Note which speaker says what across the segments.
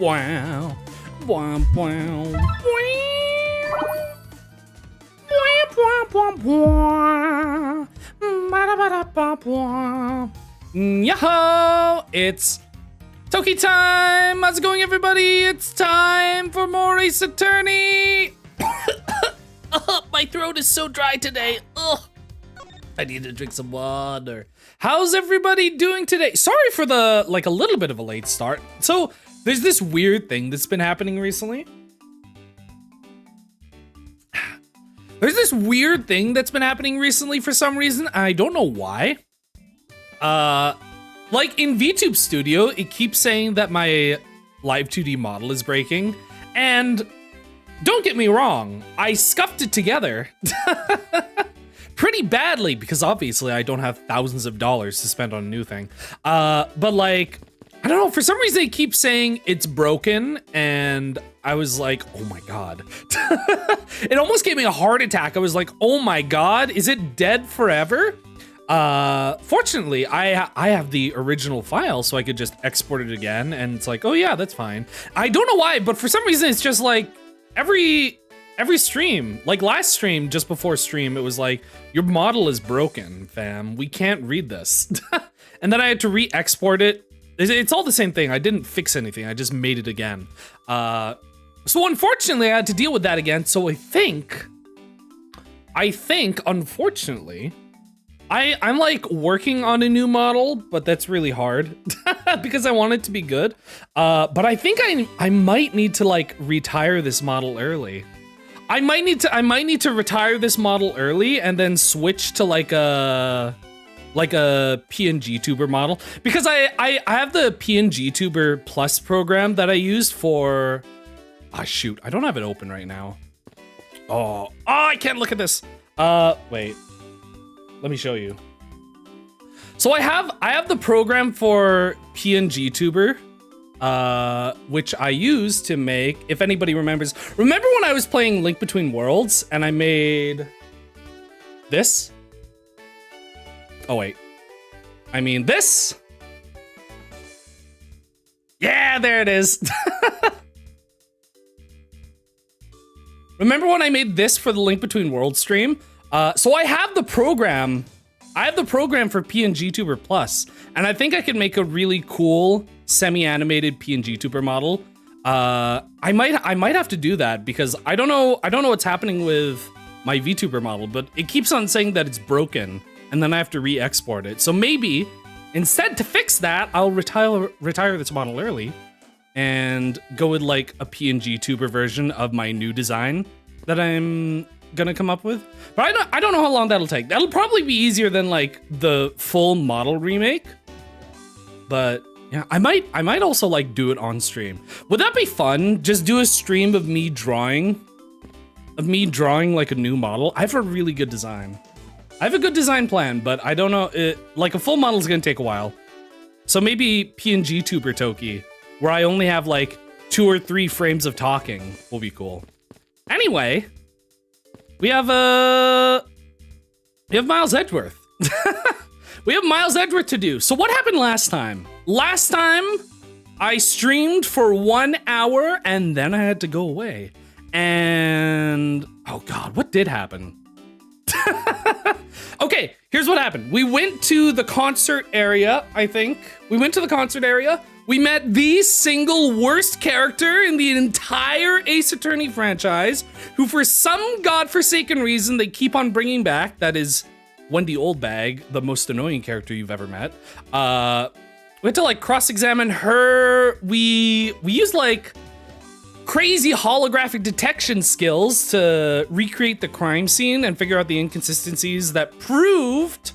Speaker 1: Wow. Wow, wow. Yo, it's Toki time. How's it going, everybody? It's time for more Ace Attorney. My throat is so dry today. Ugh. I need to drink some water. How's everybody doing today? Sorry for the, a little bit of a late start. So there's this weird thing that's been happening recently. There's this weird thing that's been happening recently for some reason. I don't know why. Like in VTube Studio, it keeps saying that my live 2D model is breaking. And don't get me wrong, I scuffed it together. Pretty badly, because obviously I don't have thousands of dollars to spend on a new thing. But like, I don't know, for some reason it keeps saying it's broken, and I was like, oh my God. It almost gave me a heart attack. I was like, oh my God, is it dead forever? Fortunately, I have the original file, so I could just export it again, and it's like, oh yeah, that's fine. I don't know why, but for some reason it's just like, every stream, like last stream, just before stream, it was like, your model is broken, fam. We can't read this. And then I had to re-export it. It's all the same thing. I didn't fix anything. I just made it again. So unfortunately, I had to deal with that again. So I think, unfortunately, I'm like working on a new model, but that's really hard because I want it to be good. But I think I might need to like retire this model early. I might need to retire this model early and then switch to like a PNG tuber model, because I have the PNG tuber plus program that I used for, shoot, I don't have it open right now. Oh, I can't look at this. Wait, let me show you. So I have the program for PNG tuber, which I use to make, if anybody remembers, remember when I was playing Link Between Worlds and I made this? Oh wait, I mean this? Yeah, there it is. Remember when I made this for the Link Between Worlds stream? So I have the program. I have the program for PNG Tuber Plus, and I think I can make a really cool semi-animated PNG Tuber model. I might have to do that because I don't know what's happening with my VTuber model, but it keeps on saying that it's broken, and then I have to re-export it. So maybe instead, to fix that, I'll retire this model early and go with like a PNG Tuber version of my new design that I'm gonna come up with. But I don't know how long that'll take. That'll probably be easier than like the full model remake. But yeah, I might also like do it on stream. Would that be fun? Just do a stream of me drawing like a new model. I have a really good design. I have a good design plan, but I don't know, like a full model is gonna take a while. So maybe PNG Tuber Toki, where I only have like 2 or 3 frames of talking, will be cool. Anyway, we have Miles Edgeworth. We have Miles Edgeworth to do. So what happened last time? Last time, I streamed for 1 hour and then I had to go away. And oh God, what did happen? Okay, here's what happened. We went to the concert area, I think. We went to the concert area. We met the single worst character in the entire Ace Attorney franchise, who for some godforsaken reason they keep on bringing back. That is Wendy Oldbag, the most annoying character you've ever met. We had to like cross-examine her. We used like crazy holographic detection skills to recreate the crime scene and figure out the inconsistencies that proved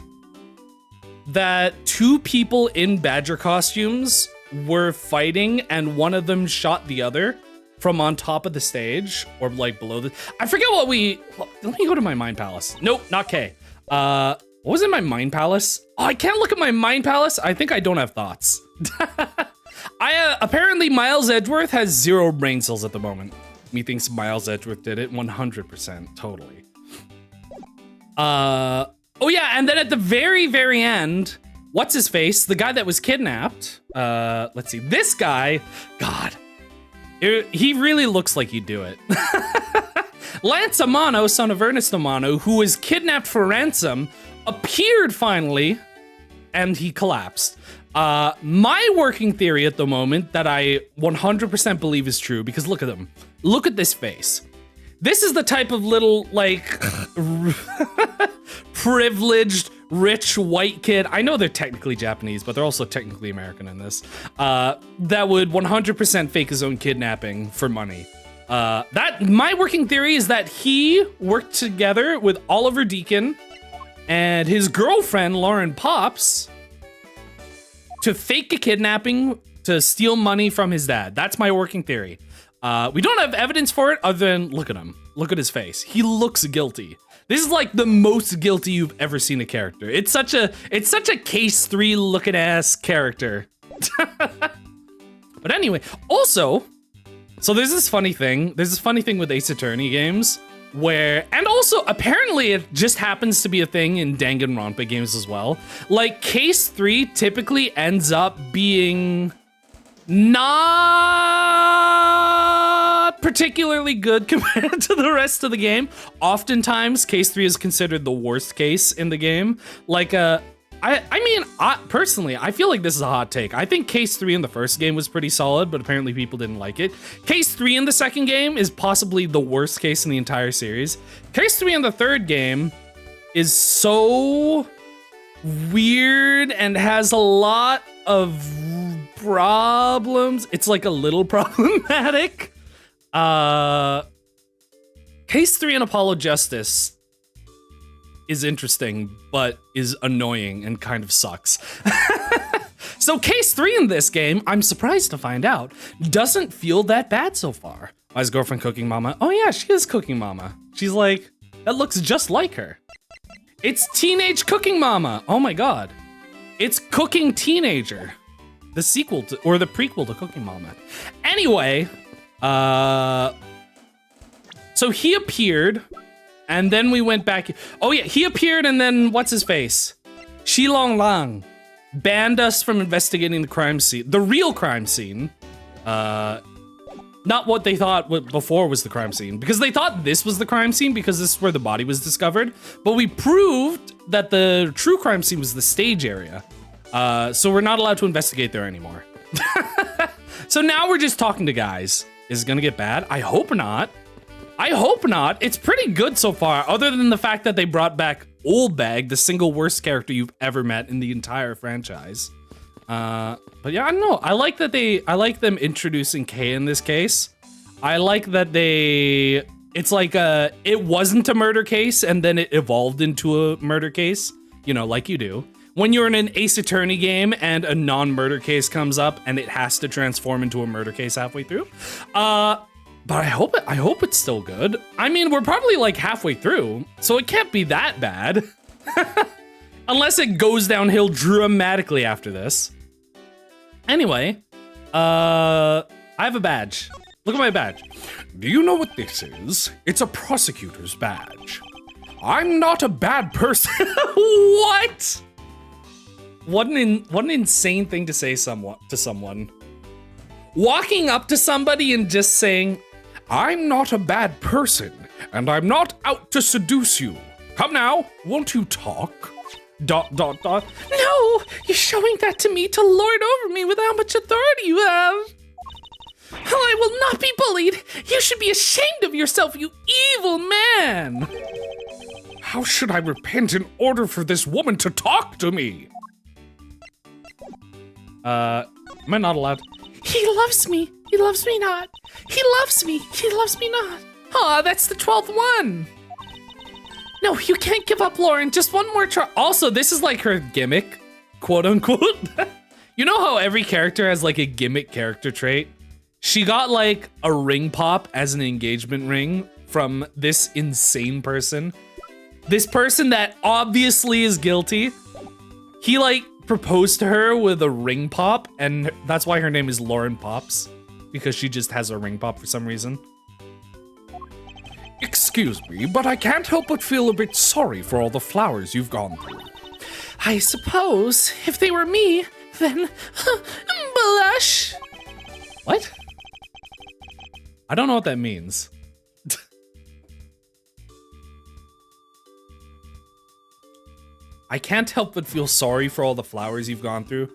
Speaker 1: that two people in badger costumes were fighting and one of them shot the other from on top of the stage or like below the, I forget what let me go to my mind palace. Nope, not K. What was in my mind palace? Oh, I can't look at my mind palace. I think I don't have thoughts. Apparently Miles Edgeworth has 0 brain cells at the moment. Methinks Miles Edgeworth did it 100%, totally. Oh yeah, and then at the very, very end, what's his face? The guy that was kidnapped. Let's see, this guy, God, he really looks like he'd do it. Lance Amano, son of Ernest Amano, who was kidnapped for ransom, appeared finally, and he collapsed. My working theory at the moment that I 100% believe is true, because look at him. Look at this face. This is the type of little, like, privileged, rich, white kid. I know they're technically Japanese, but they're also technically American in this. That would 100% fake his own kidnapping for money. My working theory is that he worked together with Oliver Deacon and his girlfriend, Lauren Pops, to fake a kidnapping to steal money from his dad. That's my working theory. We don't have evidence for it other than look at him. Look at his face. He looks guilty. This is like the most guilty you've ever seen a character. It's such a case 3 looking ass character. But anyway, also, so there's this funny thing with Ace Attorney games where, and also apparently it just happens to be a thing in Danganronpa games as well. Like case 3 typically ends up being not particularly good compared to the rest of the game. Oftentimes case 3 is considered the worst case in the game. Like personally, I feel like this is a hot take. I think case 3 in the first game was pretty solid, but apparently people didn't like it. Case 3 in the second game is possibly the worst case in the entire series. Case 3 in the third game is so weird and has a lot of problems. It's like a little problematic. Case 3 in Apollo Justice is interesting, but is annoying and kind of sucks. So case 3 in this game, I'm surprised to find out, doesn't feel that bad so far. Why is girlfriend cooking mama? Oh yeah, she is cooking mama. She's like, that looks just like her. It's teenage cooking mama. Oh my God. It's Cooking Teenager. The sequel to, or the prequel to Cooking Mama. Anyway, so he appeared, and then we went back. Oh yeah, he appeared, and then what's his face? Shilong Lang banned us from investigating the crime scene, the real crime scene. Not what they thought before was the crime scene, because they thought this was the crime scene because this is where the body was discovered. But we proved that the true crime scene was the stage area. So we're not allowed to investigate there anymore. So now we're just talking to guys. Is it gonna get bad? I hope not. I hope not. It's pretty good so far, other than the fact that they brought back Oldbag, the single worst character you've ever met in the entire franchise. But yeah, I don't know. I like them introducing Kay in this case. I like that it's like it wasn't a murder case and then it evolved into a murder case, you know, like you do. When you're in an Ace Attorney game and a non-murder case comes up and it has to transform into a murder case halfway through. But I hope it's still good. I mean, we're probably like halfway through, so it can't be that bad. Unless it goes downhill dramatically after this. Anyway, I have a badge. Look at my badge. Do you know what this is? It's a prosecutor's badge. I'm not a bad person. What? What an insane thing to say to someone. Walking up to somebody and just saying,
Speaker 2: I'm not a bad person, and I'm not out to seduce you. Come now, won't you talk? ...
Speaker 1: No, you're showing that to me to lord over me with how much authority you have. I will not be bullied. You should be ashamed of yourself, you evil man.
Speaker 2: How should I repent in order for this woman to talk to me?
Speaker 1: Am I not allowed? He loves me. He loves me not. He loves me. He loves me not. Aw, that's the 12th one. No, you can't give up, Lauren. Just one more try. Also, this is like her gimmick, quote unquote. You know how every character has like a gimmick character trait? She got like a ring pop as an engagement ring from this insane person. This person that obviously is guilty. He like proposed to her with a ring pop, and that's why her name is Lauren Pops, because she just has a ring pop for some reason.
Speaker 2: Excuse me, but I can't help but feel a bit sorry for all the flowers you've gone through.
Speaker 1: I suppose if they were me, then blush. What? I don't know what that means. I can't help but feel sorry for all the flowers you've gone through.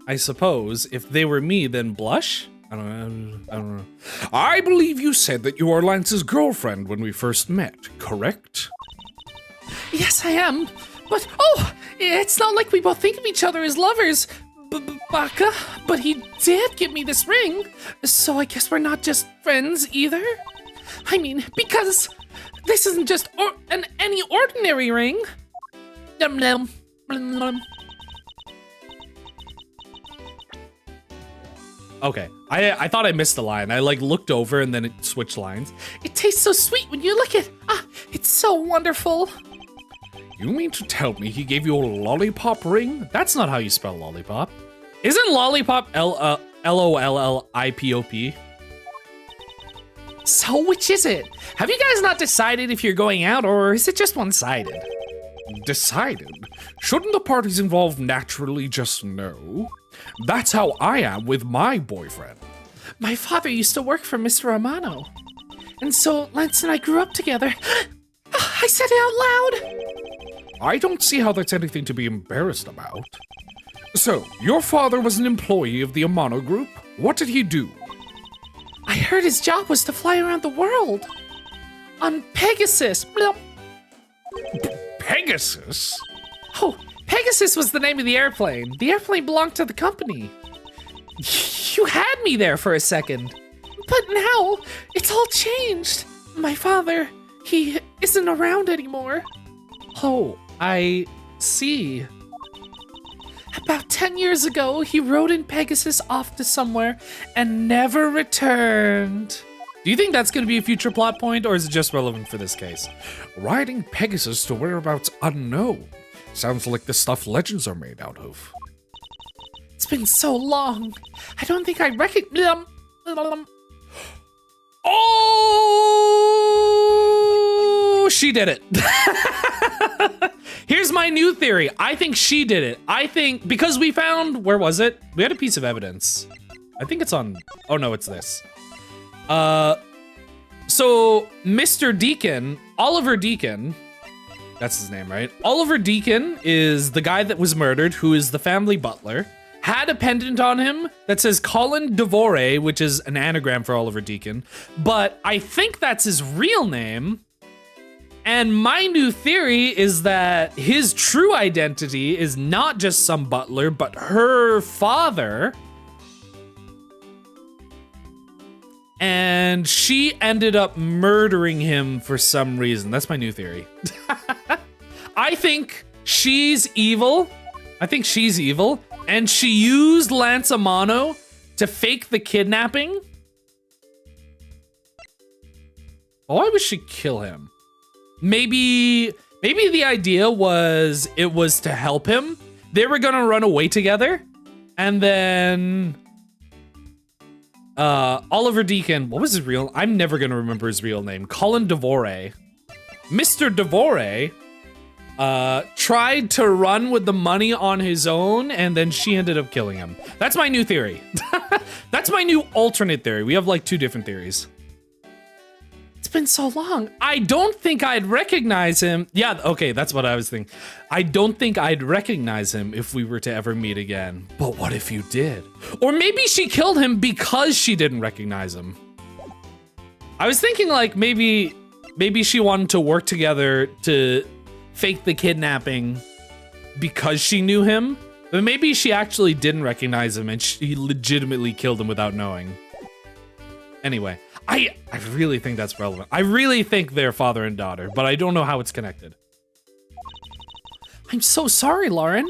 Speaker 1: I suppose if they were me, then blush? I don't know.
Speaker 2: I believe you said that you are Lance's girlfriend when we first met, correct?
Speaker 1: Yes, I am. But, oh, it's not like we both think of each other as lovers, Baka. But he did give me this ring, so I guess we're not just friends either. I mean, because this isn't just any ordinary ring. Okay, I thought I missed the line. I like looked over and then it switched lines. It tastes so sweet when you lick it. Ah, it's so wonderful.
Speaker 2: You mean to tell me he gave you a lollipop ring?
Speaker 1: That's not how you spell lollipop. Isn't lollipop Lollipop? So which is it? Have you guys not decided if you're going out, or is it just one-sided?
Speaker 2: Decided? Shouldn't the parties involved naturally just know? That's how I am with my boyfriend.
Speaker 1: My father used to work for Mr. Romano. And so Lance and I grew up together. I said it out loud.
Speaker 2: I don't see how that's anything to be embarrassed about. So, your father was an employee of the Amano Group? What did he do?
Speaker 1: I heard his job was to fly around the world. On Pegasus.
Speaker 2: Pegasus?
Speaker 1: Oh, Pegasus was the name of the airplane. The airplane belonged to the company. You had me there for a second. But now, it's all changed. My father, he isn't around anymore. Oh, I see. About 10 years ago, he rode in Pegasus off to somewhere and never returned. Do you think that's going to be a future plot point, or is it just relevant for this case?
Speaker 2: Riding Pegasus to whereabouts unknown. Sounds like the stuff legends are made out of.
Speaker 1: It's been so long. I don't think I recognize... Oh, she did it. Here's my new theory. I think she did it. I think because we found, where was it? We had a piece of evidence. I think it's on, oh no, it's this. So Mr. Deacon, Oliver Deacon, that's his name, right? Oliver Deacon is the guy that was murdered, who is the family butler, had a pendant on him that says Colin Devore, which is an anagram for Oliver Deacon, but I think that's his real name. And my new theory is that his true identity is not just some butler, but her father. And she ended up murdering him for some reason. That's my new theory. I think she's evil. And she used Lance Amano to fake the kidnapping. Why would she kill him? Maybe the idea was it was to help him. They were gonna run away together. And then Oliver Deacon, what was his real? I'm never gonna remember his real name. Colin Devore. Mr. Devore tried to run with the money on his own, and then she ended up killing him. That's my new theory. That's my new alternate theory. We have like two different theories. been so long. I don't think I'd recognize him. Yeah, okay, that's what I was thinking. I don't think I'd recognize him if we were to ever meet again. But what if you did? Or maybe she killed him because she didn't recognize him. I was thinking like maybe she wanted to work together to fake the kidnapping because she knew him. But maybe she actually didn't recognize him and she legitimately killed him without knowing. Anyway, I really think that's relevant. I really think they're father and daughter, but I don't know how it's connected. I'm so sorry, Lauren.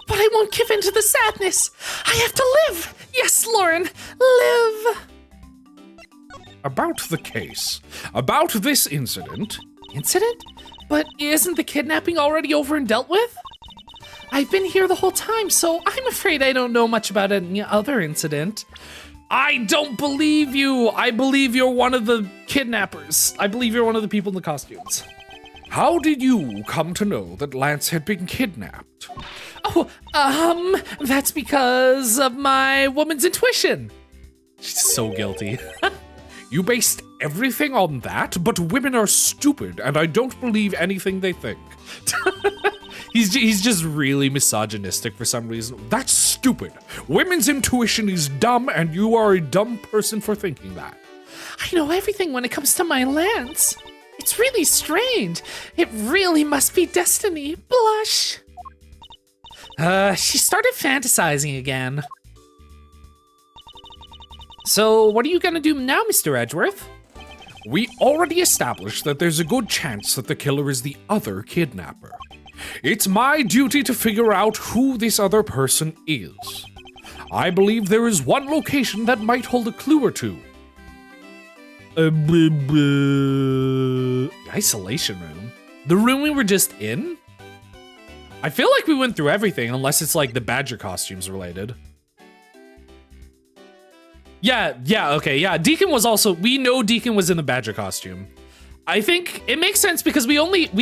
Speaker 1: But I won't give in to the sadness. I have to live. Yes, Lauren, live.
Speaker 2: About the case. About this incident.
Speaker 1: Incident? But isn't the kidnapping already over and dealt with? I've been here the whole time, so I'm afraid I don't know much about any other incident. I don't believe you. I believe you're one of the kidnappers. I believe you're one of the people in the costumes.
Speaker 2: How did you come to know that Lance had been kidnapped?
Speaker 1: Oh, that's because of my woman's intuition. She's so guilty.
Speaker 2: You based everything on that, but women are stupid, and I don't believe anything they think.
Speaker 1: He's just really misogynistic for some reason.
Speaker 2: That's stupid. Women's intuition is dumb, and you are a dumb person for thinking that.
Speaker 1: I know everything when it comes to my Lance. It's really strange. It really must be destiny. Blush. She started fantasizing again. So, what are you gonna do now, Mr. Edgeworth?
Speaker 2: We already established that there's a good chance that the killer is the other kidnapper. It's my duty to figure out who this other person is. I believe there is one location that might hold a clue or two.
Speaker 1: The isolation room? The room we were just in? I feel like we went through everything, unless it's like the Badger costumes related. Yeah, Deacon was also, we know Deacon was in the Badger costume. I think it makes sense because we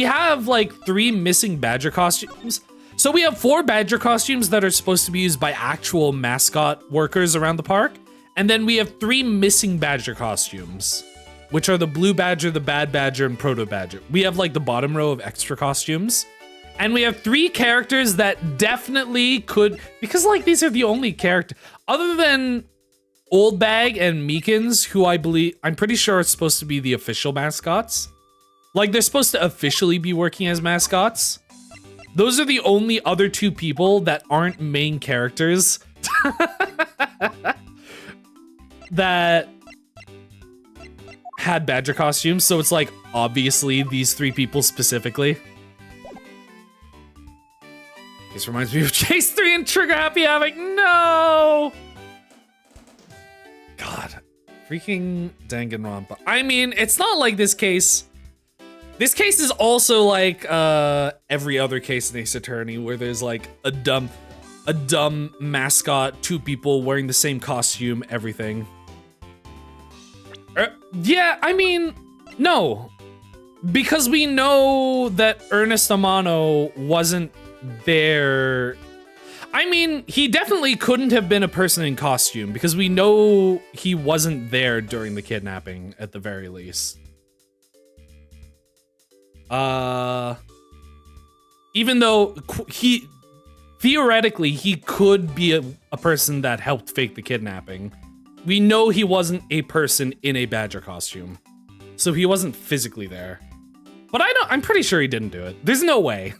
Speaker 1: have like 3 missing Badger costumes. So we have 4 Badger costumes that are supposed to be used by actual mascot workers around the park. And then we have 3 missing Badger costumes, which are the Blue Badger, the Bad Badger, and Proto Badger. We have like the bottom row of extra costumes. And we have 3 characters that definitely could, because like these are the only character, other than Old Bag and Meekins, who I'm pretty sure are supposed to be the official mascots. Like, they're supposed to officially be working as mascots. Those are the only other 2 people that aren't main characters that had Badger costumes. So it's like, obviously, these 3 people specifically. This reminds me of Chase 3 and Trigger Happy Havoc. No! God, freaking Danganronpa. I mean, it's not like this case. This case is also like every other case in Ace Attorney where there's like a dumb mascot, 2 people wearing the same costume, everything. Yeah, I mean, no. Because we know that Ernest Amano wasn't there. I mean, he definitely couldn't have been a person in costume because we know he wasn't there during the kidnapping at the very least. Even though theoretically he could be a person that helped fake the kidnapping, we know he wasn't a person in a Badger costume. So he wasn't physically there. But I'm pretty sure he didn't do it. There's no way.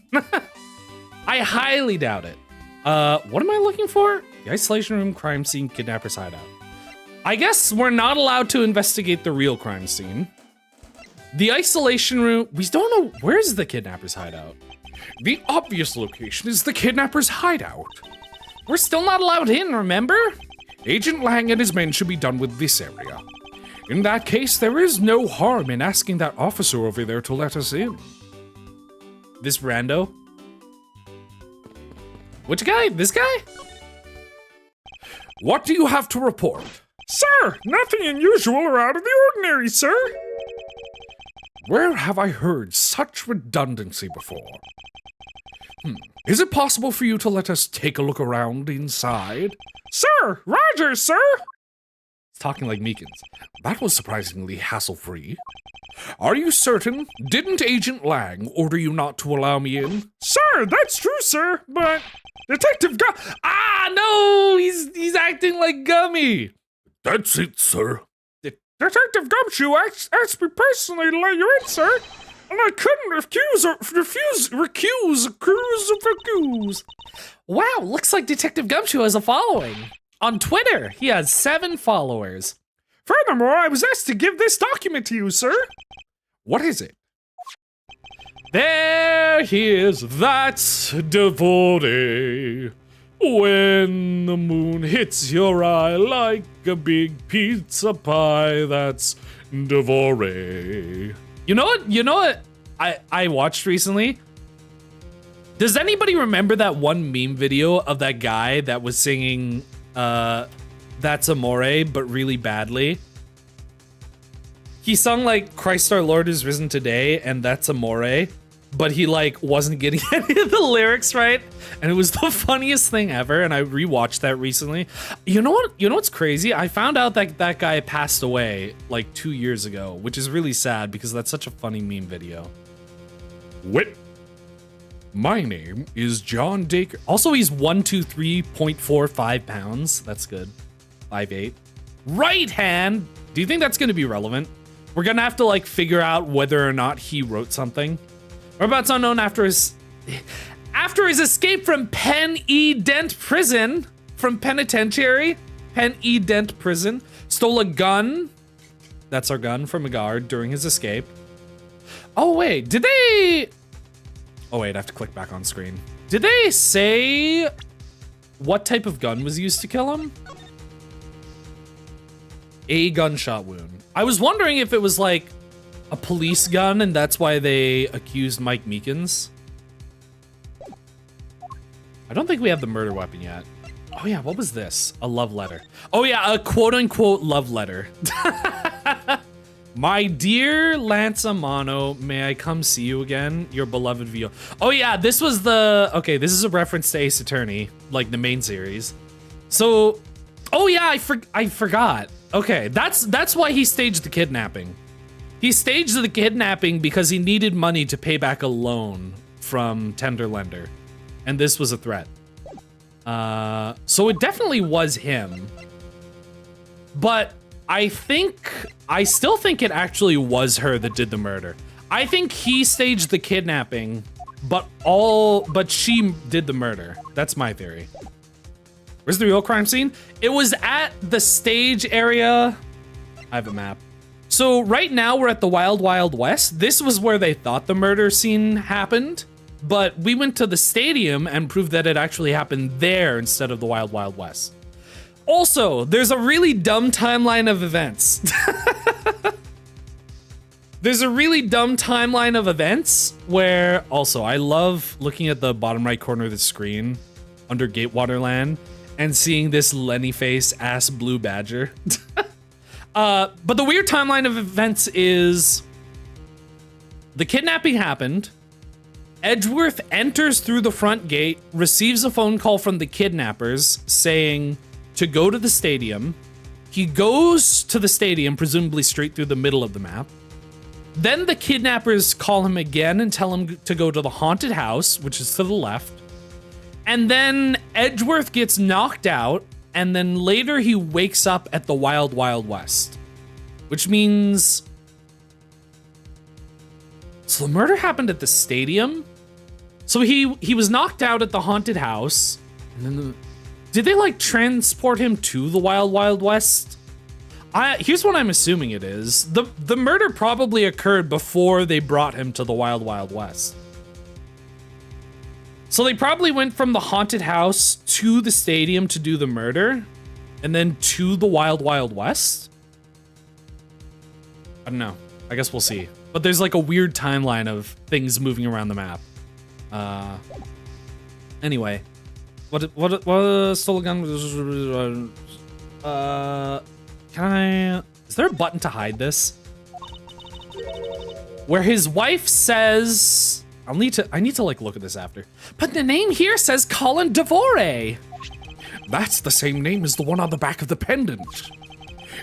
Speaker 1: I highly doubt it. What am I looking for? The isolation room, crime scene, kidnapper's hideout. I guess we're not allowed to investigate the real crime scene. The isolation room, we don't know, where's the kidnapper's hideout?
Speaker 2: The obvious location is the kidnapper's hideout.
Speaker 1: We're still not allowed in, remember?
Speaker 2: Agent Lang and his men should be done with this area. In that case, there is no harm in asking that officer over there to let us in.
Speaker 1: This rando? Which guy? This guy?
Speaker 2: What do you have to report?
Speaker 3: Sir, nothing unusual or out of the ordinary, sir.
Speaker 2: Where have I heard such redundancy before? Is it possible for you to let us take a look around inside?
Speaker 3: Sir, Roger, sir.
Speaker 1: He's talking like Meekins.
Speaker 2: That was surprisingly hassle-free. Are you certain? Didn't Agent Lang order you not to allow me in?
Speaker 3: Sir, that's true, sir, but Detective
Speaker 1: Ah, no! He's acting like Gummy.
Speaker 2: That's it, sir.
Speaker 3: Detective Gumshoe asked me personally to let you in, sir, and I couldn't refuse.
Speaker 1: Wow, looks like Detective Gumshoe has a following. On Twitter, he has 7 followers.
Speaker 3: Furthermore, I was asked to give this document to you, sir.
Speaker 2: What is it?
Speaker 1: There he is, that's Devore. When the moon hits your eye like a big pizza pie, that's Devore. You know what I watched recently? Does anybody remember that one meme video of that guy that was singing That's Amore, but really badly? He sung like Christ our Lord is risen today and That's Amore, but he like wasn't getting any of the lyrics right, and it was the funniest thing ever, and I rewatched that recently. You know what's crazy? I found out that that guy passed away like 2 years ago, which is really sad because that's such a funny meme video.
Speaker 2: Wait. My name is John Dacre.
Speaker 1: Also, he's 123.45 pounds. That's good. 5'8". Right hand. Do you think that's going to be relevant? We're going to have to like figure out whether or not he wrote something. Whereabouts unknown after his escape from Pen E Dent prison, from penitentiary, Pen E Dent prison, stole a gun. That's our gun from a guard during his escape. Oh wait, did they? Oh wait, I have to click back on screen. Did they say what type of gun was used to kill him? A gunshot wound. I was wondering if it was like a police gun and that's why they accused Mike Meekins. I don't think we have the murder weapon yet. Oh yeah, what was this? A love letter. Oh yeah, a quote unquote love letter. My dear Lance Amano, may I come see you again? Your beloved VO. Oh yeah, this was the, okay, this is a reference to Ace Attorney, like the main series. So, oh yeah, I forgot. Okay, that's why he staged the kidnapping. He staged the kidnapping because he needed money to pay back a loan from Tender Lender. And this was a threat. So it definitely was him. But I still think it actually was her that did the murder. I think he staged the kidnapping, but she did the murder. That's my theory. Where's the real crime scene? It was at the stage area. I have a map. So right now we're at the Wild Wild West. This was where they thought the murder scene happened, but we went to the stadium and proved that it actually happened there instead of the Wild Wild West. Also, there's a really dumb timeline of events. There's a really dumb timeline of events where, also, I love looking at the bottom right corner of the screen under Gatewaterland and seeing this Lenny face ass blue badger. But the weird timeline of events is the kidnapping happened. Edgeworth enters through the front gate, receives a phone call from the kidnappers saying to go to the stadium. He goes to the stadium, presumably straight through the middle of the map. Then the kidnappers call him again and tell him to go to the haunted house, which is to the left. And then Edgeworth gets knocked out, and then later he wakes up at the Wild Wild West. Which means... So the murder happened at the stadium? So he was knocked out at the haunted house, and then did they like transport him to the Wild Wild West? Here's what I'm assuming it is. The murder probably occurred before they brought him to the Wild Wild West. So they probably went from the haunted house to the stadium to do the murder, and then to the Wild Wild West? I don't know. I guess we'll see. But there's like a weird timeline of things moving around the map. Anyway. What stole a gun? Is there a button to hide this? Where his wife says, I need to like look at this after. But the name here says Colin Devore.
Speaker 2: That's the same name as the one on the back of the pendant.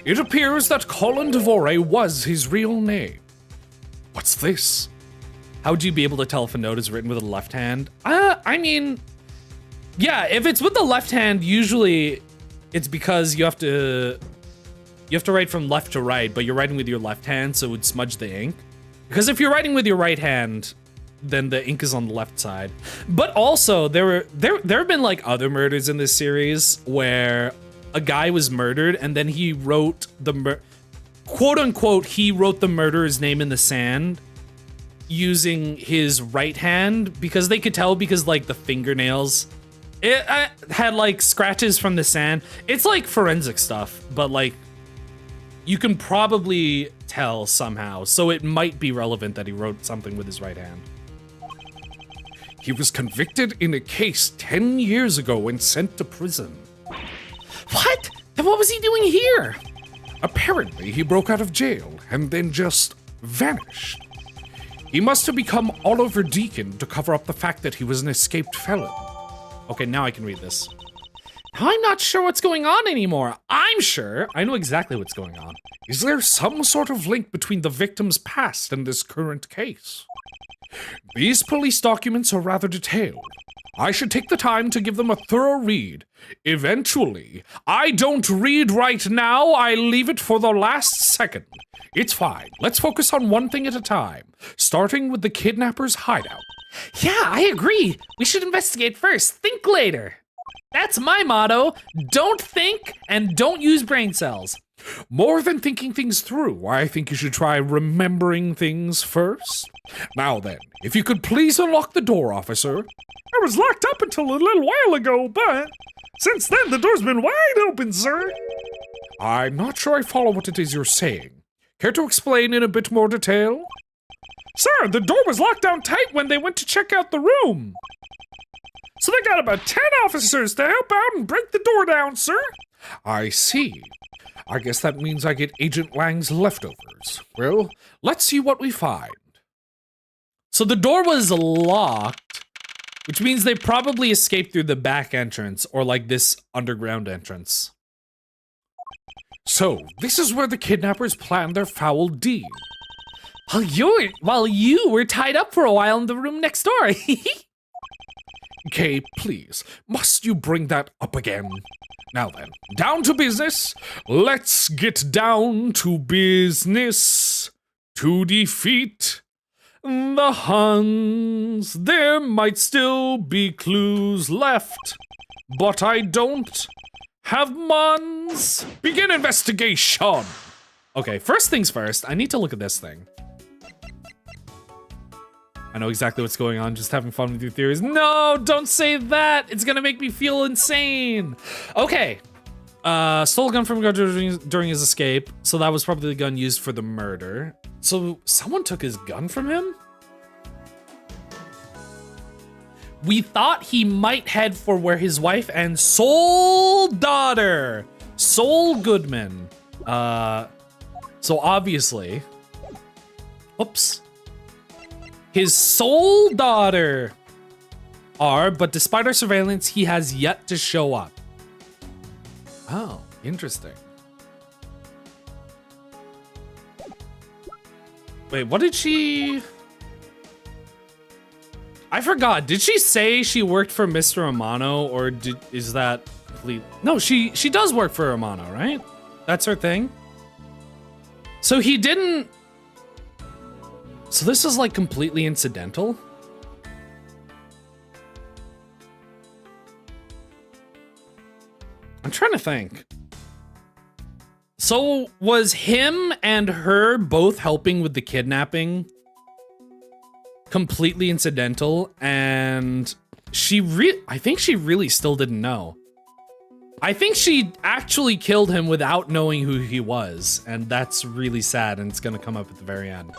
Speaker 2: It appears that Colin Devore was his real name. What's this?
Speaker 1: How would you be able to tell if a note is written with the left hand? I mean, yeah, if it's with the left hand, usually it's because you have to write from left to right, but you're writing with your left hand, so it would smudge the ink. Because if you're writing with your right hand, then the ink is on the left side. But also, there have been like other murders in this series where a guy was murdered and then he wrote the quote unquote he wrote the murderer's name in the sand using his right hand because they could tell because like the fingernails it had like scratches from the sand. It's like forensic stuff, but like you can probably tell somehow, so it might be relevant that he wrote something with his right hand.
Speaker 2: He was convicted in a case 10 years ago and sent to prison.
Speaker 1: What? Then what was he doing here?
Speaker 2: Apparently, he broke out of jail and then just vanished. He must have become Oliver Deacon to cover up the fact that he was an escaped felon.
Speaker 1: Okay, now I can read this. I'm not sure what's going on anymore. I'm sure I know exactly what's going on.
Speaker 2: Is there some sort of link between the victim's past and this current case? These police documents are rather detailed. I should take the time to give them a thorough read. Eventually. I don't read right now, I leave it for the last second. It's fine. Let's focus on one thing at a time, starting with the kidnapper's hideout.
Speaker 1: Yeah, I agree. We should investigate first, think later. That's my motto. Don't think and don't use brain cells.
Speaker 2: More than thinking things through, I think you should try remembering things first. Now then, if you could please unlock the door, officer.
Speaker 3: I was locked up until a little while ago, but since then the door's been wide open, sir.
Speaker 2: I'm not sure I follow what it is you're saying. Care to explain in a bit more detail?
Speaker 3: Sir, the door was locked down tight when they went to check out the room. So they got about 10 officers to help out and break the door down, sir.
Speaker 2: I see. I guess that means I get Agent Lang's leftovers. Well, let's see what we find.
Speaker 1: So the door was locked, which means they probably escaped through the back entrance or like this underground entrance.
Speaker 2: So, this is where the kidnappers planned their foul deed.
Speaker 1: While you were tied up for a while in the room next door.
Speaker 2: Kay, please, must you bring that up again? Now then, down to business. Let's get down to business. To defeat the Huns. There might still be clues left, but I don't have muns. Begin investigation.
Speaker 1: Okay, first things first, I need to look at this thing. I know exactly what's going on, just having fun with your theories. No, don't say that. It's gonna make me feel insane. Okay. Stole a gun from a guard during his escape. So that was probably the gun used for the murder. So someone took his gun from him? We thought he might head for where his wife and sole daughter, Sol Goodman. So obviously, oops. His sole daughter are, but despite our surveillance, he has yet to show up. Oh, interesting. Wait, what did she... I forgot. Did she say she worked for Mr. Romano, or is that complete? No, she does work for Romano, right? That's her thing. So he didn't. So this is like completely incidental. I'm trying to think. So was him and her both helping with the kidnapping completely incidental, and I think she really still didn't know. I think she actually killed him without knowing who he was, and that's really sad, and it's gonna come up at the very end.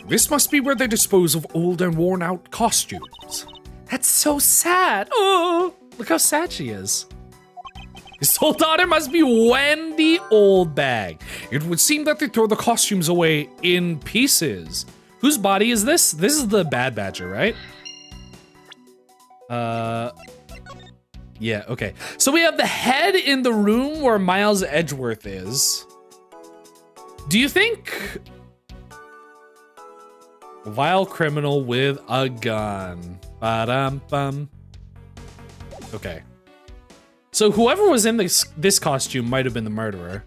Speaker 2: This must be where they dispose of old and worn out costumes.
Speaker 1: That's so sad. Oh, look how sad she is. His sole daughter must be Wendy Oldbag.
Speaker 2: It would seem that they throw the costumes away in pieces.
Speaker 1: Whose body is this? This is the Bad Badger, right? Yeah, okay. So we have the head in the room where Miles Edgeworth is. Do you think... Vile criminal with a gun. Ba-dum-bum. Okay. So whoever was in this costume might have been the murderer.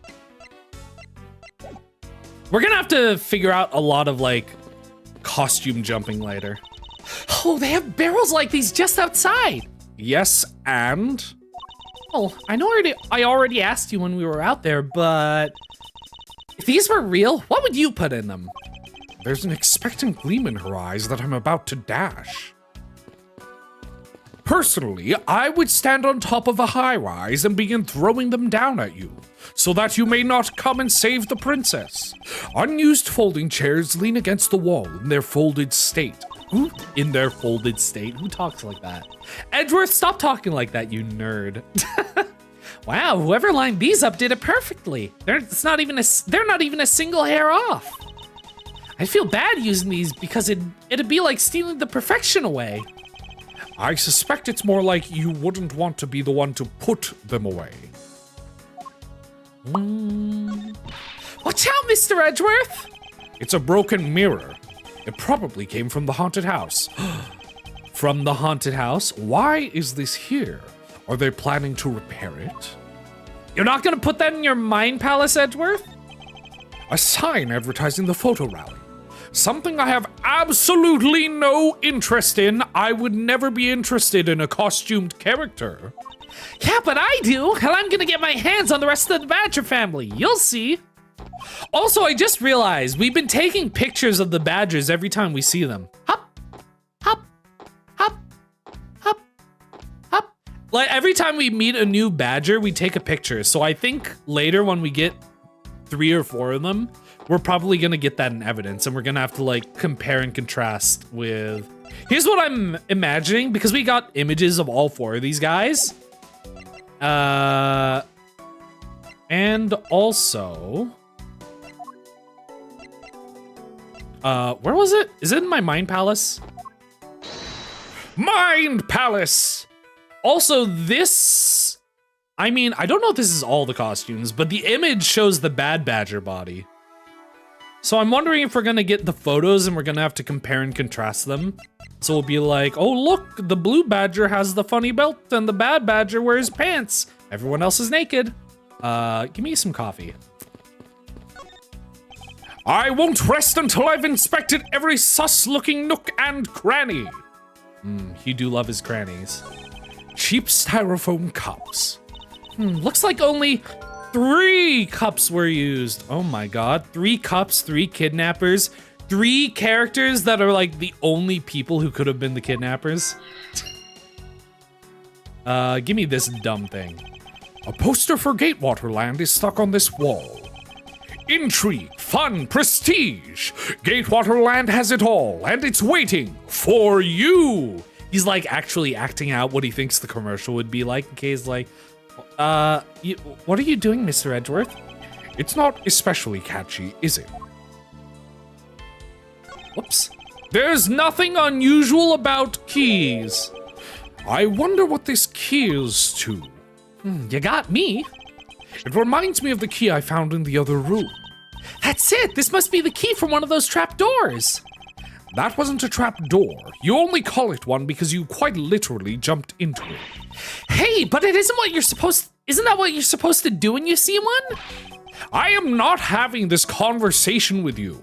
Speaker 1: We're gonna have to figure out a lot of, like, costume jumping later. Oh, they have barrels like these just outside.
Speaker 2: Yes, and?
Speaker 1: Oh, I already asked you when we were out there, but... If these were real, what would you put in them?
Speaker 2: There's an expectant gleam in her eyes that I'm about to dash. Personally, I would stand on top of a high-rise and begin throwing them down at you, so that you may not come and save the princess. Unused folding chairs lean against the wall in their folded state.
Speaker 1: Who? In their folded state? Who talks like that? Edgeworth, stop talking like that, you nerd. Wow, whoever lined these up did it perfectly. They're not even a single hair off. I feel bad using these because it'd be like stealing the perfection away.
Speaker 2: I suspect it's more like you wouldn't want to be the one to put them away.
Speaker 1: Watch out, Mr. Edgeworth!
Speaker 2: It's a broken mirror. It probably came from the haunted house.
Speaker 1: From the haunted house?
Speaker 2: Why is this here? Are they planning to repair it?
Speaker 1: You're not gonna put that in your mind palace, Edgeworth?
Speaker 2: A sign advertising the photo rally. Something I have absolutely no interest in. I would never be interested in a costumed character.
Speaker 1: Yeah, but I do, and I'm gonna get my hands on the rest of the Badger family. You'll see. Also, I just realized we've been taking pictures of the Badgers every time we see them. Hop, hop, hop, hop, hop. Like, every time we meet a new Badger, we take a picture. So I think later when we get 3 or 4 of them, we're probably gonna get that in evidence, and we're gonna have to, like, compare and contrast with... Here's what I'm imagining, because we got images of all 4 of these guys. And also... where was it? Is it in my Mind Palace?
Speaker 2: Mind Palace!
Speaker 1: Also, this... I mean, I don't know if this is all the costumes, but the image shows the Bad Badger body. So I'm wondering if we're gonna get the photos and we're gonna have to compare and contrast them. So we'll be like, oh look, the blue badger has the funny belt and the bad badger wears pants. Everyone else is naked. Give me some coffee.
Speaker 2: I won't rest until I've inspected every sus-looking nook and cranny.
Speaker 1: You do love his crannies.
Speaker 2: Cheap styrofoam cups.
Speaker 1: Looks like only 3 cups were used. Oh my god. 3 cups, 3 kidnappers, 3 characters that are like the only people who could have been the kidnappers. Give me this dumb thing.
Speaker 2: A poster for Gatewaterland is stuck on this wall. Intrigue, fun, prestige. Gatewaterland has it all, and it's waiting for you.
Speaker 1: He's like actually acting out what he thinks the commercial would be like. Kay's like, what are you doing, Mr. Edgeworth?
Speaker 2: It's not especially catchy, is it?
Speaker 1: Whoops. There's nothing unusual about keys.
Speaker 2: I wonder what this key is to.
Speaker 1: You got me.
Speaker 2: It reminds me of the key I found in the other room.
Speaker 1: That's it. This must be the key from one of those trap doors.
Speaker 2: That wasn't a trap door. You only call it one because you quite literally jumped into it.
Speaker 1: Hey, but it isn't what you're supposed... Isn't that what you're supposed to do when you see one?
Speaker 2: I am not having this conversation with you.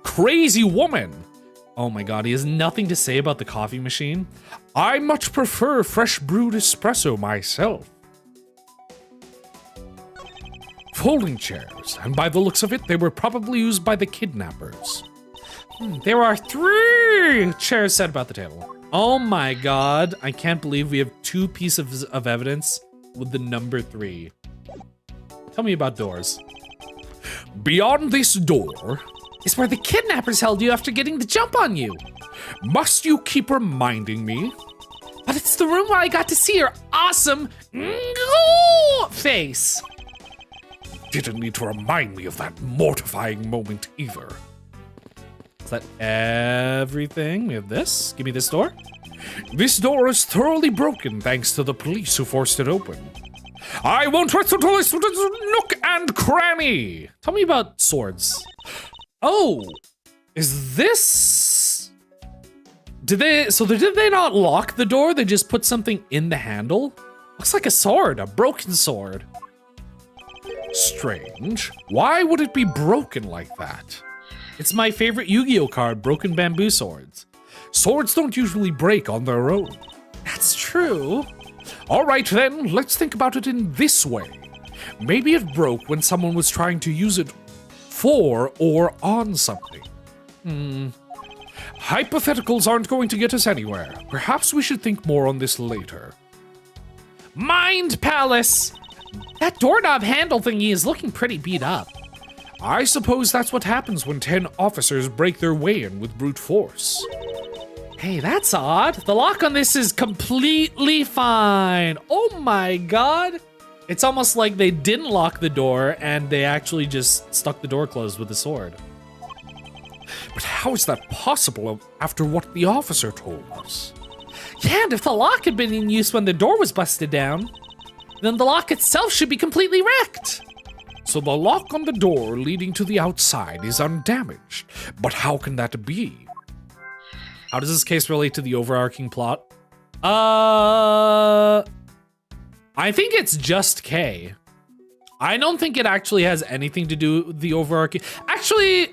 Speaker 2: Crazy woman.
Speaker 1: Oh my god, he has nothing to say about the coffee machine.
Speaker 2: I much prefer fresh brewed espresso myself. Folding chairs, and by the looks of it, they were probably used by the kidnappers.
Speaker 1: There are 3 chairs set about the table. Oh my god, I can't believe we have 2 pieces of evidence with the number 3. Tell me about doors.
Speaker 2: Beyond this door
Speaker 1: is where the kidnappers held you after getting the jump on you.
Speaker 2: Must you keep reminding me?
Speaker 1: But it's the room where I got to see your awesome face.
Speaker 2: Didn't need to remind me of that mortifying moment either.
Speaker 1: Is that everything? We have this. Give me this door.
Speaker 2: This door is thoroughly broken thanks to the police who forced it open. I won't rest until this nook and cranny.
Speaker 1: Tell me about swords. Oh, is this... Did they not lock the door? They just put something in the handle? Looks like a sword, a broken sword.
Speaker 2: Strange. Why would it be broken like that?
Speaker 1: It's my favorite Yu-Gi-Oh card, Broken Bamboo Swords.
Speaker 2: Swords don't usually break on their own.
Speaker 1: That's true.
Speaker 2: All right then, let's think about it in this way. Maybe it broke when someone was trying to use it for or on something. Hypotheticals aren't going to get us anywhere. Perhaps we should think more on this later.
Speaker 1: Mind Palace! That doorknob handle thingy is looking pretty beat up.
Speaker 2: I suppose that's what happens when 10 officers break their way in with brute force.
Speaker 1: Hey, that's odd. The lock on this is completely fine. Oh my god. It's almost like they didn't lock the door and they actually just stuck the door closed with a sword.
Speaker 2: But how is that possible after what the officer told us?
Speaker 1: Yeah, and if the lock had been in use when the door was busted down, then the lock itself should be completely wrecked.
Speaker 2: So the lock on the door leading to the outside is undamaged. But how can that be?
Speaker 1: How does this case relate to the overarching plot? I think it's just K. I don't think it actually has anything to do with the overarching... Actually,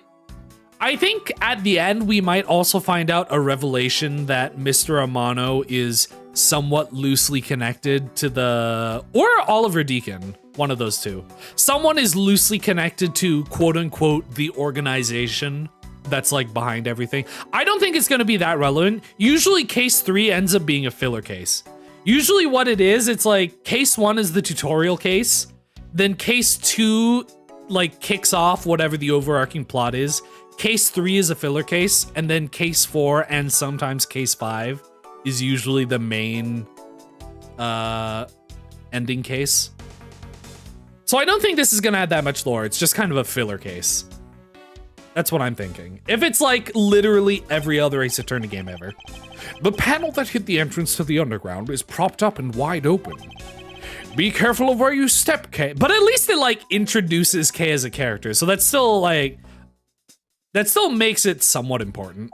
Speaker 1: I think at the end we might also find out a revelation that Mr. Amano is somewhat loosely connected to the... Or Oliver Deacon, one of those two. Someone is loosely connected to quote-unquote the organization that's like behind everything. I don't think it's going to be that relevant. Usually case 3 ends up being a filler case. Usually what it is, it's like case 1 is the tutorial case, then case 2 like kicks off whatever the overarching plot is. Case 3 is a filler case, and then case 4 and sometimes case 5 is usually the main ending case. So I don't think this is going to add that much lore. It's just kind of a filler case. That's what I'm thinking. If it's like literally every other Ace Attorney game ever.
Speaker 2: The panel that hid the entrance to the underground is propped up and wide open. Be careful of where you step, K.
Speaker 1: But at least it like introduces K as a character. So that's still like, that still makes it somewhat important.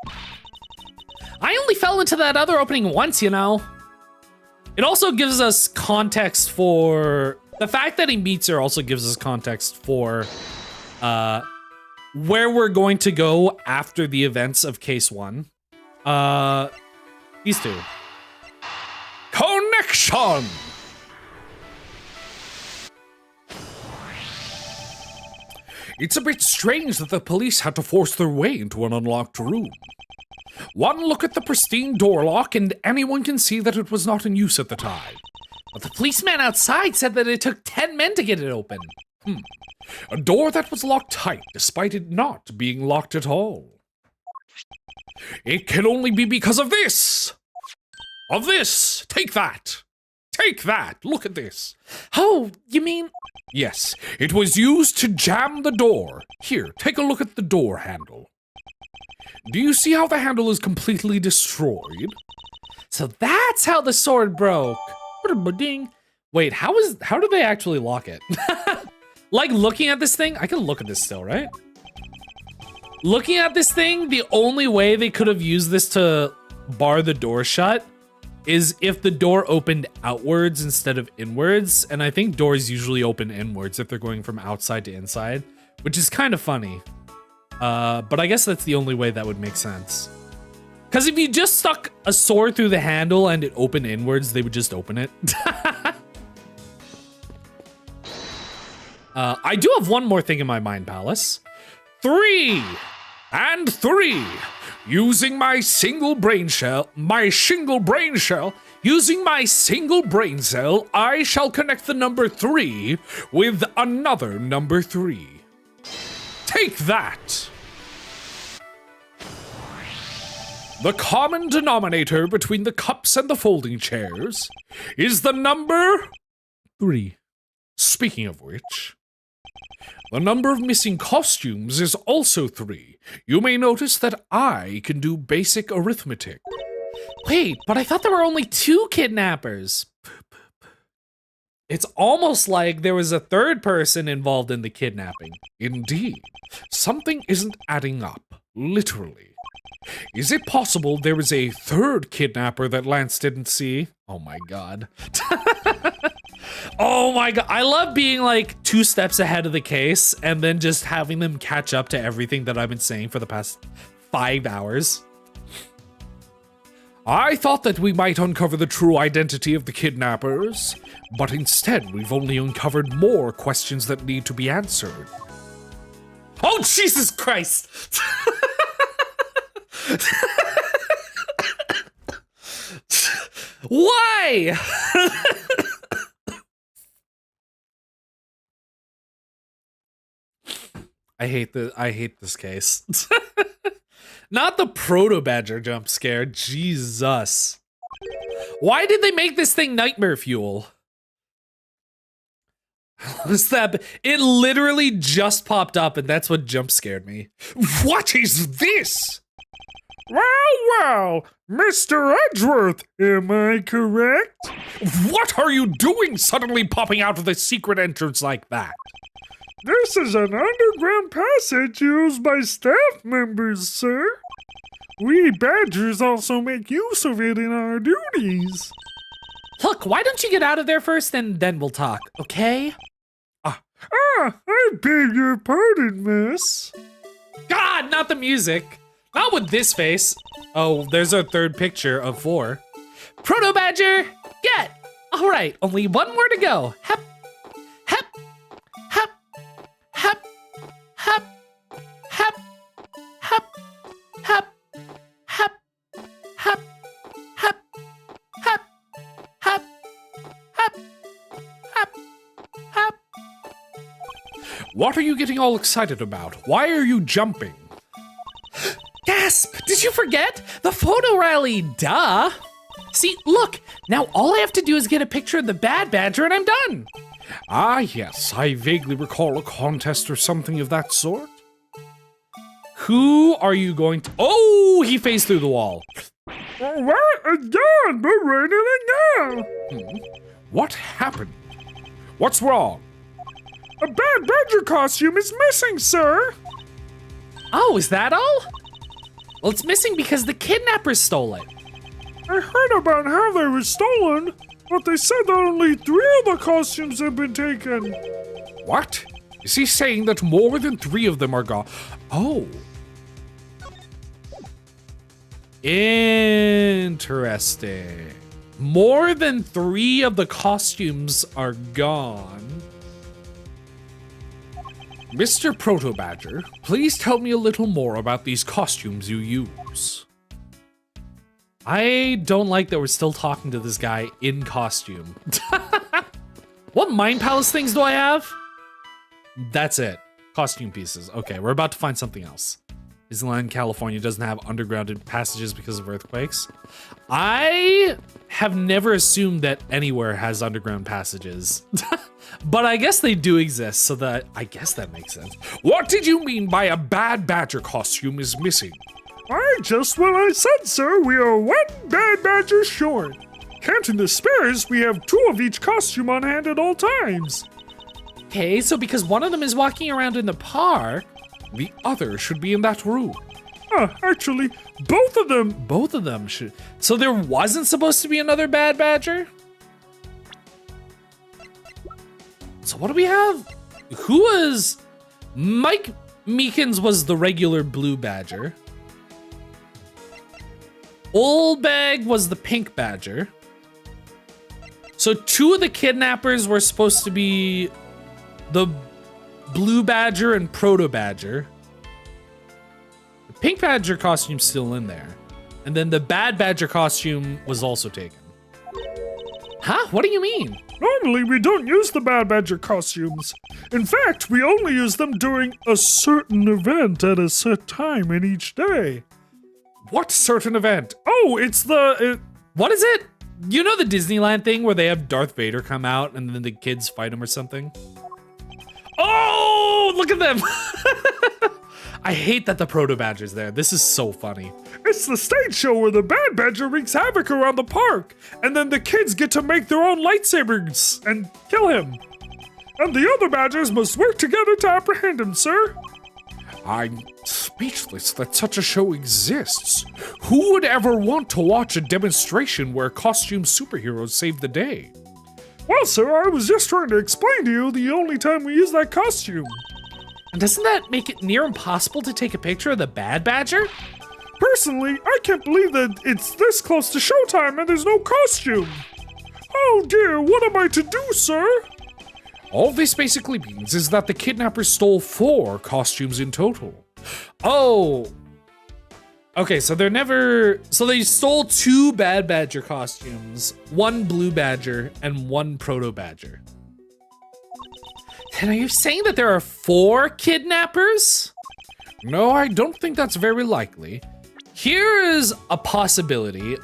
Speaker 1: I only fell into that other opening once, you know. It also gives us context for, the fact that he meets her also gives us context for where we're going to go after the events of case 1. These two.
Speaker 2: Connection! It's a bit strange that the police had to force their way into an unlocked room. One look at the pristine door lock and anyone can see that it was not in use at the time.
Speaker 1: But the policeman outside said that it took 10 men to get it open.
Speaker 2: A door that was locked tight despite it not being locked at all. It can only be because of this! Of this! Take that! Take that! Look at this!
Speaker 1: Oh, you mean...
Speaker 2: Yes, it was used to jam the door. Here, take a look at the door handle. Do you see how the handle is completely destroyed?
Speaker 1: So that's how the sword broke. Wait, how do they actually lock it? Like looking at this thing, I can look at this still, right? Looking at this thing, the only way they could have used this to bar the door shut is if the door opened outwards instead of inwards. And I think doors usually open inwards if they're going from outside to inside, which is kind of funny. But I guess that's the only way that would make sense. Because if you just stuck a sword through the handle and it opened inwards, they would just open it. I do have one more thing in my mind palace.
Speaker 2: 3 and 3. Using my single brain cell, using my single brain cell, I shall connect the number 3 with another number 3. Take that! The common denominator between the cups and the folding chairs is the number 3. Speaking of which, the number of missing costumes is also 3. You may notice that I can do basic arithmetic.
Speaker 1: Wait, but I thought there were only 2 kidnappers. It's almost like there was a third person involved in the kidnapping.
Speaker 2: Indeed, something isn't adding up, literally. Is it possible there is a third kidnapper that Lance didn't see?
Speaker 1: Oh my god. Oh my god. I love being like 2 steps ahead of the case and then just having them catch up to everything that I've been saying for the past 5 hours.
Speaker 2: I thought that we might uncover the true identity of the kidnappers, but instead we've only uncovered more questions that need to be answered.
Speaker 1: Oh, Jesus Christ! Why? I hate this case. Not the proto badger jump scare. Jesus. Why did they make this thing nightmare fuel? What's that? It literally just popped up and that's what jump scared me.
Speaker 2: What is this?
Speaker 3: Wow, Mr. Edgeworth, am I correct?
Speaker 2: What are you doing suddenly popping out of the secret entrance like that?
Speaker 3: This is an underground passage used by staff members, sir. We badgers also make use of it in our duties.
Speaker 1: Look, why don't you get out of there first and then we'll talk, okay?
Speaker 3: I beg your pardon, miss.
Speaker 1: God, not the music. Not with this face. Oh, there's a third picture of 4. Proto Badger, get! All right, only 1 more to go. Hep, hep, hep, hep, hep, hep, hep, hep, hep, hep, hep, hep, hep, hep, hep, hep.
Speaker 2: What are you getting all excited about? Why are you jumping?
Speaker 1: Gasp! Did you forget? The photo rally, duh! See, look, now all I have to do is get a picture of the bad badger and I'm done!
Speaker 2: Ah, yes, I vaguely recall a contest or something of that sort.
Speaker 1: Who are you going to— Oh, he phased through the wall.
Speaker 3: What? Again, but right in it now.
Speaker 2: What happened? What's wrong?
Speaker 3: A bad badger costume is missing, sir.
Speaker 1: Oh, is that all? Well, it's missing because the kidnappers stole it.
Speaker 3: I heard about how they were stolen, but they said that only 3 of the costumes have been taken.
Speaker 2: What? Is he saying that more than 3 of them are gone? Oh.
Speaker 1: Interesting. More than 3 of the costumes are gone.
Speaker 2: Mr. Proto Badger, please tell me a little more about these costumes you use.
Speaker 1: I don't like that we're still talking to this guy in costume. What Mind Palace things do I have? That's it. Costume pieces. Okay, we're about to find something else. Disneyland, California doesn't have underground passages because of earthquakes. I have never assumed that anywhere has underground passages. But I guess they do exist, so that I guess that makes sense.
Speaker 2: What did you mean by a bad badger costume is missing?
Speaker 3: Just what I said, sir. We are 1 bad badger short. Counting the spares, we have 2 of each costume on hand at all times.
Speaker 1: Okay, so because one of them is walking around in the park,
Speaker 2: the other should be in that room.
Speaker 3: Actually, both of them.
Speaker 1: Both of them should. So there wasn't supposed to be another bad badger? So what do we have? Who was... Mike Meekins was the regular blue badger. Old Bag was the pink badger. So 2 of the kidnappers were supposed to be the blue badger and proto badger. The pink badger costume's still in there. And then the bad badger costume was also taken. Huh? What do you mean?
Speaker 3: Normally, we don't use the bad badger costumes. In fact, we only use them during a certain event at a set time in each day.
Speaker 2: What certain event?
Speaker 3: Oh, it's the...
Speaker 1: What is it? You know the Disneyland thing where they have Darth Vader come out and then the kids fight him or something? Oh, look at them. I hate that the proto badger's there. This is so funny.
Speaker 3: It's the stage show where the bad badger wreaks havoc around the park, and then the kids get to make their own lightsabers and kill him. And the other badgers must work together to apprehend him, sir.
Speaker 2: I'm speechless that such a show exists. Who would ever want to watch a demonstration where costume superheroes save the day?
Speaker 3: Well, sir, I was just trying to explain to you the only time we use that costume.
Speaker 1: And doesn't that make it near impossible to take a picture of the bad badger?
Speaker 3: Personally, I can't believe that it's this close to showtime and there's no costume. Oh dear, what am I to do, sir?
Speaker 2: All this basically means is that the kidnappers stole 4 costumes in total.
Speaker 1: Oh. Okay, so they stole 2 bad badger costumes, 1 blue badger, and 1 proto badger. And are you saying that there are 4 kidnappers?
Speaker 2: No, I don't think that's very likely.
Speaker 1: Here is a possibility.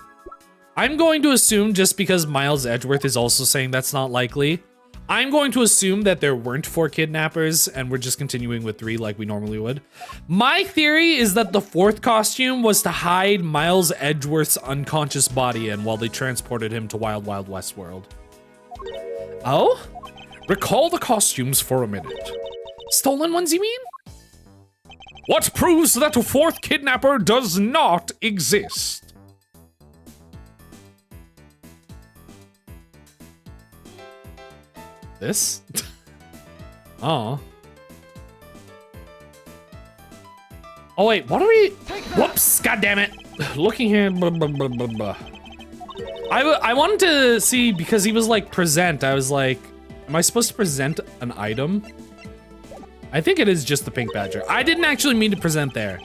Speaker 1: I'm going to assume, just because Miles Edgeworth is also saying that's not likely, I'm going to assume that there weren't 4 kidnappers and we're just continuing with 3 like we normally would. My theory is that the 4th costume was to hide Miles Edgeworth's unconscious body in while they transported him to Wild Wild West World. Oh?
Speaker 2: Recall the costumes for a minute.
Speaker 1: Stolen ones, you mean?
Speaker 2: What proves that a 4th kidnapper does not exist?
Speaker 1: This? Oh. Oh wait, what are we? Whoops! God damn it! Looking here. Blah, blah, blah, blah, blah. I wanted to see because he was like present. I was like, am I supposed to present an item? I think it is just the pink badger. I didn't actually mean to present there.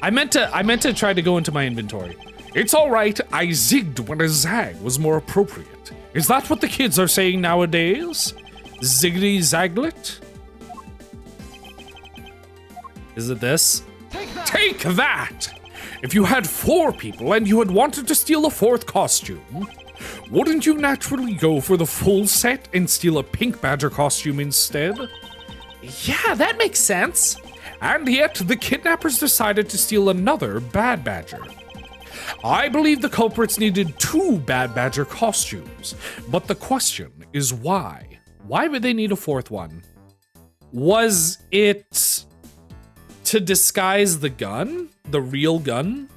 Speaker 1: I meant to try to go into my inventory.
Speaker 2: It's all right. I zigged when a zag was more appropriate. Is that what the kids are saying nowadays? Ziggity zaglet?
Speaker 1: Is it this?
Speaker 2: Take that! If you had 4 people and you had wanted to steal a 4th costume, wouldn't you naturally go for the full set and steal a pink badger costume instead?
Speaker 1: Yeah, that makes sense.
Speaker 2: And yet, the kidnappers decided to steal another bad badger. I believe the culprits needed 2 bad badger costumes, but the question is why?
Speaker 1: Why would they need a 4th one? Was it to disguise the gun? The real gun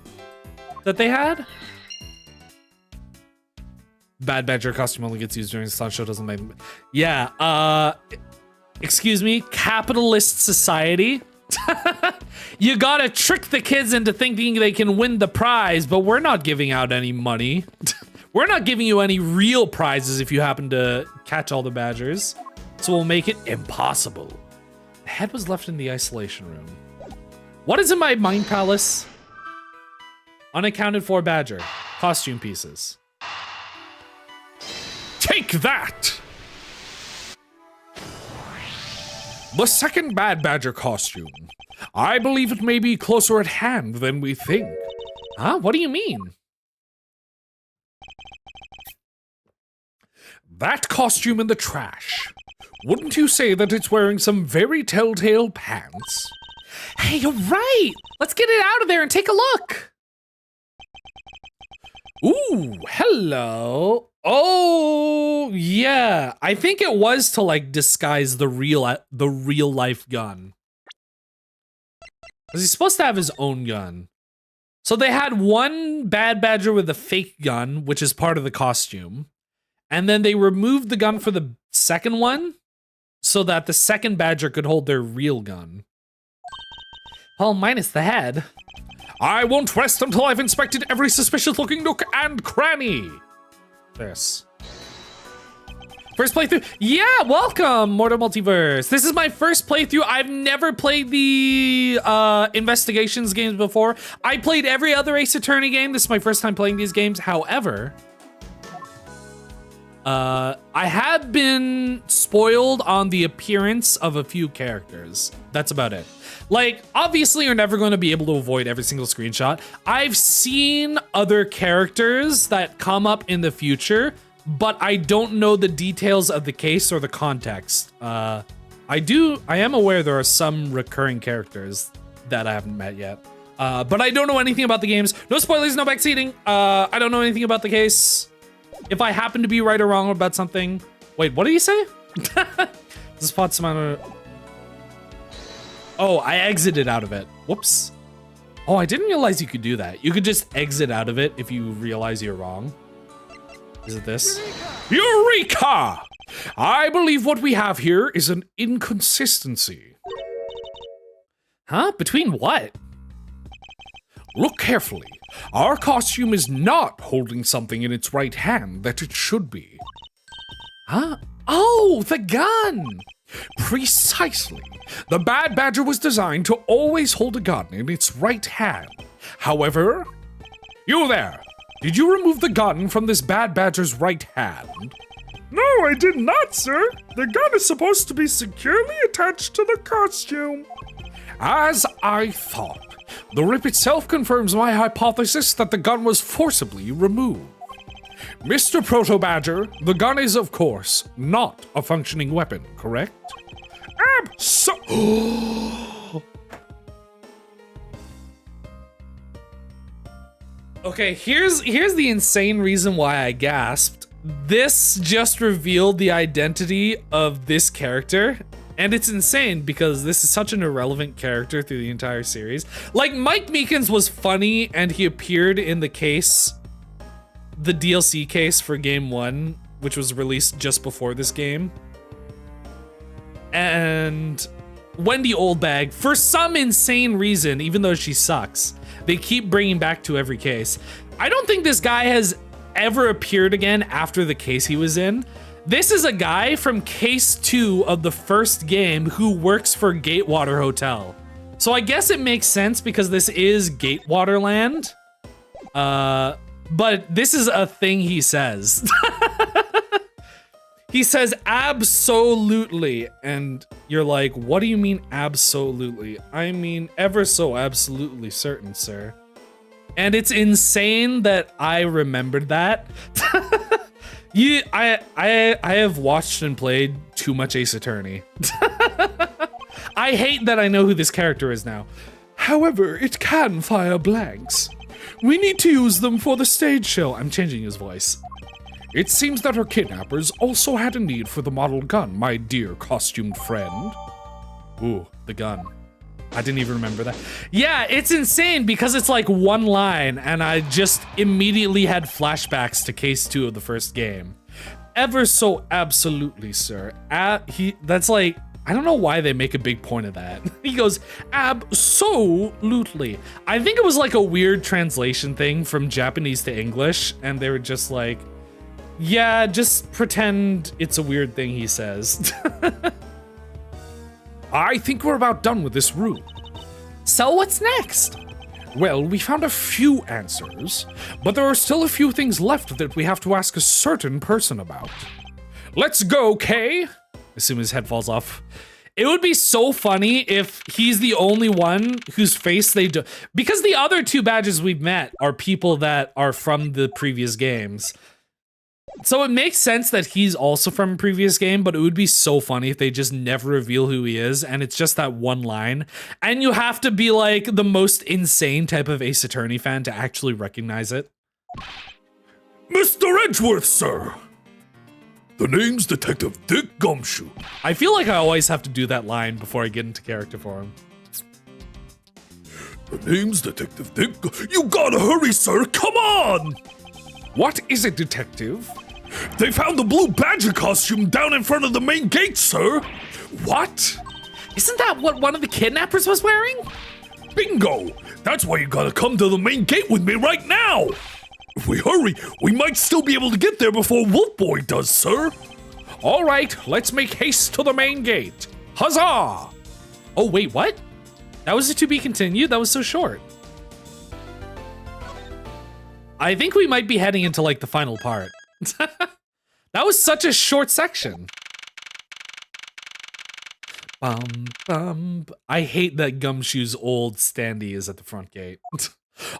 Speaker 1: that they had? Bad badger costume only gets used during the stunt show, doesn't make... Yeah, excuse me, capitalist society. You gotta trick the kids into thinking they can win the prize, but we're not giving out any money. We're not giving you any real prizes if you happen to catch all the badgers. So we'll make it impossible. The head was left in the isolation room. What is in my mind palace? Unaccounted for badger. Costume pieces.
Speaker 2: Take that! The second bad badger costume. I believe it may be closer at hand than we think.
Speaker 1: Huh? What do you mean?
Speaker 2: That costume in the trash. Wouldn't you say that it's wearing some very telltale pants?
Speaker 1: Hey, you're right! Let's get it out of there and take a look! Ooh, hello. Oh, yeah. I think it was to like disguise the real life gun. Was he supposed to have his own gun? So they had one bad badger with a fake gun, which is part of the costume. And then they removed the gun for the second one so that the second badger could hold their real gun. Well, minus the head.
Speaker 2: I won't rest until I've inspected every suspicious looking nook and cranny.
Speaker 1: This. First playthrough. Yeah, welcome, Mortal Multiverse. This is my first playthrough. I've never played the investigations games before. I played every other Ace Attorney game. This is my first time playing these games. However, I have been spoiled on the appearance of a few characters. That's about it. Like, obviously, you're never going to be able to avoid every single screenshot. I've seen other characters that come up in the future, but I don't know the details of the case or the context. I am aware there are some recurring characters that I haven't met yet. But I don't know anything about the games. No spoilers, no backseating. I don't know anything about the case. If I happen to be right or wrong about something. Wait, what did you say? This spot's amount of... Oh, I exited out of it. Whoops. Oh, I didn't realize you could do that. You could just exit out of it if you realize you're wrong. Is it this?
Speaker 2: Eureka! I believe what we have here is an inconsistency.
Speaker 1: Huh? Between what?
Speaker 2: Look carefully. Our costume is not holding something in its right hand that it should be.
Speaker 1: Huh? Oh, the gun!
Speaker 2: Precisely. The Bad Badger was designed to always hold a gun in its right hand. However, you there, did you remove the gun from this Bad Badger's right hand?
Speaker 3: No, I did not, sir. The gun is supposed to be securely attached to the costume.
Speaker 2: As I thought. The rip itself confirms my hypothesis that the gun was forcibly removed. Mr. Proto Badger, the gun is, of course, not a functioning weapon, correct?
Speaker 1: Okay, here's the insane reason why I gasped. This just revealed the identity of this character, and it's insane because this is such an irrelevant character through the entire series. Like, Mike Meekins was funny and he appeared in the case, the DLC case for game 1, which was released just before this game. And Wendy Oldbag, for some insane reason, even though she sucks, they keep bringing back to every case. I don't think this guy has ever appeared again after the case he was in. This is a guy from case 2 of the first game who works for Gatewater Hotel. So I guess it makes sense because this is Gatewater Land. But this is a thing he says. He says absolutely, and you're like, what do you mean absolutely? I mean ever so absolutely certain, sir. And it's insane that I remembered that. I have watched and played too much Ace Attorney. I hate that I know who this character is now.
Speaker 2: However, it can fire blanks. We need to use them for the stage show. I'm changing his voice. It seems that our kidnappers also had a need for the model gun, my dear costumed friend.
Speaker 1: Ooh, the gun. I didn't even remember that. Yeah, it's insane because it's like one line and I just immediately had flashbacks to case 2 of the first game. Ever so absolutely, sir. That's like, I don't know why they make a big point of that. He goes, absolutely. I think it was like a weird translation thing from Japanese to English, and they were just like, yeah, just pretend it's a weird thing he says.
Speaker 2: I think we're about done with this room.
Speaker 1: So what's next?
Speaker 2: Well, we found a few answers, but there are still a few things left that we have to ask a certain person about. Let's go, Kay!
Speaker 1: As soon as his head falls off. It would be so funny if he's the only one whose face they do. Because the other 2 badges we've met are people that are from the previous games. So it makes sense that he's also from a previous game, but it would be so funny if they just never reveal who he is, and it's just that one line. And you have to be like the most insane type of Ace Attorney fan to actually recognize it.
Speaker 3: Mr. Edgeworth, sir. The name's Detective Dick Gumshoe.
Speaker 1: I feel like I always have to do that line before I get into character for him.
Speaker 3: The name's Detective Dick. You gotta hurry, sir. Come on!
Speaker 2: What is it, Detective?
Speaker 3: They found the blue badger costume down in front of the main gate, sir.
Speaker 2: What?
Speaker 1: Isn't that what one of the kidnappers was wearing?
Speaker 3: Bingo! That's why you gotta come to the main gate with me right now. If we hurry, we might still be able to get there before Wolfboy does, sir.
Speaker 2: All right, let's make haste to the main gate. Huzzah!
Speaker 1: Oh, wait, what? That was a to be continued? That was so short. I think we might be heading into like the final part. That was such a short section. I hate that Gumshoe's old standee is at the front gate.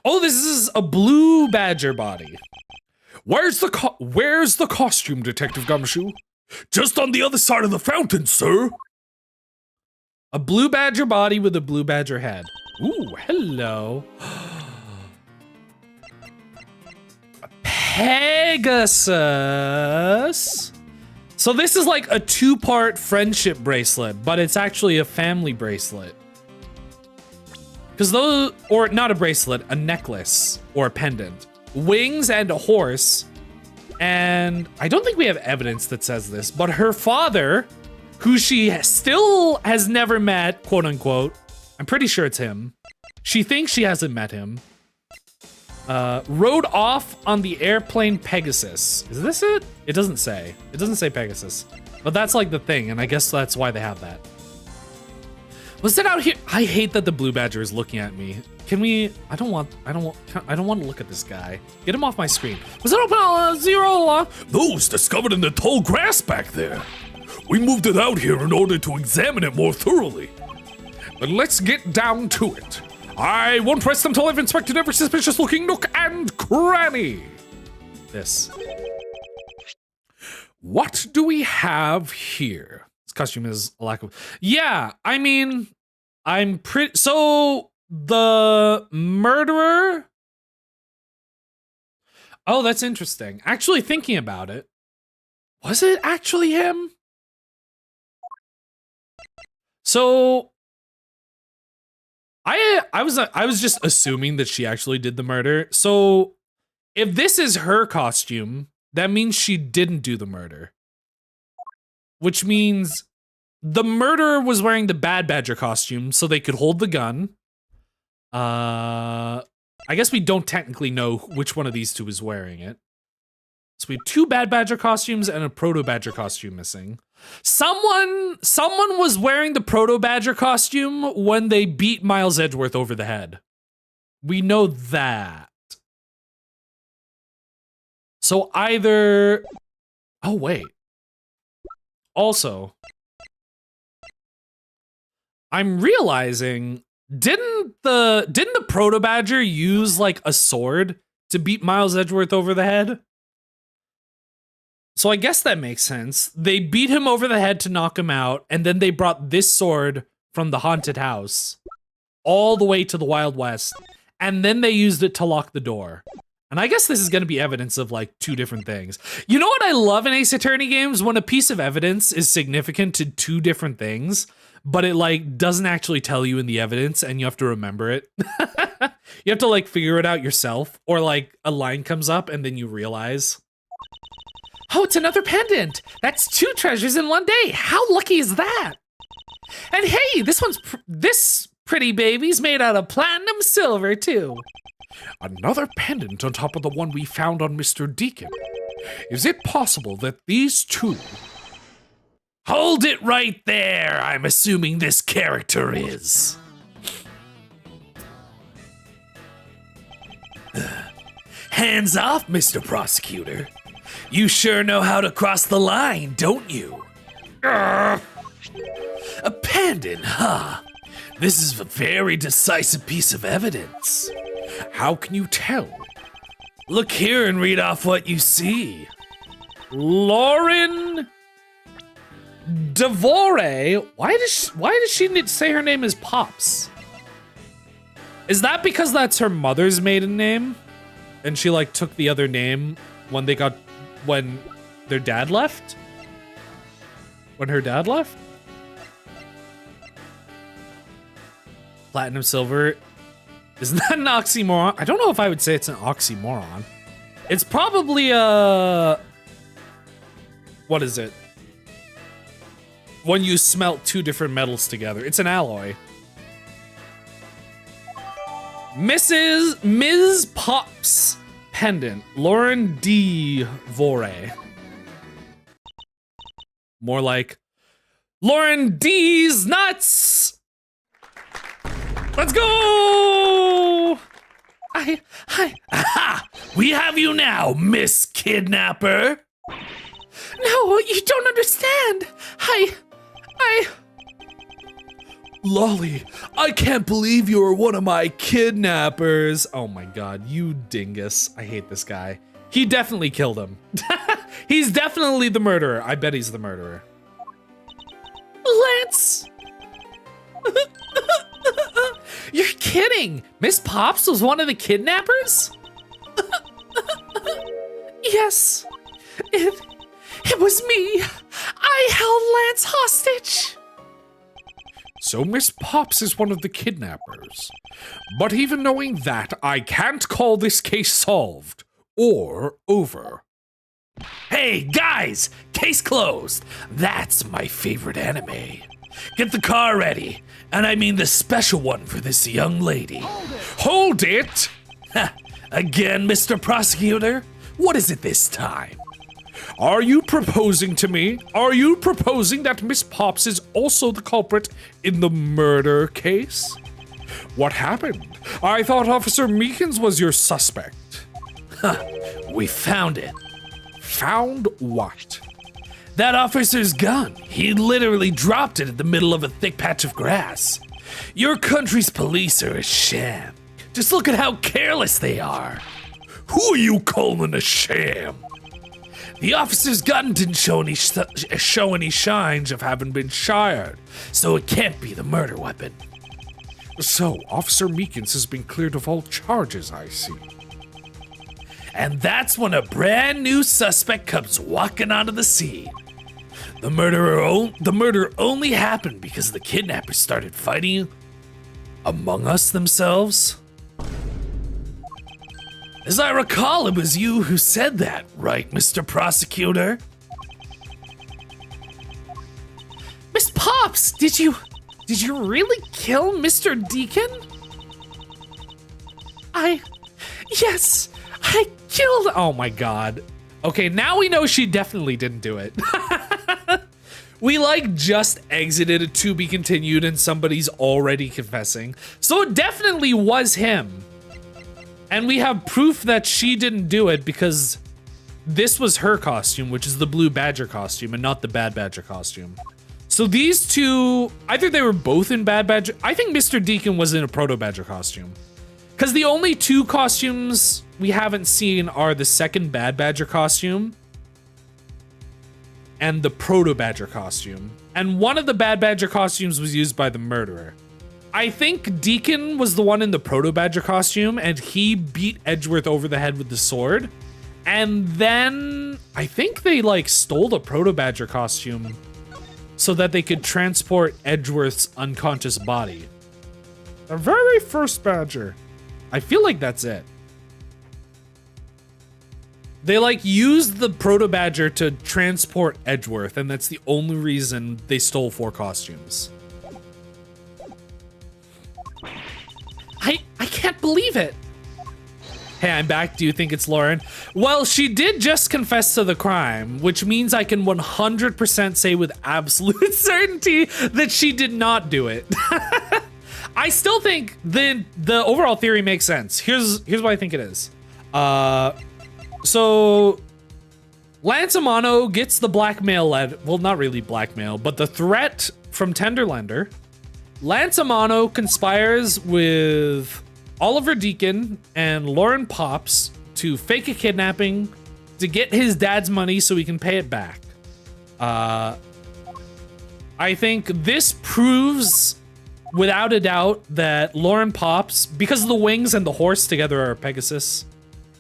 Speaker 1: Oh, this is a blue badger body.
Speaker 2: Where's the costume, Detective Gumshoe?
Speaker 3: Just on the other side of the fountain, sir.
Speaker 1: A blue badger body with a blue badger head. Ooh, hello. Pegasus. So this is like a 2-part friendship bracelet, but it's actually a family bracelet. Because those, or not a bracelet, a necklace or a pendant. Wings and a horse. And I don't think we have evidence that says this, but her father, who she still has never met, quote unquote, I'm pretty sure it's him. She thinks she hasn't met him. Rode off on the airplane Pegasus. Is this it? It doesn't say. It doesn't say Pegasus. But that's like the thing, and I guess that's why they have that. Was it out here? I hate that the blue badger is looking at me. Can we? I don't want to look at this guy. Get him off my screen. Was it open on 0?
Speaker 2: Those discovered in the tall grass back there. We moved it out here in order to examine it more thoroughly. But let's get down to it. I won't rest until I've inspected every suspicious looking nook and cranny.
Speaker 1: This.
Speaker 2: What do we have here?
Speaker 1: This costume is a lack of. Yeah, I mean, I'm pretty. So the murderer. Oh, that's interesting. Actually, thinking about it, was it actually him? So I was just assuming that she actually did the murder. So if this is her costume, that means she didn't do the murder. Which means the murderer was wearing the Bad Badger costume so they could hold the gun. I guess we don't technically know which one of these two is wearing it. So we have 2 Bad Badger costumes and a Proto Badger costume missing. Someone was wearing the Proto Badger costume when they beat Miles Edgeworth over the head. We know that. So either... Oh, wait. Also, I'm realizing, didn't the Proto Badger use like a sword to beat Miles Edgeworth over the head? So I guess that makes sense. They beat him over the head to knock him out, and then they brought this sword from the haunted house all the way to the Wild West, and then they used it to lock the door. And I guess this is going to be evidence of like 2 different things. You know what I love in Ace Attorney games? When a piece of evidence is significant to 2 different things, but it like doesn't actually tell you in the evidence and you have to remember it. You have to like figure it out yourself, or like a line comes up and then you realize. Oh, it's another pendant. That's 2 treasures in one day. How lucky is that? And hey, this pretty baby's made out of platinum silver too.
Speaker 2: Another pendant on top of the one we found on Mr. Deacon. Is it possible that these 2...
Speaker 4: Hold it right there. I'm assuming this character is. Hands off, Mr. Prosecutor. You sure know how to cross the line, don't you? A pendant, huh? This is a very decisive piece of evidence.
Speaker 2: How can you tell?
Speaker 4: Look here and read off what you see.
Speaker 1: Lauren Devore. Why does she need to say her name is Pops? Is that because that's her mother's maiden name? And she like took the other name when their dad left? When her dad left? Platinum silver. Isn't that an oxymoron? I don't know if I would say it's an oxymoron. It's probably a... What is it? When you smelt 2 different metals together. It's an alloy. Ms. Pop's pendant. Lauren D. Vore. More like Lauren D's nuts. Let's go!
Speaker 4: Aha! We have you now, Miss Kidnapper.
Speaker 5: No, you don't understand.
Speaker 4: Lolly, I can't believe you are one of my kidnappers.
Speaker 1: Oh my god, you dingus. I hate this guy. He definitely killed him. He's definitely the murderer. I bet he's the murderer.
Speaker 5: Lance! You're
Speaker 4: kidding! Miss Pops was one of the kidnappers?
Speaker 5: Yes, it was me. I held Lance hostage.
Speaker 2: So Miss Pops is one of the kidnappers. But even knowing that, I can't call this case solved or over.
Speaker 4: Hey, guys! Case closed! That's my favorite anime. Get the car ready. And I mean the special one for this young lady.
Speaker 2: Hold it!
Speaker 4: Ha! Again, Mr. Prosecutor? What is it this time?
Speaker 2: Are you proposing to me? Are you proposing that Miss Pops is also the culprit in the murder case? What happened? I thought Officer Meekins was your suspect.
Speaker 4: We found it.
Speaker 2: Found what?
Speaker 4: That officer's gun. He literally dropped it in the middle of a thick patch of grass. Your country's police are a sham. Just look at how careless they are.
Speaker 2: Who are you calling a sham?
Speaker 4: The officer's gun didn't show any signs of having been fired, so it can't be the murder weapon.
Speaker 2: So, Officer Meekins has been cleared of all charges, I see.
Speaker 4: And that's when a brand new suspect comes walking onto the scene. The murder only happened because the kidnappers started fighting among us themselves. As I recall, it was you who said that, right, Mr. Prosecutor?
Speaker 5: Miss Pops, did you really kill Mr. Deacon? Yes, I killed.
Speaker 1: Oh my god. Okay, now we know she definitely didn't do it. We like just exited a to be continued and somebody's already confessing. So it definitely was him. And we have proof that she didn't do it because this was her costume, which is the blue badger costume and not the bad badger costume. So these two, either they were both in bad badger. I think Mr. Deacon was in a proto badger costume. Because the only two costumes we haven't seen are the second bad badger costume and the proto badger costume. And one of the bad badger costumes was used by the murderer. I think Deacon was the one in the proto badger costume and he beat Edgeworth over the head with the sword. And then I think they like stole the proto badger costume so that they could transport Edgeworth's unconscious body.
Speaker 3: The very first badger.
Speaker 1: I feel like that's it. They like used the proto badger to transport Edgeworth, and that's the only reason they stole 4 costumes.
Speaker 5: I can't believe it.
Speaker 1: Hey, I'm back. Do you think it's Lauren? Well, she did just confess to the crime, which means I can 100% say with absolute certainty that she did not do it. I still think the overall theory makes sense. Here's what I think it is. So Lance Amano gets the blackmail well, not really blackmail, but the threat from Tenderlander. Lance Amano conspires with Oliver Deacon and Lauren Pops to fake a kidnapping to get his dad's money so he can pay it back. I think this proves without a doubt that Lauren Pops, because of the wings and the horse together are Pegasus.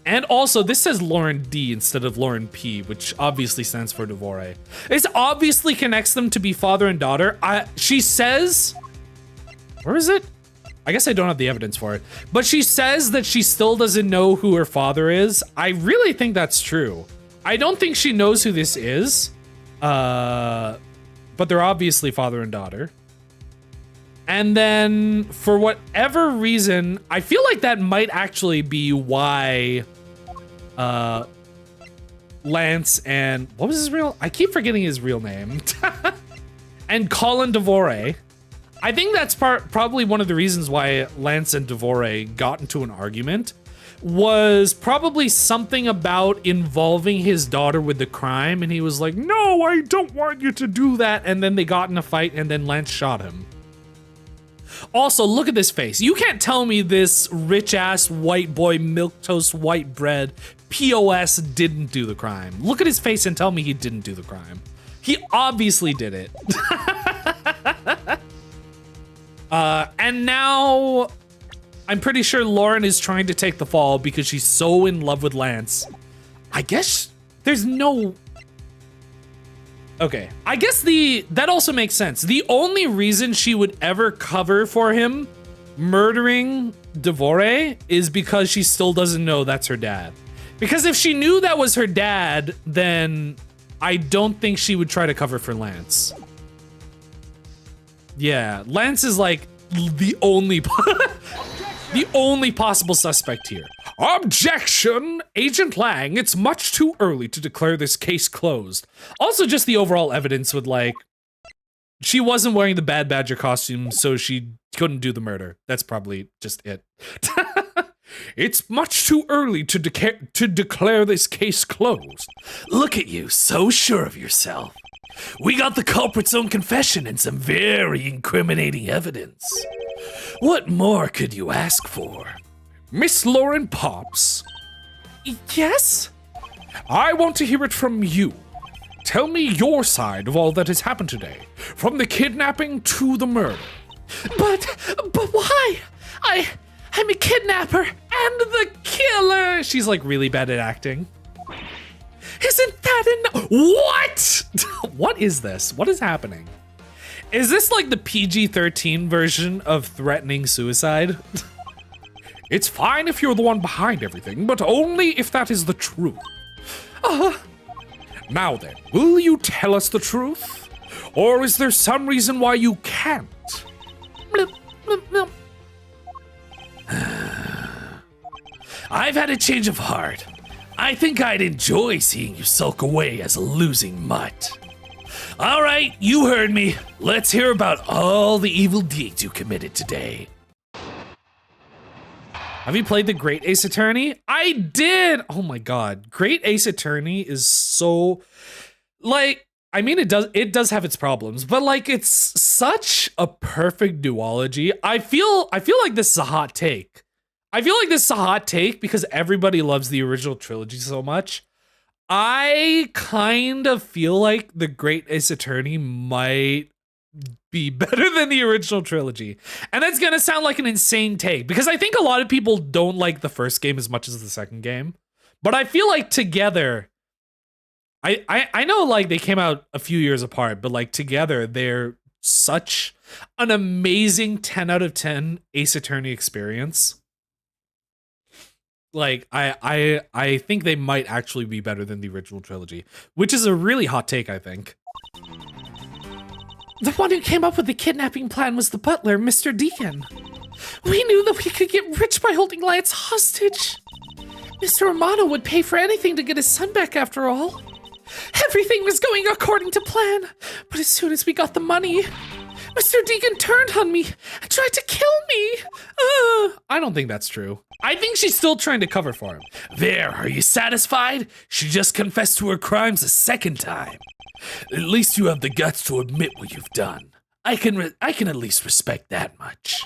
Speaker 1: And also, this says Lauren D instead of Lauren P, which obviously stands for Devore. This obviously connects them to be father and daughter. She says, where is it? I guess I don't have the evidence for it, but she says that she still doesn't know who her father is. I really think that's true. I don't think she knows who this is, but they're obviously father and daughter. And then for whatever reason, I feel like that might actually be why Lance and what was his real? I keep forgetting his real name. And Colin Devore. I think that's probably one of the reasons why Lance and Devore got into an argument was probably something about involving his daughter with the crime. And he was like, no, I don't want you to do that. And then they got in a fight and then Lance shot him. Also, look at this face. You can't tell me this rich ass white boy milquetoast white bread POS didn't do the crime. Look at his face and tell me he didn't do the crime. He obviously did it. And now I'm pretty sure Lauren is trying to take the fall because she's so in love with Lance. I guess there's no... Okay, I guess that also makes sense. The only reason she would ever cover for him murdering Devore is because she still doesn't know that's her dad. Because if she knew that was her dad, then I don't think she would try to cover for Lance. Yeah, Lance is like the only the only possible suspect here.
Speaker 2: Objection! Agent Lang, it's much too early to declare this case closed.
Speaker 1: Also, just the overall evidence would like, she wasn't wearing the Bad Badger costume, so she couldn't do the murder. That's probably just it.
Speaker 2: It's much too early to declare this case closed.
Speaker 4: Look at you, so sure of yourself. We got the culprit's own confession and some very incriminating evidence. What more could you ask for?
Speaker 2: Miss Lauren Pops,
Speaker 1: Yes?
Speaker 2: I want to hear it from you. Tell me your side of all that has happened today, from the kidnapping to the murder.
Speaker 5: But why? I'm a kidnapper and the killer.
Speaker 1: She's like really bad at acting.
Speaker 5: Isn't that enough?
Speaker 1: What? What is this? What is happening? Is this like the PG-13 version of threatening suicide?
Speaker 2: It's fine if you're the one behind everything, but only if that is the truth. Now then, will you tell us the truth? Or is there some reason why you can't?
Speaker 4: I've had a change of heart. I think I'd enjoy seeing you sulk away as a losing mutt. All right, you heard me. Let's hear about all the evil deeds you committed today.
Speaker 1: Have you played the Great Ace Attorney? I did! Oh my god. Great Ace Attorney is so... Like, I mean, it does have its problems, but like, it's such a perfect duology. I feel like this is a hot take. I feel like this is a hot take because everybody loves the original trilogy so much. I kind of feel like the Great Ace Attorney might be better than the original trilogy. And that's gonna sound like an insane take because I think a lot of people don't like the first game as much as the second game. But I feel like together, I know like they came out a few years apart, but like together they're such an amazing 10 out of 10 Ace Attorney experience. Like I think they might actually be better than the original trilogy, which is a really hot take, I think.
Speaker 5: The one who came up with the kidnapping plan was the butler, Mr. Deacon. We knew that we could get rich by holding Lance hostage. Mr. Romano would pay for anything to get his son back after all. Everything was going according to plan, but as soon as we got the money, Mr. Deacon turned on me and tried to kill me.
Speaker 1: I don't think that's true. I think she's still trying to cover for him.
Speaker 4: There, are you satisfied? She just confessed to her crimes a second time. At least you have the guts to admit what you've done. I can at least respect that much.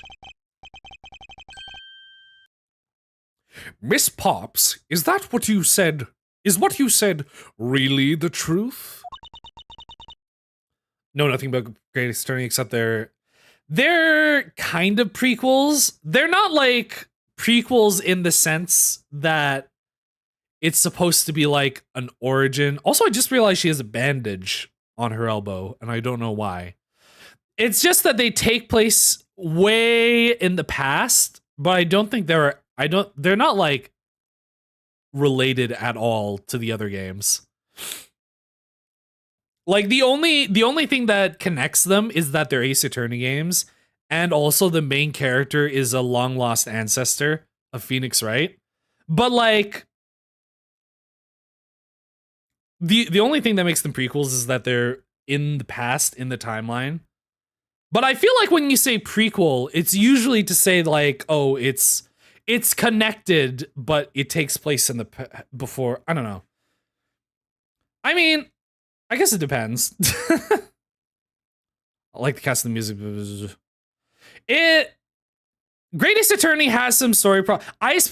Speaker 2: Miss Pops, is that what you said? Is what you said really the truth?
Speaker 1: Know nothing about Great Ace Attorney except they're kind of prequels. They're not like prequels in the sense that it's supposed to be like an origin. Also, I just realized she has a bandage on her elbow, and I don't know why. It's just that they take place way in the past, but I don't think they're not like related at all to the other games. Like the only thing that connects them is that they're Ace Attorney games, and also the main character is a long lost ancestor of Phoenix Wright. But like the only thing that makes them prequels is that they're in the past in the timeline. But I feel like when you say prequel, it's usually to say like, oh, it's connected, but it takes place in the before. I don't know. I mean, I guess it depends. I like the cast of the music. Great Ace Attorney has some story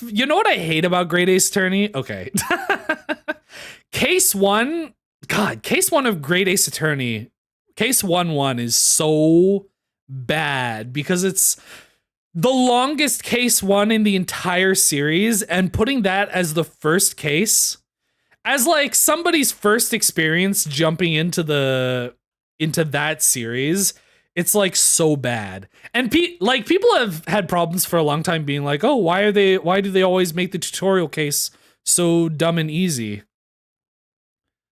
Speaker 1: you know what I hate about Great Ace Attorney? Okay. Case 1 of Great Ace Attorney, Case 1-1 is so bad because it's the longest case one in the entire series, and putting that as the first case, as like somebody's first experience jumping into that series, it's like so bad. And people have had problems for a long time being like, oh, why do they always make the tutorial case so dumb and easy?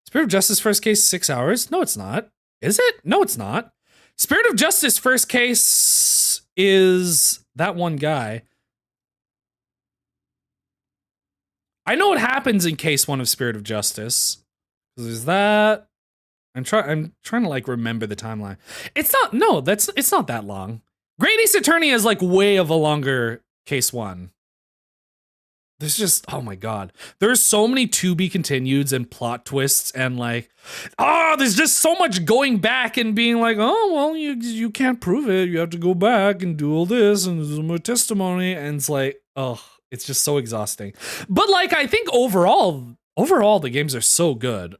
Speaker 1: Spirit of Justice first case 6 hours? No, it's not. Is it? No, it's not. Spirit of Justice first case is that one guy. I know what happens in case 1 of Spirit of Justice. There's that. I'm trying to like remember the timeline. It's not that long. Great Ace Attorney is like way of a longer case 1. There's just, oh my god. There's so many to be continueds and plot twists and like, there's just so much going back and being like, oh, well, you can't prove it. You have to go back and do all this and do more testimony. And it's like, it's just so exhausting. But like, I think overall, the games are so good.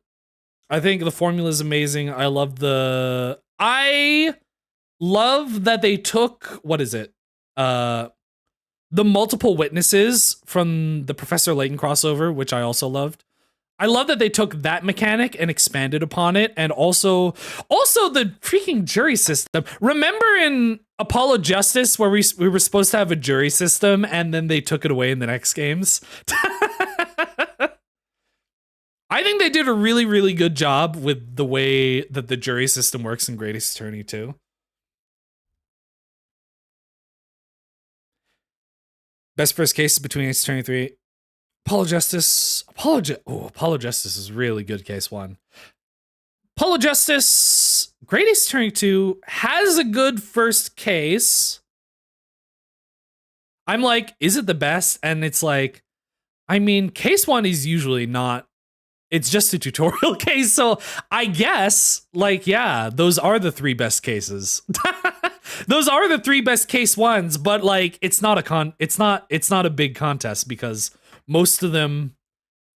Speaker 1: I think the formula is amazing. I love that they took, what is it? The multiple witnesses from the Professor Layton crossover, which I also loved. I love that they took that mechanic and expanded upon it, and also the freaking jury system. Remember in Apollo Justice where we were supposed to have a jury system, and then they took it away in the next games? I think they did a really, really good job with the way that the jury system works in Great Ace Attorney 2. Best first cases between Ace Attorney 3. Apollo Justice is really good case 1. Apollo Justice, Great Ace Attorney 2 has a good first case. I'm like, is it the best? And it's like, I mean, case 1 is usually not, it's just a tutorial case. So I guess, like, yeah, those are the 3 best cases. Those are the 3 best case 1s, but like it's not a big contest because most of them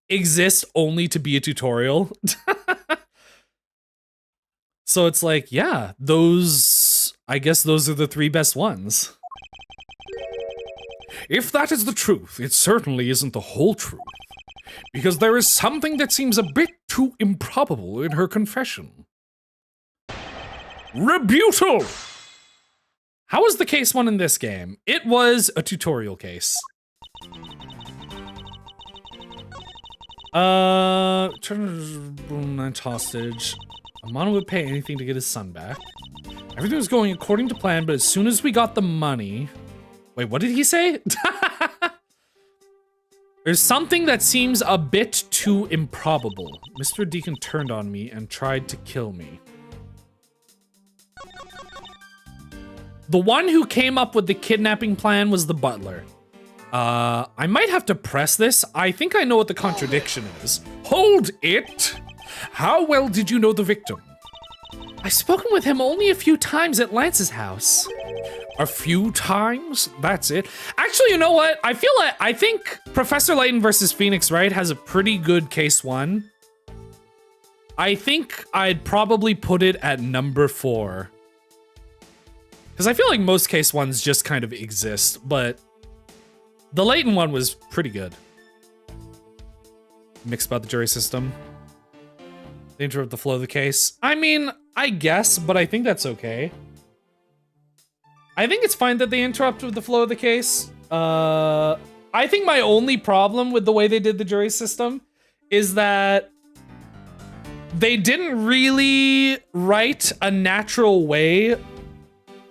Speaker 1: exist only to be a tutorial. So it's like, yeah, I guess those are the 3 best ones.
Speaker 2: If that is the truth, it certainly isn't the whole truth. Because there is something that seems a bit too improbable in her confession. Rebuttal!
Speaker 1: How was the case 1 in this game? It was a tutorial case. Turn to hostage. Amano would pay anything to get his son back. Everything was going according to plan, but as soon as we got the money... Wait, what did he say? There's something that seems a bit too improbable. Mr. Deacon turned on me and tried to kill me. The one who came up with the kidnapping plan was the butler. I might have to press this. I think I know what the contradiction is.
Speaker 2: Hold it! How well did you know the victim?
Speaker 5: I've spoken with him only a few times at Lance's house.
Speaker 2: A few times? That's it?
Speaker 1: Actually, you know what? I think Professor Layton versus Phoenix Wright has a pretty good case 1. I think I'd probably put it at number 4. Because I feel like most case 1s just kind of exist, but the Layton one was pretty good. Mixed about the jury system. They interrupt the flow of the case. I mean, I guess, but I think that's okay. I think it's fine that they interrupt with the flow of the case. I think my only problem with the way they did the jury system is that they didn't really write a natural way.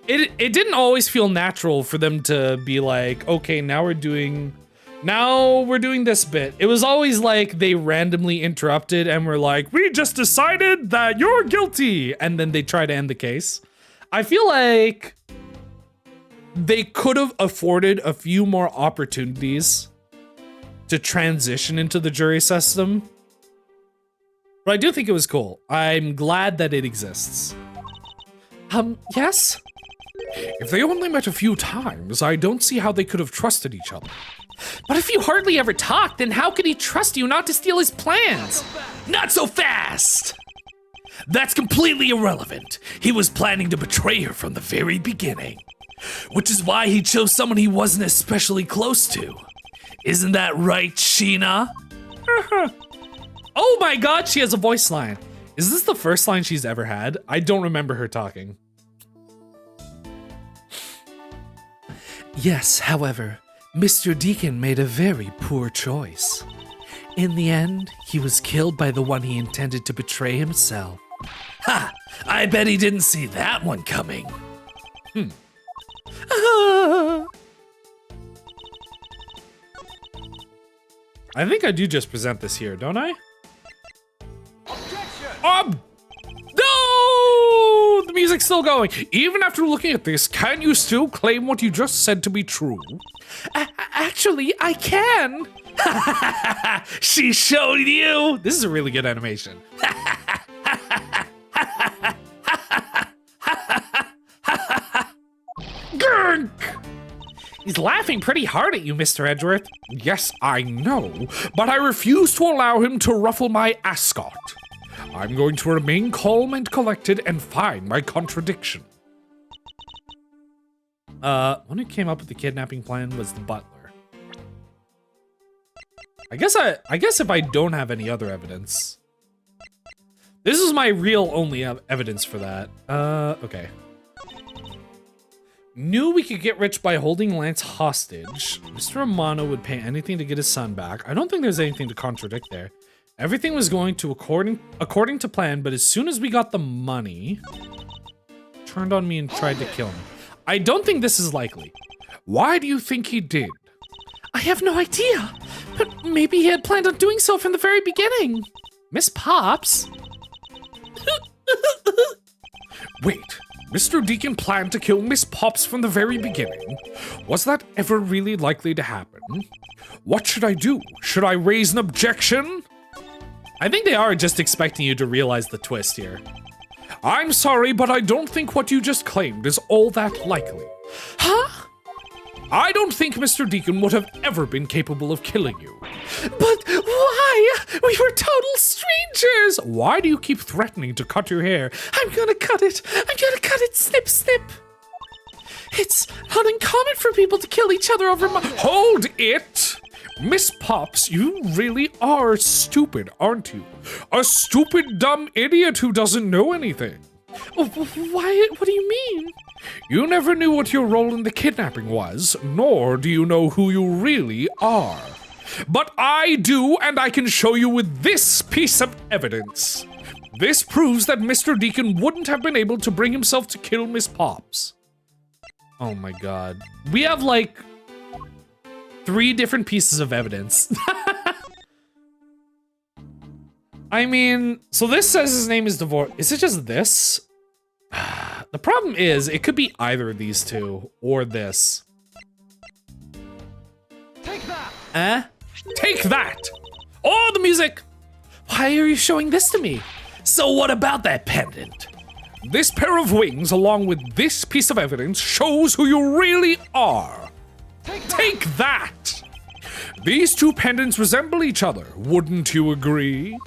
Speaker 1: It didn't always feel natural for them to be like, okay, now we're doing this bit. It was always like they randomly interrupted and were like, we just decided that you're guilty. And then they try to end the case. I feel like they could have afforded a few more opportunities to transition into the jury system. But I do think it was cool. I'm glad that it exists.
Speaker 5: Yes?
Speaker 2: If they only met a few times, I don't see how they could have trusted each other.
Speaker 5: But if you hardly ever talk, then how could he trust you not to steal his plans?
Speaker 4: Not so fast! That's completely irrelevant. He was planning to betray her from the very beginning. Which is why he chose someone he wasn't especially close to. Isn't that right, Sheena?
Speaker 1: Oh my god, she has a voice line. Is this the first line she's ever had? I don't remember her talking.
Speaker 5: Yes, however, Mr. Deacon made a very poor choice. In the end, he was killed by the one he intended to betray himself.
Speaker 4: Ha! I bet he didn't see that one coming.
Speaker 1: I think I do just present this here, don't I? No! The music's still going.
Speaker 2: Even after looking at this, can you still claim what you just said to be true?
Speaker 5: Actually, I can.
Speaker 4: She showed you!
Speaker 1: This is a really good animation.
Speaker 2: Gurk!
Speaker 1: He's laughing pretty hard at you, Mr. Edgeworth.
Speaker 2: Yes, I know, but I refuse to allow him to ruffle my ascot. I'm going to remain calm and collected and find my contradiction.
Speaker 1: One who came up with the kidnapping plan was the butler. I guess if I don't have any other evidence. This is my real only evidence for that. Okay. Knew we could get rich by holding Lance hostage. Mr. Romano would pay anything to get his son back. I don't think there's anything to contradict there. Everything was going to according to plan, but as soon as we got the money, turned on me and tried to kill me. I don't think this is likely.
Speaker 2: Why do you think he did?
Speaker 5: I have no idea, but maybe he had planned on doing so from the very beginning.
Speaker 1: Miss Pops?
Speaker 2: Wait, Mr. Deacon planned to kill Miss Pops from the very beginning? Was that ever really likely to happen? What should I do? Should I raise an objection?
Speaker 1: I think they are just expecting you to realize the twist here.
Speaker 2: I'm sorry, but I don't think what you just claimed is all that likely.
Speaker 5: Huh?
Speaker 2: I don't think Mr. Deacon would have ever been capable of killing you.
Speaker 5: But why? We were total strangers.
Speaker 2: Why do you keep threatening to cut your hair?
Speaker 5: I'm gonna cut it. I'm gonna cut it. Snip, snip. It's not uncommon for people to kill each other over my—
Speaker 2: Hold it! Miss Pops, you really are stupid, aren't you? A stupid, dumb idiot who doesn't know anything.
Speaker 5: Why? What do you mean?
Speaker 2: You never knew what your role in the kidnapping was, nor do you know who you really are. But I do, and I can show you with this piece of evidence. This proves that Mr. Deacon wouldn't have been able to bring himself to kill Miss Pops.
Speaker 1: Oh my god. We have like 3 different pieces of evidence. I mean, so this says his name is Devore. Is it just this? The problem is, it could be either of these two, or this.
Speaker 3: Take that!
Speaker 1: Eh? Take that! Oh, the music!
Speaker 5: Why are you showing this to me?
Speaker 4: So what about that pendant?
Speaker 2: This pair of wings, along with this piece of evidence, shows who you really are. Take that! These 2 pendants resemble each other, wouldn't you agree?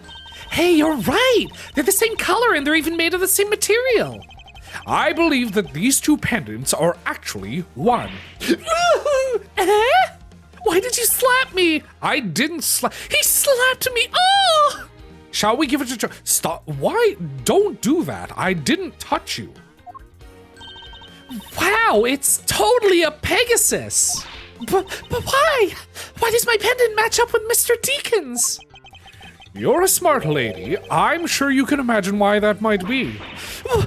Speaker 5: Hey, you're right. They're the same color and they're even made of the same material.
Speaker 2: I believe that these 2 pendants are actually one.
Speaker 5: Eh? Why did you slap me?
Speaker 2: I didn't slap.
Speaker 5: He slapped me. Oh!
Speaker 2: Shall we give it a try? Stop. Why? Don't do that. I didn't touch you.
Speaker 1: Wow, it's totally a Pegasus.
Speaker 5: But why? Why does my pendant match up with Mr. Deacon's?
Speaker 2: You're a smart lady. I'm sure you can imagine why that might be.
Speaker 5: Oh,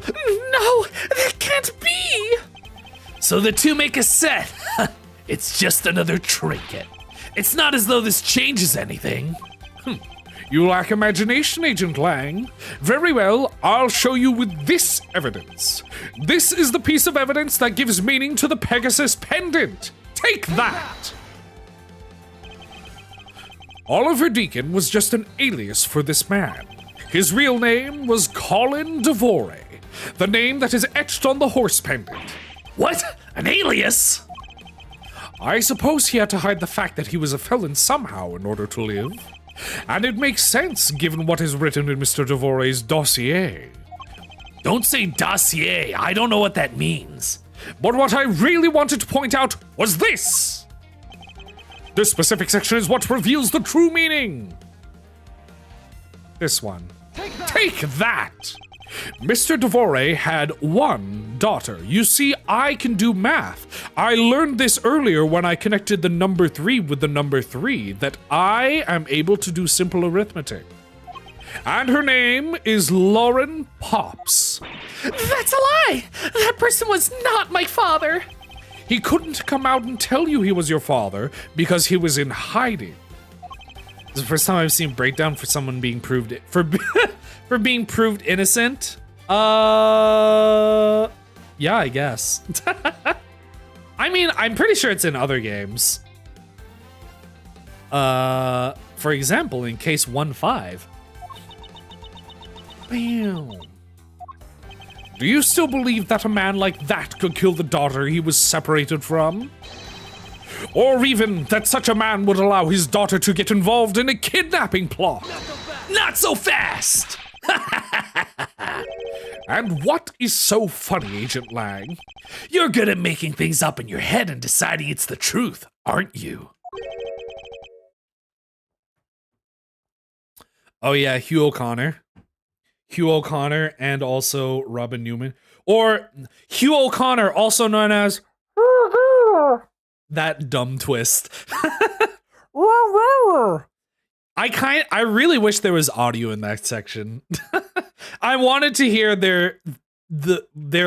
Speaker 5: no, that can't be.
Speaker 4: So the 2 make a set. It's just another trinket. It's not as though this changes anything.
Speaker 2: You lack imagination, Agent Lang. Very well, I'll show you with this evidence. This is the piece of evidence that gives meaning to the Pegasus pendant. Take that! Oliver Deacon was just an alias for this man. His real name was Colin Devore, the name that is etched on the horse pendant.
Speaker 4: What? An alias?
Speaker 2: I suppose he had to hide the fact that he was a felon somehow in order to live. And it makes sense given what is written in Mr. Devore's dossier.
Speaker 4: Don't say dossier. I don't know what that means.
Speaker 2: But what I really wanted to point out was this. This specific section is what reveals the true meaning. This one. Take that! Mr. Devore had one daughter. You see, I can do math. I learned this earlier when I connected the number 3 with the number 3, that I am able to do simple arithmetic. And her name is Lauren Pops.
Speaker 5: That's a lie! That person was not my father!
Speaker 2: He couldn't come out and tell you he was your father because he was in hiding.
Speaker 1: This is the first time I've seen breakdown for someone being proved for being proved innocent. Yeah, I guess. I mean, I'm pretty sure it's in other games. For example, in case 1-5.
Speaker 2: Bam. Do you still believe that a man like that could kill the daughter he was separated from? Or even that such a man would allow his daughter to get involved in a kidnapping plot?
Speaker 4: Not so fast!
Speaker 2: And what is so funny, Agent Lang?
Speaker 4: You're good at making things up in your head and deciding it's the truth, aren't you?
Speaker 1: Oh yeah, Hugh O'Connor. Hugh O'Connor and also Robin Newman. Or Hugh O'Connor, also known as that dumb twist. I really wish there was audio in that section. I wanted to hear their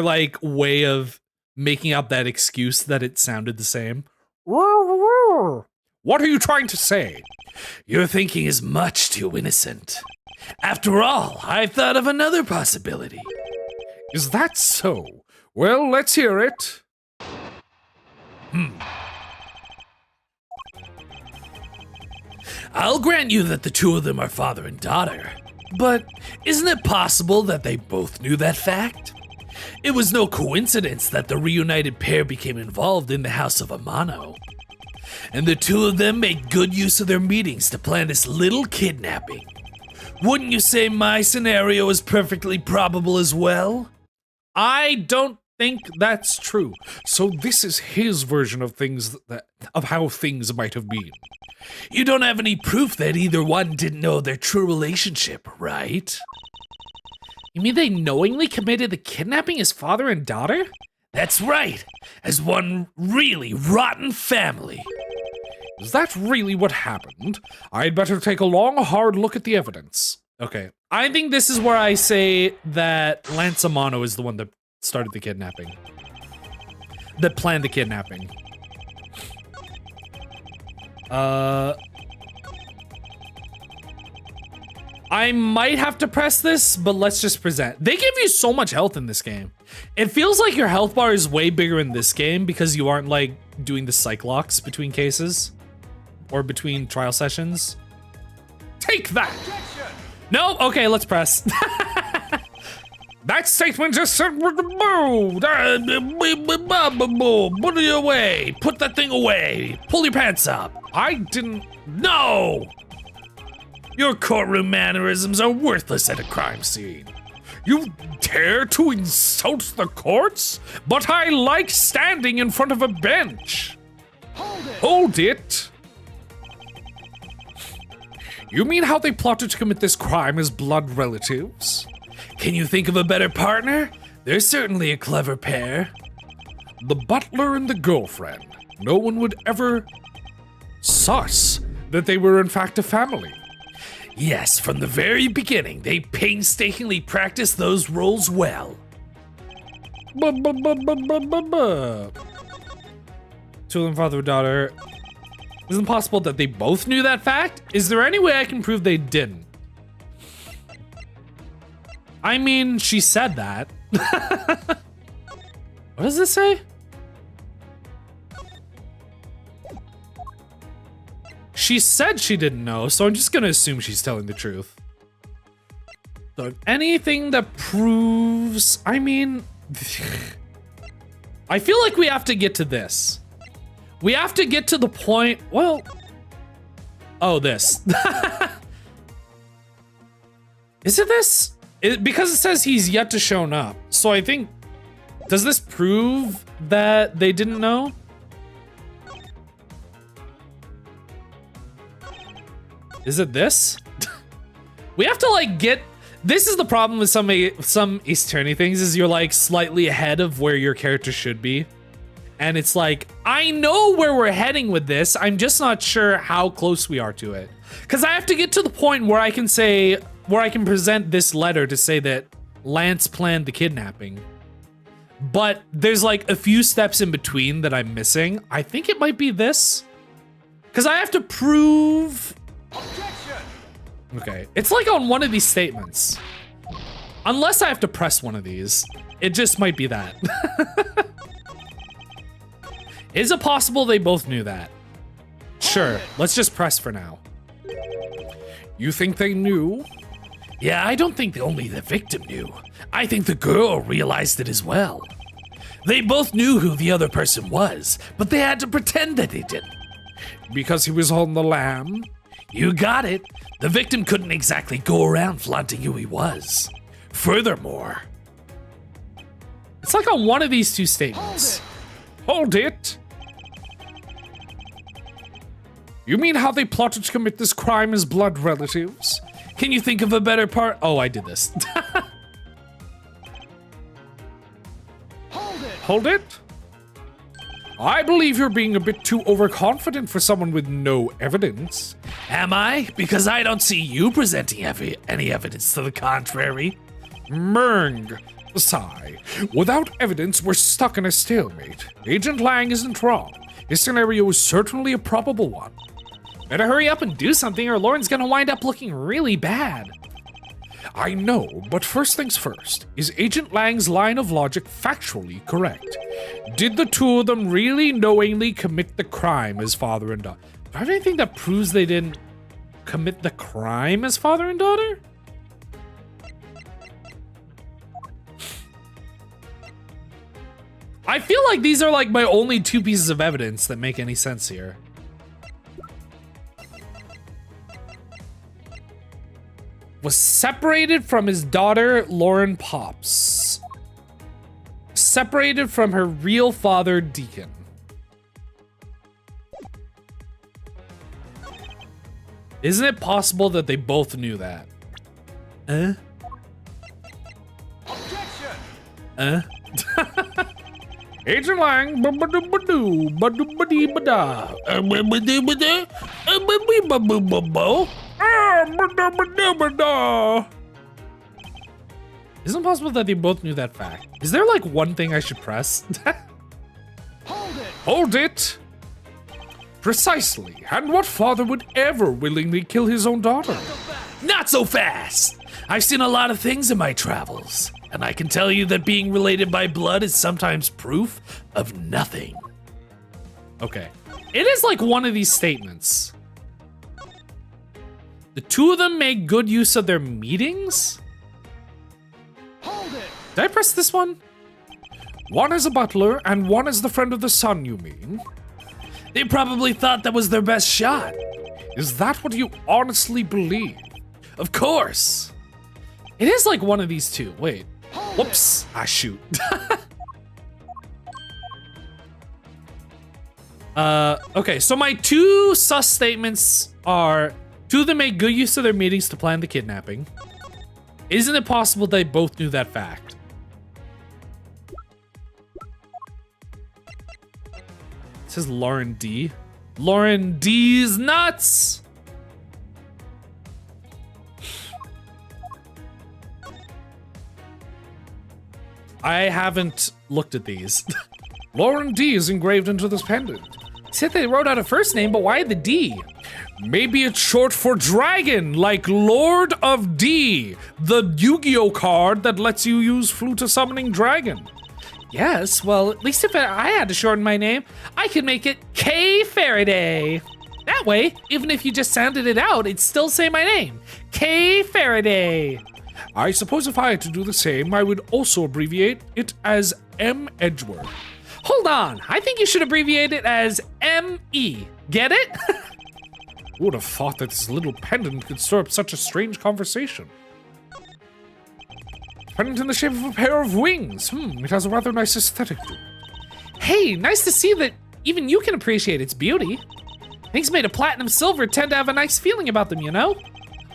Speaker 1: like way of making up that excuse that it sounded the same.
Speaker 2: What are you trying to say?
Speaker 4: Your thinking is much too innocent. After all, I've thought of another possibility.
Speaker 2: Is that so? Well, let's hear it.
Speaker 4: I'll grant you that the two of them are father and daughter, but isn't it possible that they both knew that fact? It was no coincidence that the reunited pair became involved in the House of Amano. And the two of them made good use of their meetings to plan this little kidnapping. Wouldn't you say my scenario is perfectly probable as well?
Speaker 1: I don't think that's true.
Speaker 2: So this is his version of things of how things might have been.
Speaker 4: You don't have any proof that either one didn't know their true relationship, right?
Speaker 1: You mean they knowingly committed the kidnapping as father and daughter?
Speaker 4: That's right, as one really rotten family.
Speaker 2: Is that really what happened? I'd better take a long, hard look at the evidence.
Speaker 1: Okay. I think this is where I say that Lance Amano is the one that started the kidnapping. That planned the kidnapping. I might have to press this, but let's just present. They give you so much health in this game. It feels like your health bar is way bigger in this game because you aren't like doing the cyclocks between cases or between trial sessions.
Speaker 2: Take that!
Speaker 1: No? Okay, let's press.
Speaker 2: That statement just said with the
Speaker 4: Put it away. Put that thing away. Pull your pants up.
Speaker 2: I didn't.
Speaker 4: No! Your courtroom mannerisms are worthless at a crime scene.
Speaker 2: You dare to insult the courts? But I like standing in front of a bench. Hold it. You mean how they plotted to commit this crime as blood relatives?
Speaker 4: Can you think of a better partner? They're certainly a clever pair.
Speaker 2: The butler and the girlfriend. No one would ever suss that they were in fact a family.
Speaker 4: Yes, from the very beginning, they painstakingly practiced those roles well.
Speaker 1: Two of them, father and daughter. Isn't it possible that they both knew that fact? Is there any way I can prove they didn't? I mean, she said that. What does this say? She said she didn't know, so I'm just gonna assume she's telling the truth. So anything that proves, I mean, I feel like we have to get to this. We have to get to the point, well, oh, this. Is it this? Because it says he's yet to shown up. So I think Does this prove that they didn't know? Is it this? We have to like get... This is the problem with some Ace Attorney things, is you're like slightly ahead of where your character should be. And it's like, I know where we're heading with this, I'm just not sure how close we are to it. Because I have to get to the point where I can say, where I can present this letter to say that Lance planned the kidnapping. But there's like a few steps in between that I'm missing. I think it might be this. Because I have to prove... Okay, it's like on one of these statements. Unless I have to press one of these. It just might be that. Is it possible they both knew that? Sure, let's just press for now.
Speaker 2: You think they knew?
Speaker 4: Yeah, I don't think only the victim knew. I think the girl realized it as well. They both knew who the other person was, but they had to pretend that they didn't.
Speaker 2: Because he was on the lam?
Speaker 4: You got it. The victim couldn't exactly go around flaunting who he was. Furthermore...
Speaker 1: It's like on one of these two statements.
Speaker 2: Hold it! You mean how they plotted to commit this crime as blood relatives?
Speaker 4: Can you think of a better part?
Speaker 1: Oh, I did this.
Speaker 2: Hold it? I believe you're being a bit too overconfident for someone with no evidence.
Speaker 4: Am I? Because I don't see you presenting any evidence to the contrary.
Speaker 2: Murng. Sigh. Without evidence, we're stuck in a stalemate. Agent Lang isn't wrong. His scenario is certainly a probable one.
Speaker 1: Better hurry up and do something or Lauren's gonna wind up looking really bad.
Speaker 2: I know, but first things first. Is Agent Lang's line of logic factually correct? Did the two of them really knowingly commit the crime as father and daughter?
Speaker 1: Do I have anything that proves they didn't commit the crime as father and daughter? I feel like these are like my only two pieces of evidence that make any sense here. Was separated from his daughter, Lauren Pops. Separated from her real father, Deacon. Isn't it possible that they both knew that?
Speaker 2: Agent Lang,
Speaker 1: Isn't it possible that they both knew that fact? Is there like one thing I should press?
Speaker 2: Hold it! Precisely. And what father would ever willingly kill his own daughter?
Speaker 4: Not so fast! I've seen a lot of things in my travels, and I can tell you that being related by blood is sometimes proof of nothing.
Speaker 1: Okay. It is like one of these statements. The two of them make good use of their meetings? Did I press this one?
Speaker 2: One is a butler, and one is the friend of the son, you mean?
Speaker 4: They probably thought that was their best shot.
Speaker 2: Is that what you honestly believe?
Speaker 4: Of course.
Speaker 1: It is like one of these two. Wait. Whoops. Ah, shoot. Okay, so my two sus statements are, two of them make good use of their meetings to plan the kidnapping. Isn't it possible they both knew that fact? It says Lauren D. Lauren D's nuts! I haven't looked at these.
Speaker 2: Lauren D is engraved into this pendant.
Speaker 1: Said they wrote out a first name, but why the D?
Speaker 2: Maybe it's short for dragon, like Lord of D, the Yu-Gi-Oh card that lets you use Flute Summoning Dragon.
Speaker 1: Yes, well, at least if I had to shorten my name, I could make it K Faraday. That way, even if you just sounded it out, it'd still say my name. K Faraday.
Speaker 2: I suppose if I had to do the same, I would also abbreviate it as M. Edgeworth.
Speaker 1: Hold on, I think you should abbreviate it as M.E. Get it?
Speaker 2: Who would have thought that this little pendant could stir up such a strange conversation? Pendant in the shape of a pair of wings. It has a rather nice aesthetic to it.
Speaker 5: Hey, nice to see that even you can appreciate its beauty. Things made of platinum silver tend to have a nice feeling about them, you know?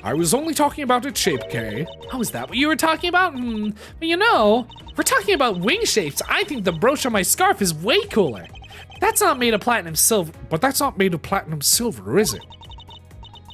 Speaker 2: I was only talking about its shape, Kay.
Speaker 5: Oh, is that what you were talking about? But you know, if we're talking about wing shapes, I think the brooch on my scarf is way cooler. That's not made of platinum silver.
Speaker 2: But that's not made of platinum silver, is it?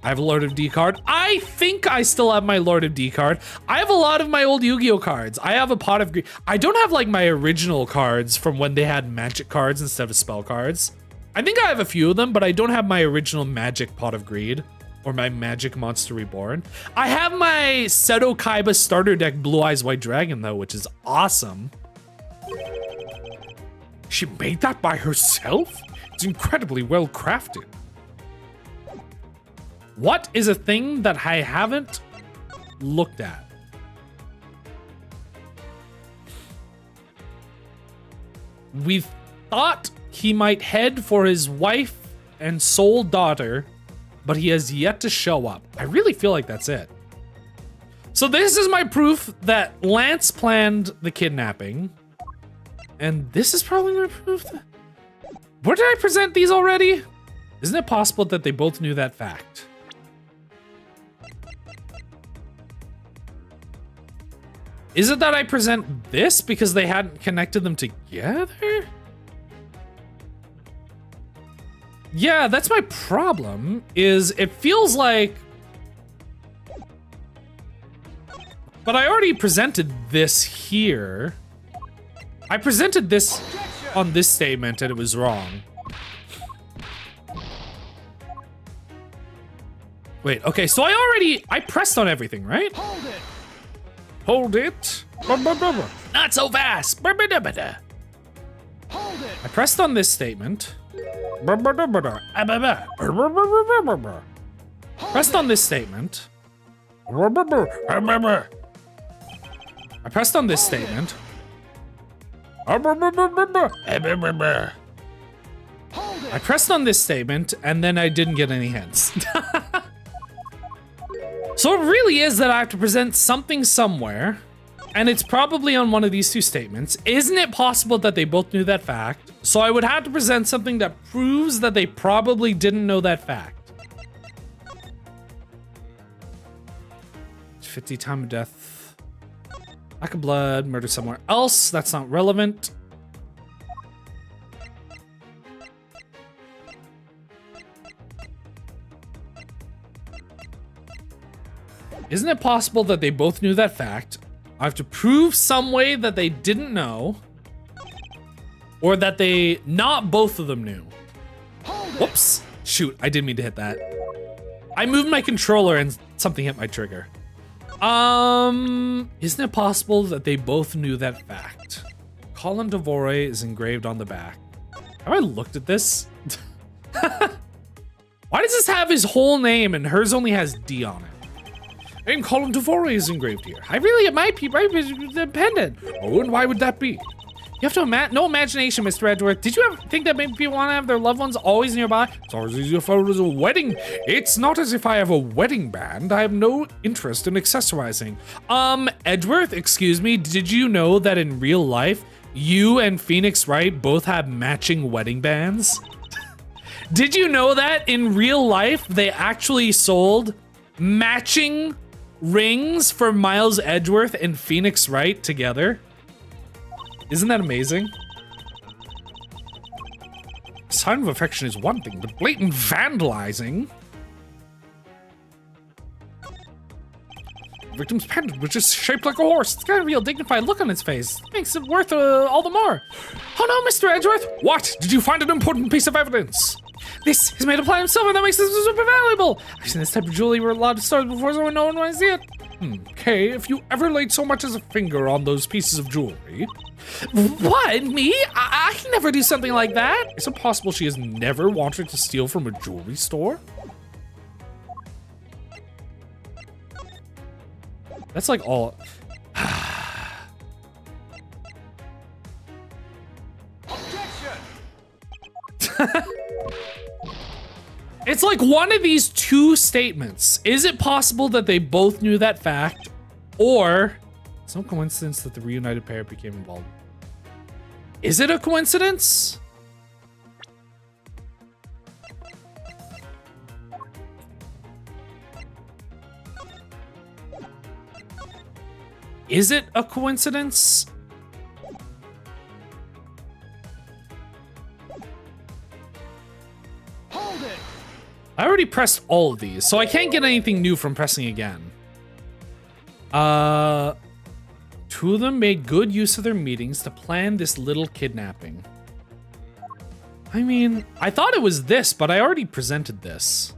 Speaker 1: I have a Lord of D card. I think I still have my Lord of D card. I have a lot of my old Yu-Gi-Oh cards. I have a Pot of Greed. I don't have like my original cards from when they had magic cards instead of spell cards. I think I have a few of them, but I don't have my original magic Pot of Greed or my magic Monster Reborn. I have my Seto Kaiba starter deck Blue Eyes White Dragon though, which is awesome.
Speaker 2: She made that by herself? It's incredibly well crafted.
Speaker 1: What is a thing that I haven't looked at? We thought he might head for his wife and sole daughter, but he has yet to show up. I really feel like that's it. So this is my proof that Lance planned the kidnapping. And this is probably my proof that... Where did I present these already? Isn't it possible that they both knew that fact? Is it that I present this because they hadn't connected them together? Yeah, that's my problem, is it feels like... But I already presented this here. I presented this on this statement and it was wrong. Wait, okay, so I pressed on everything, right?
Speaker 2: Hold it.
Speaker 4: Not so fast.
Speaker 1: I pressed on this statement. Pressed on this statement. I pressed on this statement. I pressed on this statement and then I didn't get any hints. So it really is that I have to present something somewhere, and it's probably on one of these two statements. Isn't it possible that they both knew that fact? So I would have to present something that proves that they probably didn't know that fact. 50 time of death. Lack of blood, murder somewhere else. That's not relevant. Isn't it possible that they both knew that fact? I have to prove some way that they didn't know, or that they, not both of them knew. Whoops. Shoot, I didn't mean to hit that. I moved my controller and something hit my trigger. Isn't it possible that they both knew that fact? Colin Devore is engraved on the back. Have I looked at this? Why does this have his whole name and hers only has D on it?
Speaker 2: And Colin Devore is engraved here.
Speaker 1: It might be dependent.
Speaker 2: Oh, and why would that be?
Speaker 1: You have to no imagination, Mr. Edgeworth. Did you ever think that maybe people want to have their loved ones always nearby?
Speaker 2: It's always as if I was a wedding. It's not as if I have a wedding band. I have no interest in accessorizing.
Speaker 1: Edgeworth, excuse me, did you know that in real life, you and Phoenix Wright both have matching wedding bands? Did you know that in real life, they actually sold matching rings for Miles Edgeworth and Phoenix Wright together? Isn't that amazing?
Speaker 2: Sign of affection is one thing, but blatant vandalizing. Victim's pendant, which is shaped like a horse.
Speaker 1: It's got a real dignified look on its face. Makes it worth all the more. Oh no, Mr. Edgeworth!
Speaker 2: What? Did you find an important piece of evidence?
Speaker 1: This is made of platinum silver. That makes this super valuable. I've seen this type of jewelry where a lot of stores before, so no one wants to see it.
Speaker 2: Kay, if you ever laid so much as a finger on those pieces of jewelry...
Speaker 1: What? Me? I can never do something like that.
Speaker 2: Is it possible she has never wanted to steal from a jewelry store?
Speaker 1: That's like all... It's like one of these two statements. Is it possible that they both knew that fact? Or It's no coincidence that the reunited pair became involved. Is it a coincidence? Is it a coincidence?
Speaker 3: Hold it!
Speaker 1: I already pressed all of these, so I can't get anything new from pressing again. Two of them made good use of their meetings to plan this little kidnapping. I mean, I thought it was this, but I already presented this.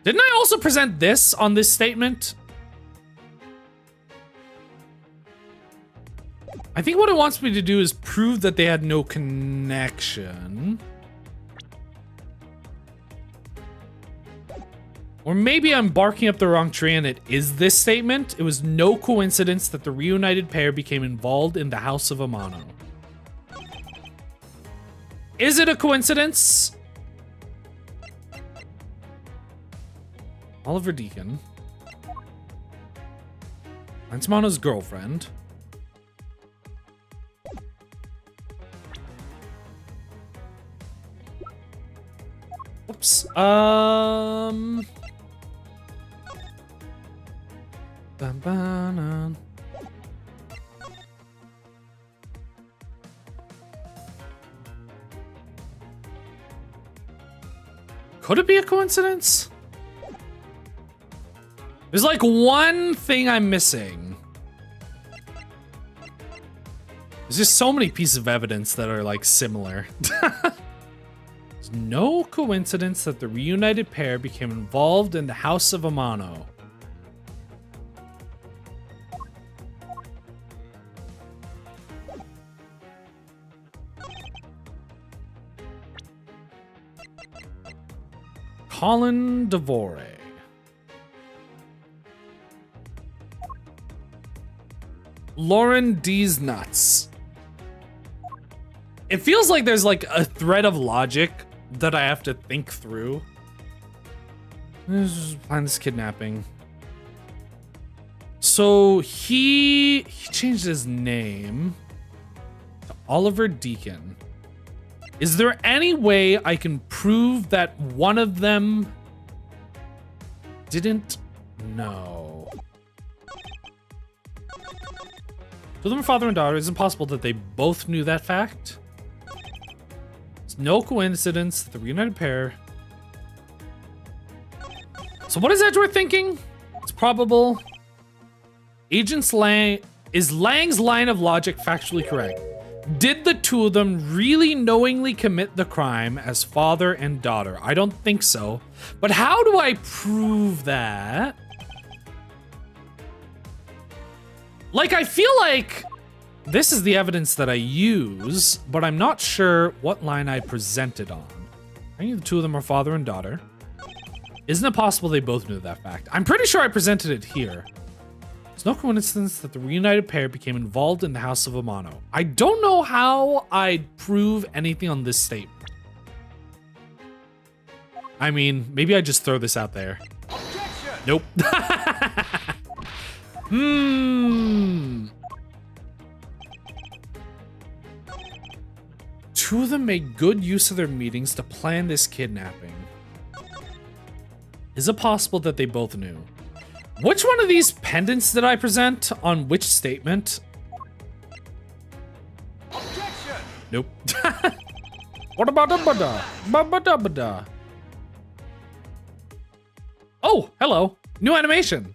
Speaker 1: Didn't I also present this on this statement? I think what it wants me to do is prove that they had no connection. Or maybe I'm barking up the wrong tree and it is this statement. It was no coincidence that the reunited pair became involved in the House of Amano. Is it a coincidence? Oliver Deacon. Lance Amano's girlfriend. Oops. Could it be a coincidence? There's like one thing I'm missing. There's just so many pieces of evidence that are like similar. It's no coincidence that the reunited pair became involved in the House of Amano. Colin Devore. Lauren D's nuts. It feels like there's like a thread of logic that I have to think through. Let's just plan this kidnapping. So he changed his name to Oliver Deacon. Is there any way I can prove that one of them didn't know? So them are father and daughter. Is it possible that they both knew that fact? It's no coincidence that the reunited pair. So what is Edgeworth thinking? It's probable. Agents Lang, is Lang's line of logic factually correct? Did the two of them really knowingly commit the crime as father and daughter? I don't think so. But how do I prove that? Like, I feel like this is the evidence that I use, but I'm not sure what line I presented on. I think the two of them are father and daughter. Isn't it possible they both knew that fact? I'm pretty sure I presented it here. It's no coincidence that the reunited pair became involved in the House of Amano. I don't know how I'd prove anything on this statement. I mean, maybe I just throw this out there. Objection! Nope. Two of them made good use of their meetings to plan this kidnapping. Is it possible that they both knew? Which one of these pendants did I present on which statement? Objection! Nope. What about the Oh, hello. New animation.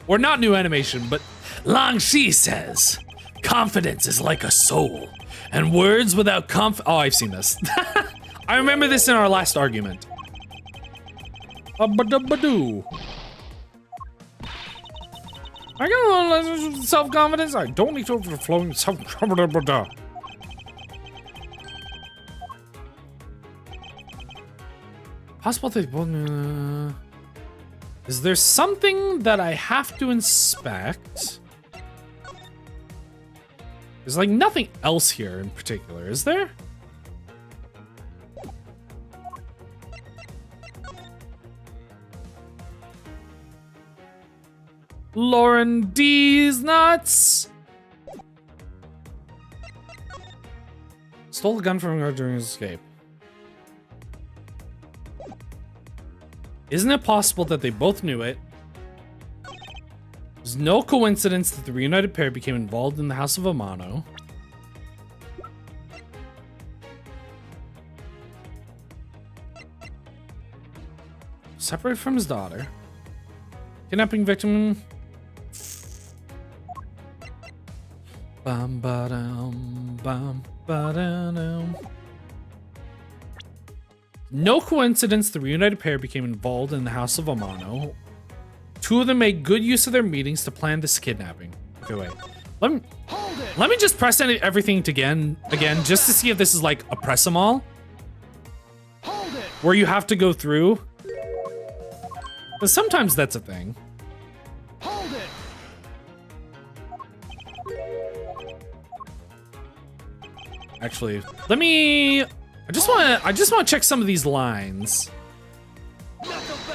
Speaker 1: Or not new animation, but
Speaker 4: Lang Shi says, confidence is like a soul, and words without
Speaker 1: oh, I've seen this. I remember this in our last argument. I got a little self-confidence. I don't need to overflowing self-confidence. Possible they both. Is there something that I have to inspect? There's like nothing else here in particular, is there? Lauren D's nuts. Stole a gun from her during his escape. Isn't it possible that they both knew it? There's no coincidence that the reunited pair became involved in the House of Amano. Separated from his daughter. Kidnapping victim. Bum ba dum bum ba dum. No coincidence the reunited pair became involved in the House of Amano. Two of them made good use of their meetings to plan this kidnapping. Okay, wait. Let me just press everything again, just to see if this is like a press them all. Where you have to go through. But sometimes that's a thing. Actually, let me. I just want to check some of these lines.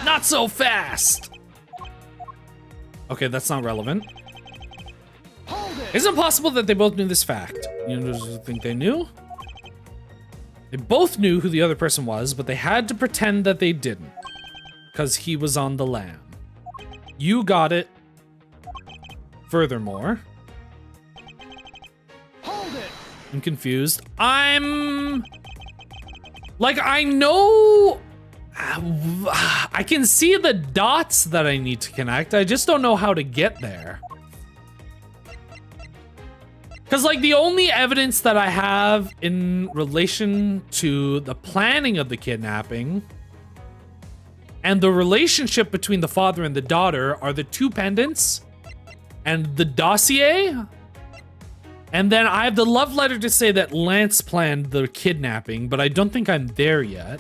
Speaker 1: Not so fast. Okay, that's not relevant. Isn't it possible that they both knew this fact? You think they knew? They both knew who the other person was, but they had to pretend that they didn't. Because he was on the lam. You got it. Furthermore. I'm confused. I'm... Like, I know... I can see the dots that I need to connect. I just don't know how to get there. Because, like, the only evidence that I have in relation to the planning of the kidnapping and the relationship between the father and the daughter are the two pendants and the dossier. And then I have the love letter to say that Lance planned the kidnapping, but I don't think I'm there yet.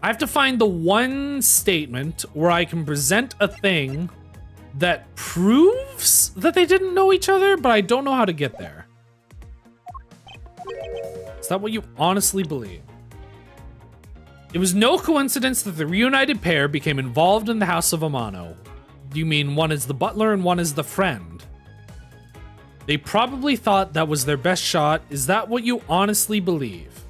Speaker 1: I have to find the one statement where I can present a thing that proves that they didn't know each other, but I don't know how to get there. Is that what you honestly believe? It was no coincidence that the reunited pair became involved in the House of Amano. You mean one is the butler and one is the friend? They probably thought that was their best shot. Is that what you honestly believe?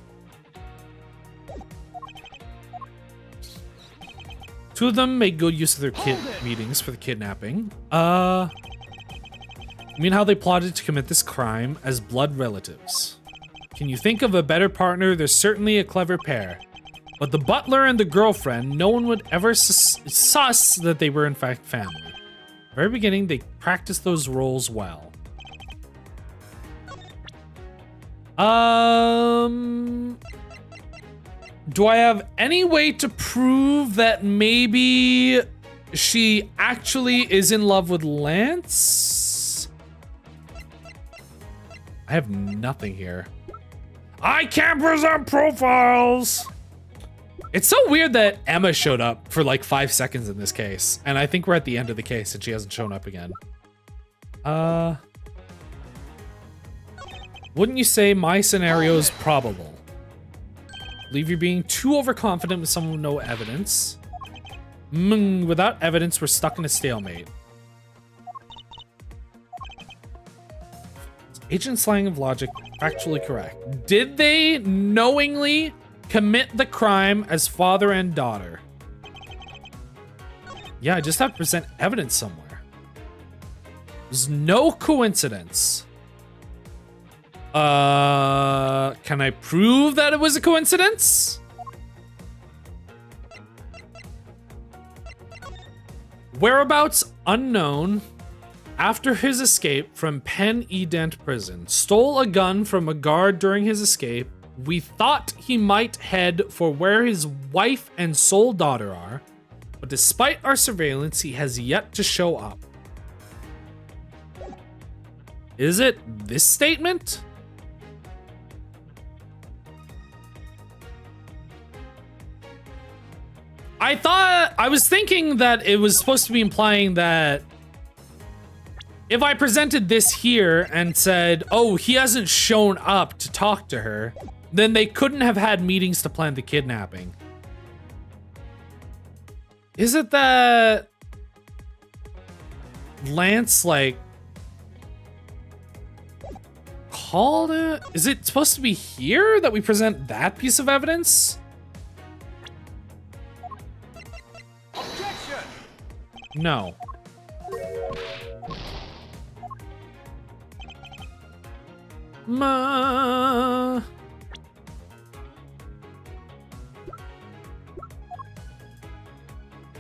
Speaker 1: Two of them made good use of their meetings for the kidnapping. You mean how they plotted to commit this crime as blood relatives? Can you think of a better partner? They're certainly a clever pair. But the butler and the girlfriend, no one would ever suss that they were in fact family. At the very beginning, they practiced those roles well. Do I have any way to prove that maybe she actually is in love with Lance? I have nothing here. I can't present profiles! It's so weird that Emma showed up for like 5 seconds in this case. And I think we're at the end of the case and she hasn't shown up again. Wouldn't you say my scenario is probable? Believe you're being too overconfident with someone with no evidence. Without evidence, we're stuck in a stalemate. Agent slang of logic, factually correct. Did they knowingly commit the crime as father and daughter? Yeah, I just have to present evidence somewhere. There's no coincidence. Can I prove that it was a coincidence? Whereabouts unknown. After his escape from Pen Edent prison, stole a gun from a guard during his escape. We thought he might head for where his wife and sole daughter are, but despite our surveillance, he has yet to show up. Is it this statement? I was thinking that it was supposed to be implying that if I presented this here and said, oh, he hasn't shown up to talk to her, then they couldn't have had meetings to plan the kidnapping. Is it that Lance, like, called it? Is it supposed to be here that we present that piece of evidence? No.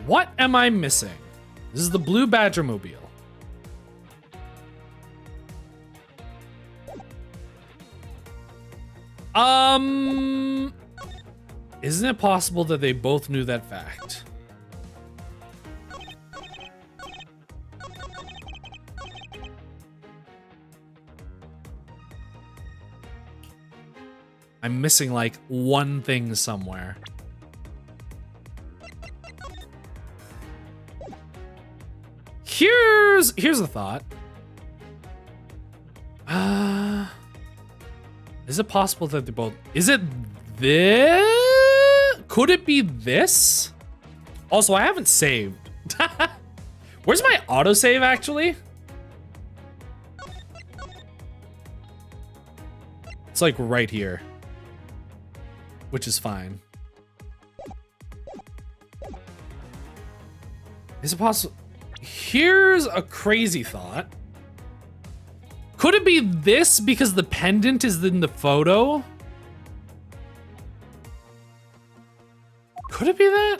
Speaker 1: What am I missing? This is the Blue Badger Mobile. Isn't it possible that they both knew that fact? I'm missing like one thing somewhere. Here's a thought. Is it possible that they both... Is it this? Could it be this? Also, I haven't saved. Where's my autosave, actually? It's like right here. Which is fine. Is it possible? Here's a crazy thought. Could it be this because the pendant is in the photo? Could it be that?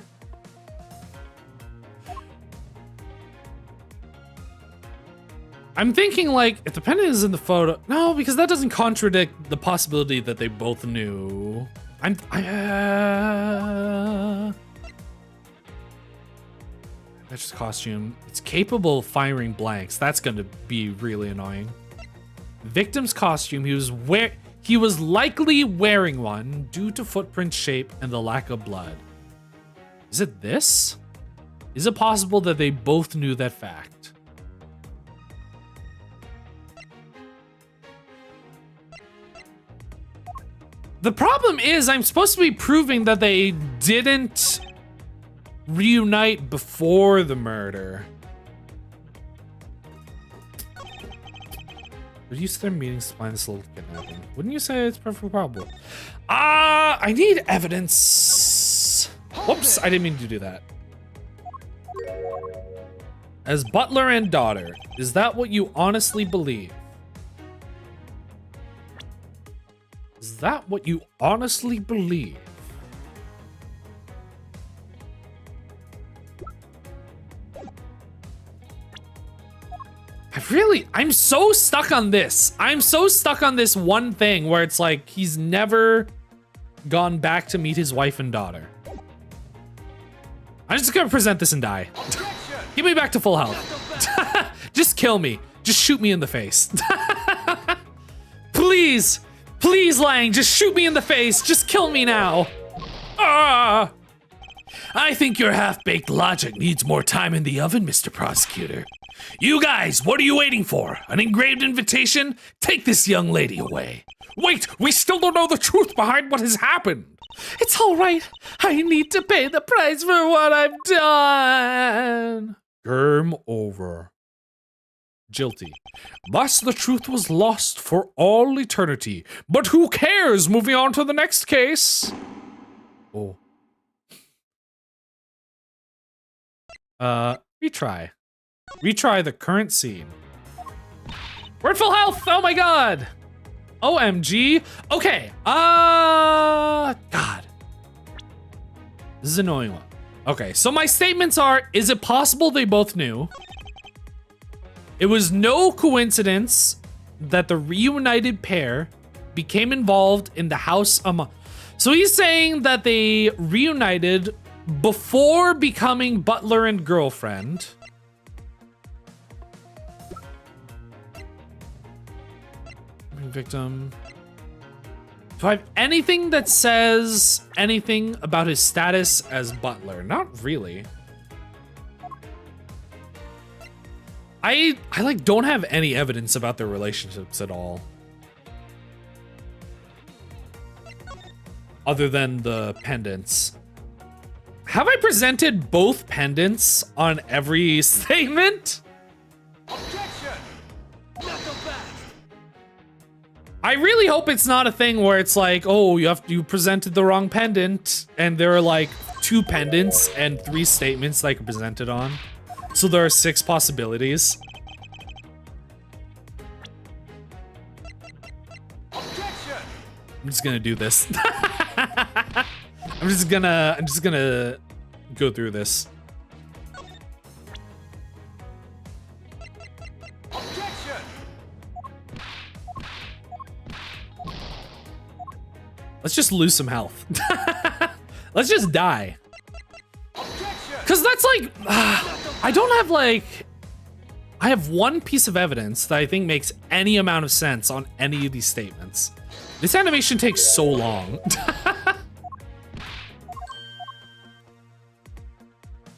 Speaker 1: I'm thinking like if the pendant is in the photo, no, because that doesn't contradict the possibility that they both knew. That's just costume. It's capable of firing blanks. That's going to be really annoying. Victim's costume. He was likely wearing one due to footprint shape and the lack of blood. Is it this? Is it possible that they both knew that fact? The problem is I'm supposed to be proving that they didn't reunite before the murder. Would you use their meetings to plan this little kidnapping? Wouldn't you say it's perfectly probable? I need evidence. Whoops, I didn't mean to do that. As butler and daughter, is that what you honestly believe? Is that what you honestly believe? I'm so stuck on this. I'm so stuck on this one thing where it's like he's never gone back to meet his wife and daughter. I'm just gonna present this and die. Give me back to full health. Just kill me. Just shoot me in the face. Please. Please, Lang, just shoot me in the face. Just kill me now. Ah!
Speaker 4: I think your half-baked logic needs more time in the oven, Mr. Prosecutor. You guys, what are you waiting for? An engraved invitation? Take this young lady away.
Speaker 2: Wait, we still don't know the truth behind what has happened.
Speaker 5: It's all right. I need to pay the price for what I've done.
Speaker 2: Game over.
Speaker 1: Guilty.
Speaker 2: Thus the truth was lost for all eternity. But who cares? Moving on to the next case.
Speaker 1: Oh. Retry. Retry the current scene. We're at full health! Oh my god! OMG. Okay. God. This is an annoying one. Okay, so my statements are, is it possible they both knew? It was no coincidence that the reunited pair became involved in the house among... So he's saying that they reunited before becoming butler and girlfriend. Victim. Do I have anything that says anything about his status as butler? Not really. I like don't have any evidence about their relationships at all. Other than the pendants. Have I presented both pendants on every statement? I really hope it's not a thing where it's like, oh, you presented the wrong pendant, and there are like 2 pendants and 3 statements that I could present it on. So there are 6 possibilities. I'm just gonna do this. I'm just gonna go through this. Let's just lose some health. Let's just die. Cause that's like, I don't have like, I have 1 piece of evidence that I think makes any amount of sense on any of these statements. This animation takes so long.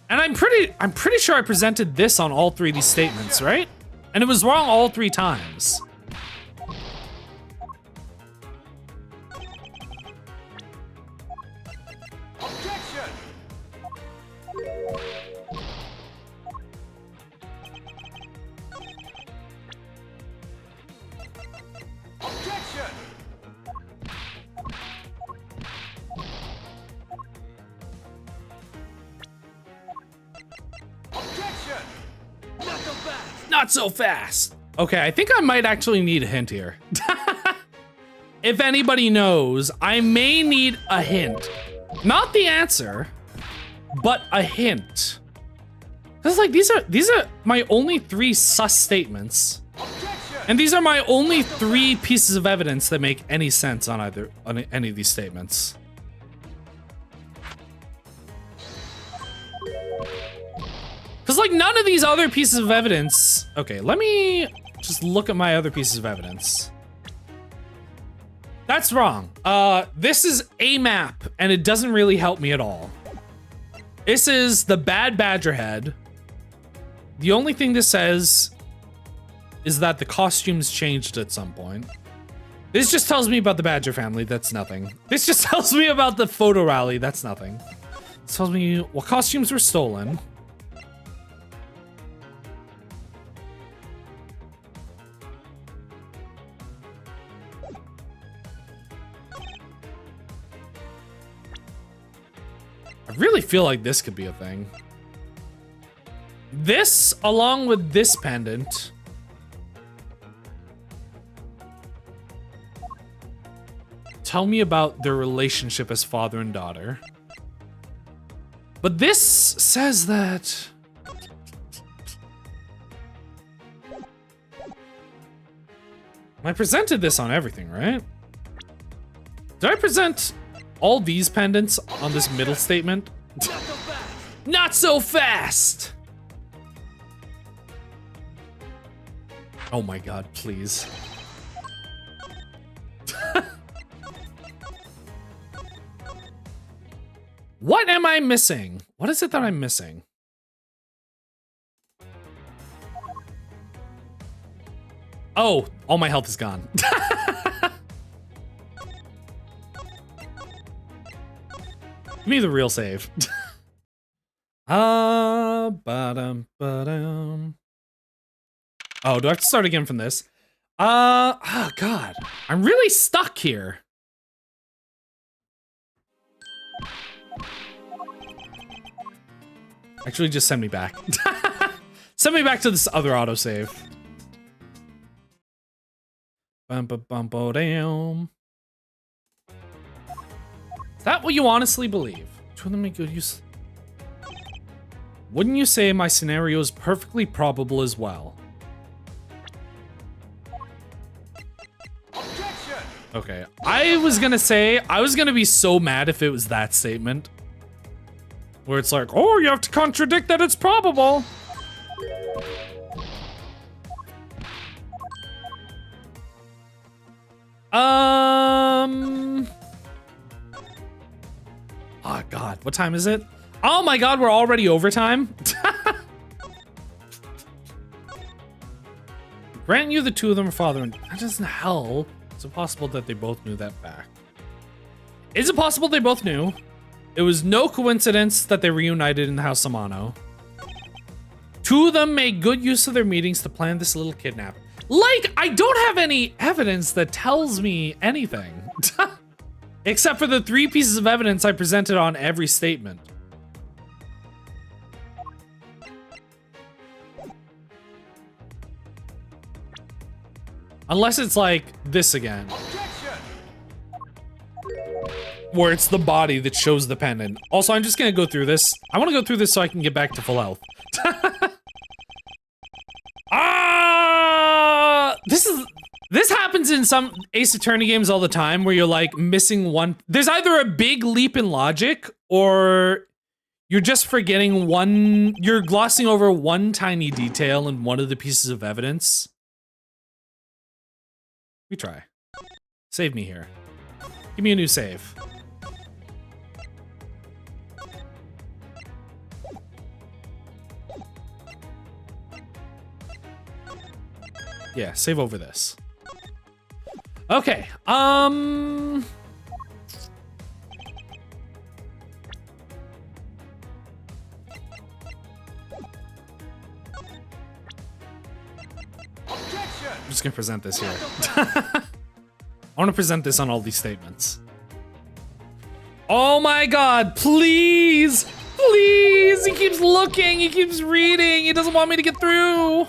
Speaker 1: And I'm pretty sure I presented this on all 3 of these statements, right? And it was wrong all 3 times. Not so fast. Okay, I think I might actually need a hint here. If anybody knows, I may need a hint. Not the answer, but a hint. Cause like these are my only 3 sus statements. And these are my only 3 pieces of evidence that make any sense on any of these statements. Cause like none of these other pieces of evidence. Okay, let me just look at my other pieces of evidence. That's wrong. This is a map and it doesn't really help me at all. This is the bad badger head. The only thing this says is that the costumes changed at some point. This just tells me about the badger family. That's nothing. This just tells me about the photo rally. That's nothing. This tells me what costumes were stolen. I really feel like this could be a thing. This, along with this pendant. Tell me about their relationship as father and daughter. But this says that... I presented this on everything, right? Did I present all these pendants on this middle statement? Not so fast! Oh my god, please. What am I missing? What is it that I'm missing? Oh, all my health is gone. Give me the real save. Ba-dum. Oh, do I have to start again from this? Oh god. I'm really stuck here. Actually, just send me back. Send me back to this other autosave. Bum-ba-bum-bo-dam. Is that what you honestly believe? Two of them make good use. Wouldn't you say my scenario is perfectly probable as well? Okay, I was gonna be so mad if it was that statement. Where it's like, oh, you have to contradict that it's probable. Oh god, what time is it? Oh my god, we're already overtime? Grant you the two of them are father and... That doesn't help. Is it possible that they both knew that fact? Is it possible they both knew? It was no coincidence that they reunited in the House Amano. Two of them made good use of their meetings to plan this little kidnap. Like, I don't have any evidence that tells me anything. Except for the 3 pieces of evidence I presented on every statement. Unless it's like this again. Where it's the body that shows the pendant. Also, I'm just gonna go through this. I wanna go through this so I can get back to full health. This happens in some Ace Attorney games all the time where you're like missing one. There's either a big leap in logic or you're just forgetting one. You're glossing over one tiny detail in one of the pieces of evidence. We try. Save me here. Give me a new save. Yeah, save over this. Okay, I'm just gonna present this here. I want to present this on all these statements. Oh my god, please! Please! He keeps looking, he keeps reading, he doesn't want me to get through!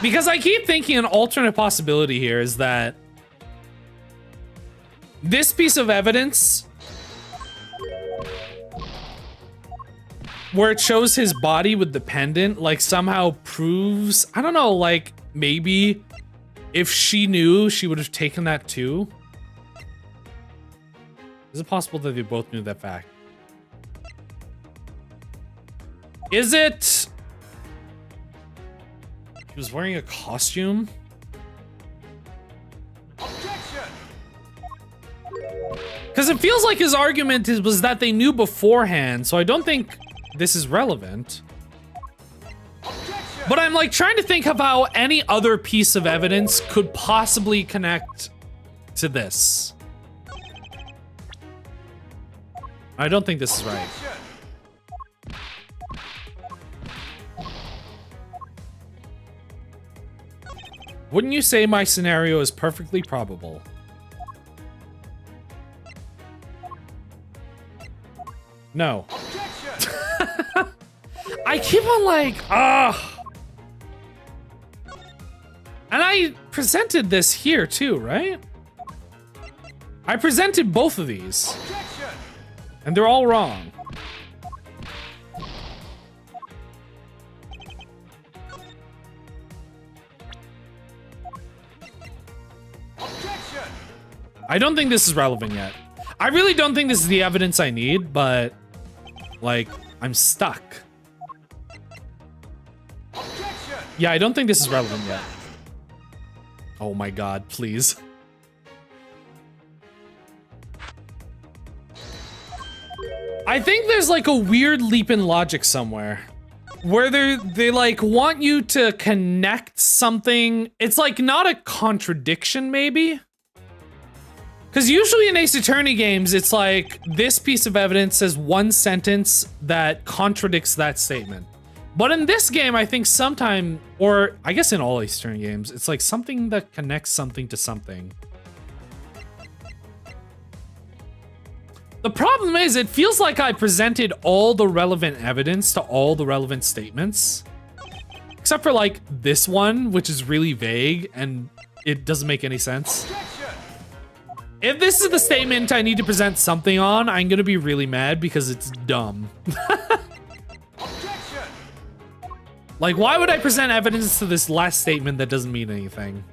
Speaker 1: Because I keep thinking an alternate possibility here is that this piece of evidence where it shows his body with the pendant, like somehow proves, I don't know, like maybe if she knew, she would have taken that too. Is it possible that they both knew that fact? Is it? He was wearing a costume? Because it feels like his argument was that they knew beforehand, so I don't think this is relevant. But I'm like trying to think of how any other piece of evidence could possibly connect to this. I don't think this is right. Wouldn't you say my scenario is perfectly probable? No. I keep on like, And I presented this here too, right? I presented both of these. And they're all wrong. I don't think this is relevant yet. I really don't think this is the evidence I need, but like, I'm stuck. Yeah, I don't think this is relevant yet. Oh my god, please. I think there's like a weird leap in logic somewhere where they like want you to connect something. It's like not a contradiction maybe. Because usually in Ace Attorney games, it's like this piece of evidence says one sentence that contradicts that statement. But in this game, I think sometime, or I guess in all Ace Attorney games, it's like something that connects something to something. The problem is, it feels like I presented all the relevant evidence to all the relevant statements. Except for like this one, which is really vague and it doesn't make any sense. If this is the statement I need to present something on, I'm gonna be really mad because it's dumb. Like, why would I present evidence to this last statement that doesn't mean anything?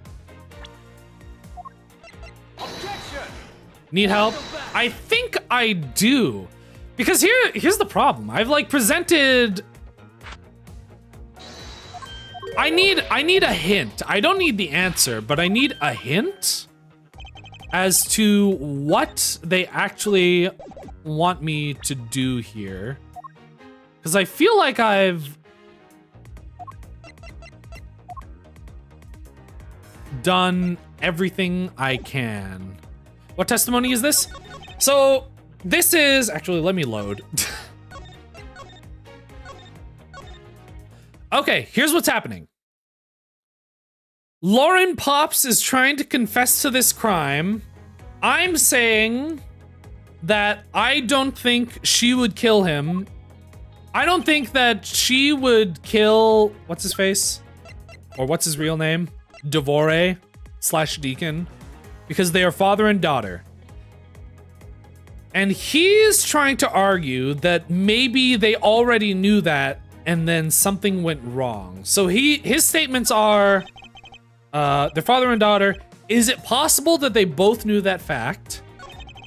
Speaker 1: Need help? I think I do. Because here's the problem. I've like presented... I need a hint. I don't need the answer, but I need a hint as to what they actually want me to do here. Because I feel like I've done everything I can. What testimony is this? So this is, actually, let me load. Okay, here's what's happening. Lauren Pops is trying to confess to this crime. I'm saying that I don't think she would kill him. I don't think that she would kill, what's his face? Or what's his real name? Devore/Deacon. Because they are father and daughter. And he's trying to argue that maybe they already knew that and then something went wrong. So his statements are, their father and daughter. Is it possible that they both knew that fact?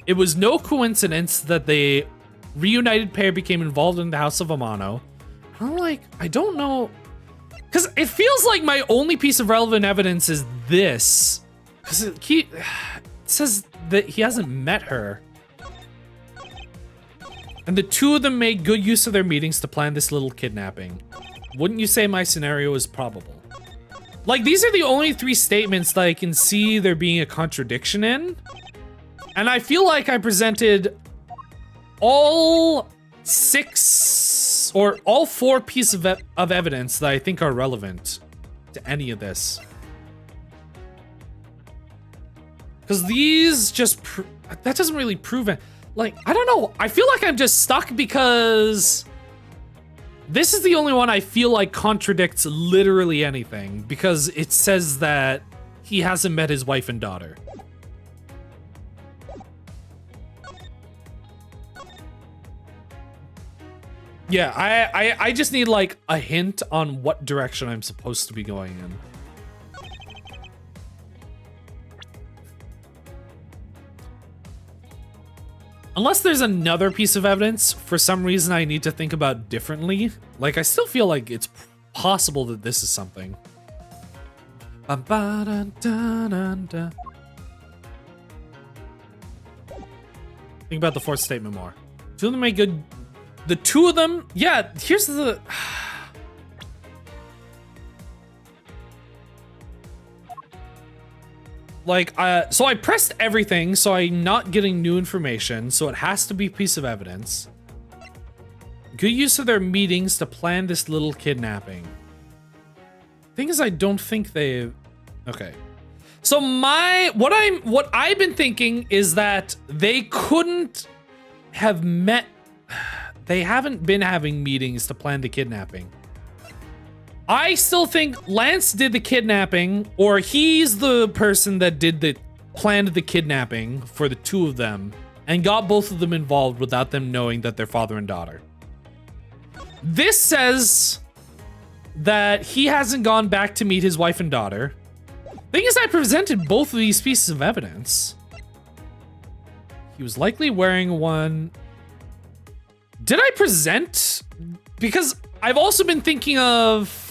Speaker 1: It was no coincidence that the reunited pair became involved in the House of Amano. I'm like, I don't know. Because it feels like my only piece of relevant evidence is this. Because it says that he hasn't met her. And the two of them made good use of their meetings to plan this little kidnapping. Wouldn't you say my scenario is probable? Like, these are the only three statements that I can see there being a contradiction in. And I feel like I presented all 6 or all 4 pieces of evidence that I think are relevant to any of this. Because these just, that doesn't really prove it. Like, I don't know. I feel like I'm just stuck because this is the only one I feel like contradicts literally anything, because it says that he hasn't met his wife and daughter. Yeah, I just need like a hint on what direction I'm supposed to be going in. Unless there's another piece of evidence, for some reason I need to think about differently. Like, I still feel like it's possible that this is something. Think about the fourth statement more. Two of them make good... The two of them... Yeah, here's the... Like, so I pressed everything, so I'm not getting new information, so it has to be a piece of evidence. Good use of their meetings to plan this little kidnapping. Thing is, I don't think they... Okay. So what I've been thinking is that they couldn't have met... They haven't been having meetings to plan the kidnapping. I still think Lance did the kidnapping, or he's the person that planned the kidnapping for the two of them and got both of them involved without them knowing that they're father and daughter. This says that he hasn't gone back to meet his wife and daughter. Thing is, I presented both of these pieces of evidence. He was likely wearing one. Did I present? Because I've also been thinking of...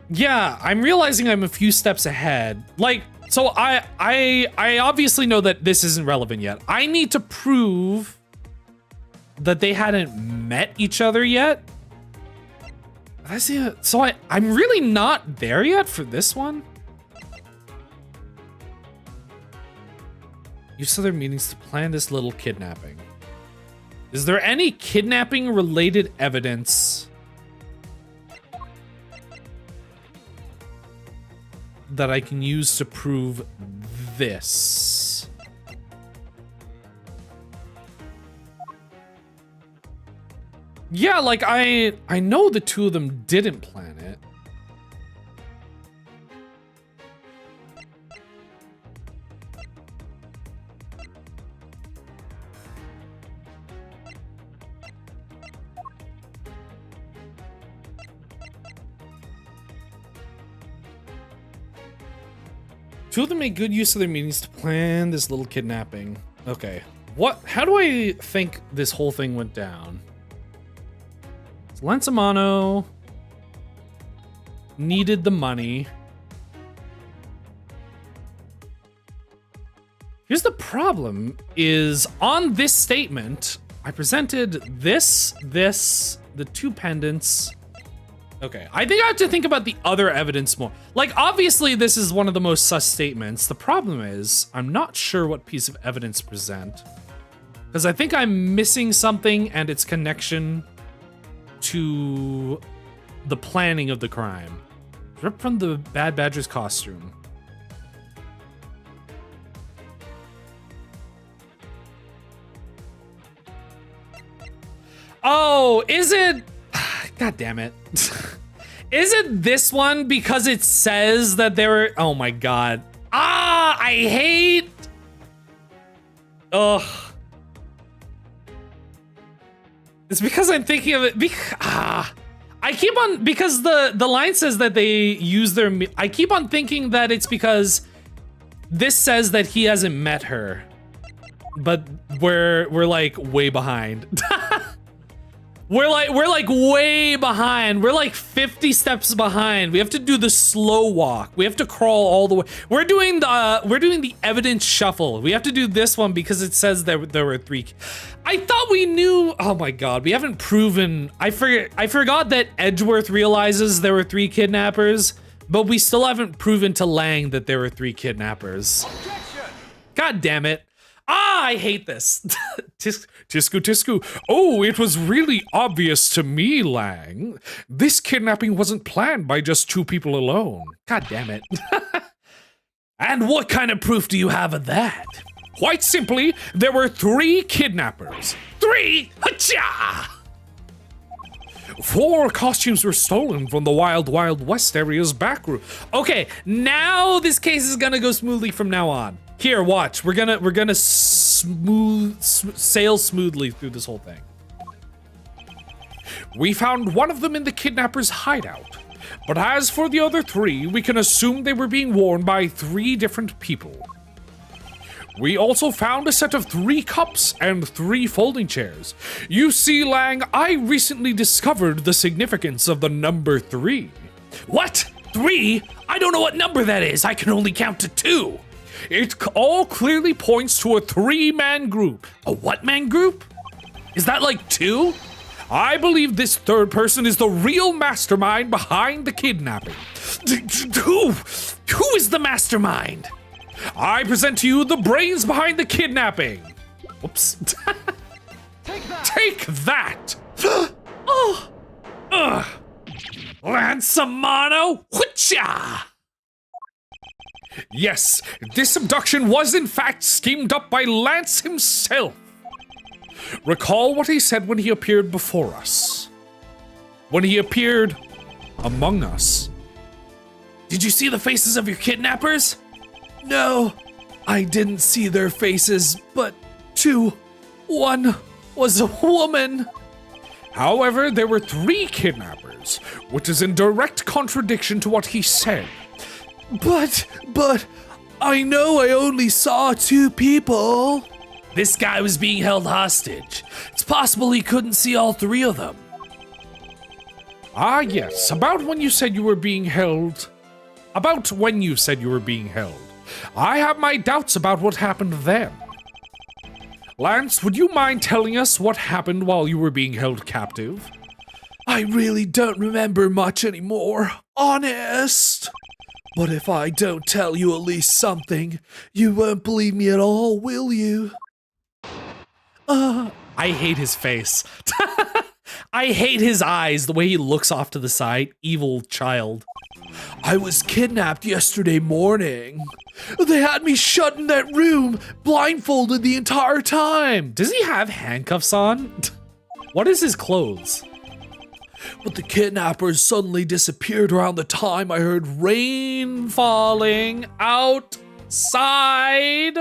Speaker 1: Yeah, I'm realizing I'm a few steps ahead. Like, so I obviously know that this isn't relevant yet. I need to prove that they hadn't met each other yet. I see it. So I'm really not there yet for this one. Use other meetings to plan this little kidnapping. Is there any kidnapping related evidence that I can use to prove this? Yeah, like I know the two of them didn't plan it. Two of them made good use of their meetings to plan this little kidnapping. Okay. How do I think this whole thing went down? So Lanzamano needed the money. Here's the problem, is on this statement, I presented this, the two pendants, Okay, I think I have to think about the other evidence more. Like, obviously, this is one of the most sus statements. The problem is, I'm not sure what piece of evidence to present. Because I think I'm missing something and its connection to the planning of the crime. Ripped from the Bad Badger's costume. Oh, is it? God damn it. Is it this one because it says that there were, oh my God. Ah, I hate. Ugh. It's because I'm thinking of it. I keep on, because the line says that they use their, I keep on thinking that it's because this says that he hasn't met her, but we're like way behind. We're like way behind. We're like 50 steps behind. We have to do the slow walk. We have to crawl all the way. We're doing the evidence shuffle. We have to do this one because it says there were 3. I thought we knew. Oh my God, we haven't proven. I forgot that Edgeworth realizes there were 3 kidnappers, but we still haven't proven to Lang that there were 3 kidnappers. Objection! God damn it. Ah, I hate this.
Speaker 2: Tisku. Oh, it was really obvious to me, Lang. This kidnapping wasn't planned by just 2 people alone.
Speaker 1: God damn it.
Speaker 4: And what kind of proof do you have of that?
Speaker 2: Quite simply, there were 3 kidnappers.
Speaker 4: 3? Hacha!
Speaker 2: 4 costumes were stolen from the Wild Wild West area's back room.
Speaker 1: Okay, now this case is gonna go smoothly from now on. Here, watch. We're gonna sail smoothly through this whole thing.
Speaker 2: We found one of them in the kidnapper's hideout. But as for the other 3, we can assume they were being worn by 3 different people. We also found a set of 3 cups and 3 folding chairs. You see, Lang, I recently discovered the significance of the number 3.
Speaker 4: What? 3? I don't know what number that is. I can only count to 2.
Speaker 2: It all clearly points to a 3-man group.
Speaker 4: A what man group? Is that like 2?
Speaker 2: I believe this 3rd person is the real mastermind behind the kidnapping.
Speaker 4: Who is the mastermind?
Speaker 2: I present to you the brains behind the kidnapping.
Speaker 1: Whoops.
Speaker 2: Take that!
Speaker 4: Oh!
Speaker 2: Lansamano!
Speaker 4: Whatcha?
Speaker 2: Yes, this abduction was in fact schemed up by Lance himself. Recall what he said when he appeared before us. When he appeared among us.
Speaker 4: Did you see the faces of your kidnappers? No, I didn't see their faces, but 2. One was a woman.
Speaker 2: However, there were 3 kidnappers, which is in direct contradiction to what he said.
Speaker 4: But, I know I only saw 2 people. This guy was being held hostage. It's possible he couldn't see all 3 of them.
Speaker 2: Ah, yes, about when you said you were being held. I have my doubts about what happened then. Lance, would you mind telling us what happened while you were being held captive?
Speaker 4: I really don't remember much anymore, honest. But if I don't tell you at least something, you won't believe me at all, will you?
Speaker 1: I hate his face. I hate his eyes, the way he looks off to the side. Evil child.
Speaker 4: I was kidnapped yesterday morning. They had me shut in that room, blindfolded the entire time.
Speaker 1: Does he have handcuffs on? What is his clothes?
Speaker 4: But the kidnappers suddenly disappeared around the time I heard rain
Speaker 1: Falling outside.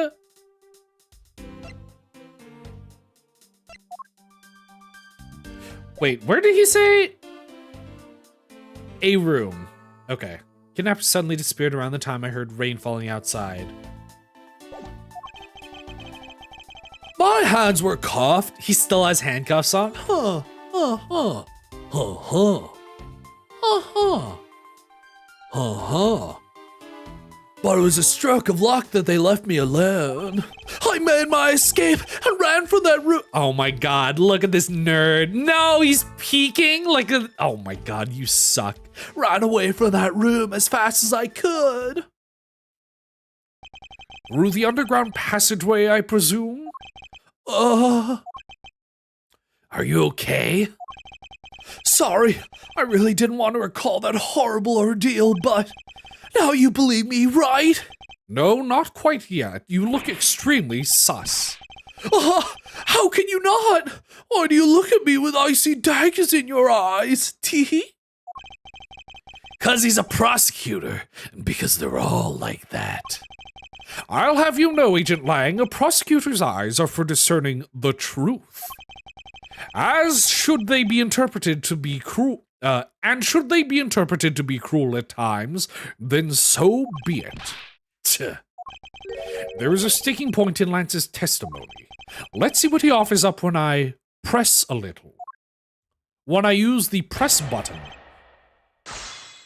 Speaker 1: Wait, where did he say? A room. Okay. Kidnappers suddenly disappeared around the time I heard rain falling outside.
Speaker 4: My hands were cuffed.
Speaker 1: He still has handcuffs on?
Speaker 4: But it was a stroke of luck that they left me alone. I made my escape and ran for that room.
Speaker 1: Oh my god, look at this nerd. No, he's peeking like a... Oh my god, you suck.
Speaker 4: Ran away from that room as fast as I could.
Speaker 2: Through the underground passageway, I presume?
Speaker 4: Are you okay? Sorry, I really didn't want to recall that horrible ordeal, but now you believe me, right?
Speaker 2: No, not quite yet. You look extremely sus.
Speaker 4: How can you not? Why do you look at me with icy daggers in your eyes, Tee? 'Cause he's a prosecutor, and because they're all like that.
Speaker 2: I'll have you know, Agent Lang, a prosecutor's eyes are for discerning the truth. As should they be interpreted to be cruel, and should they be interpreted to be cruel at times, then so be it. There is a sticking point in Lance's testimony. Let's see what he offers up when I press a little. When I use the press button.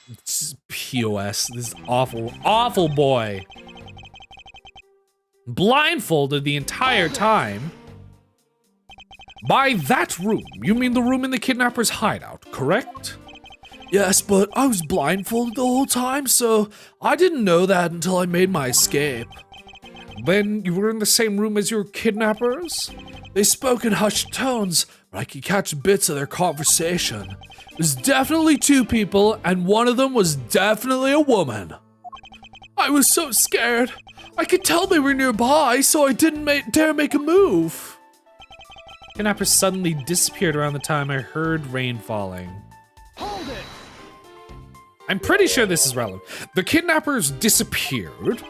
Speaker 1: It's POS, this awful, awful boy. Blindfolded the entire time.
Speaker 2: By that room, you mean the room in the kidnapper's hideout, correct?
Speaker 4: Yes, but I was blindfolded the whole time, so I didn't know that until I made my escape.
Speaker 2: Then you were in the same room as your kidnappers?
Speaker 4: They spoke in hushed tones, but I could catch bits of their conversation. It was definitely two people, and one of them was definitely a woman. I was so scared. I could tell they were nearby, so I didn't dare make a move.
Speaker 1: Kidnapper suddenly disappeared around the time I heard rain falling.
Speaker 3: Hold it!
Speaker 1: I'm pretty sure this is relevant.
Speaker 2: The kidnappers disappeared?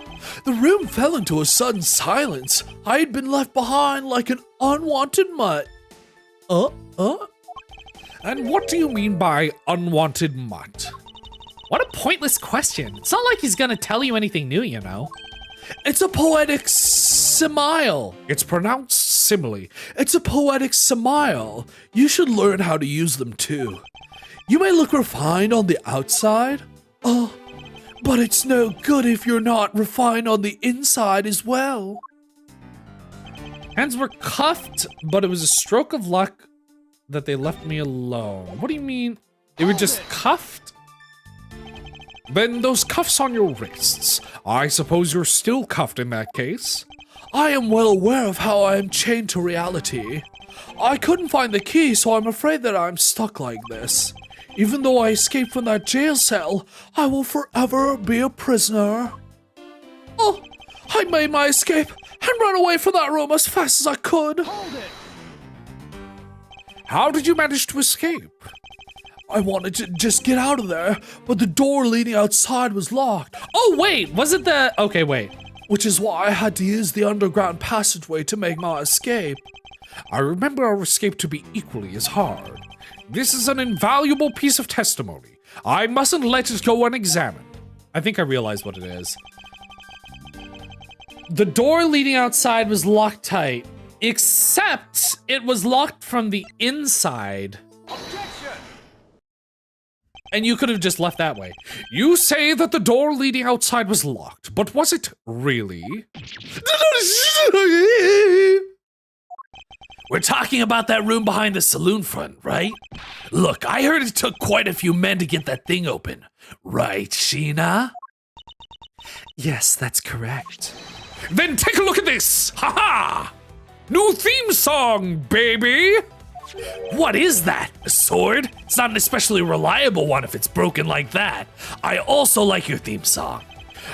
Speaker 4: The room fell into a sudden silence. I had been left behind like an unwanted mutt.
Speaker 2: And what do you mean by unwanted mutt?
Speaker 1: What a pointless question. It's not like he's gonna tell you anything new, you know.
Speaker 4: It's a poetic simile.
Speaker 2: It's pronounced simile.
Speaker 4: It's a poetic simile. You should learn how to use them too. You may look refined on the outside, but it's no good if you're not refined on the inside as well.
Speaker 1: Hands were cuffed, but it was a stroke of luck that they left me alone. What do you mean? They were just cuffed?
Speaker 2: Then those cuffs on your wrists, I suppose you're still cuffed in that case?
Speaker 4: I am well aware of how I am chained to reality. I couldn't find the key, so I'm afraid that I'm stuck like this. Even though I escaped from that jail cell, I will forever be a prisoner. Oh, I made my escape and ran away from that room as fast as I could.
Speaker 3: Hold it!
Speaker 2: How did you manage to escape?
Speaker 4: I wanted to just get out of there, but the door leading outside was locked.
Speaker 1: Oh, wait, was it the... Okay, wait.
Speaker 4: Which is why I had to use the underground passageway to make my escape.
Speaker 2: I remember our escape to be equally as hard. This is an invaluable piece of testimony. I mustn't let it go unexamined.
Speaker 1: I think I realized what it is. The door leading outside was locked tight, except it was locked from the inside. And you could have just left that way.
Speaker 2: You say that the door leading outside was locked, but was it really?
Speaker 4: We're talking about that room behind the saloon front, right? Look, I heard it took quite a few men to get that thing open. Right, Sheena?
Speaker 5: Yes, that's correct.
Speaker 2: Then take a look at this! Ha-ha! New theme song, baby!
Speaker 4: What is that? A sword? It's not an especially reliable one if it's broken like that. I also like your theme song.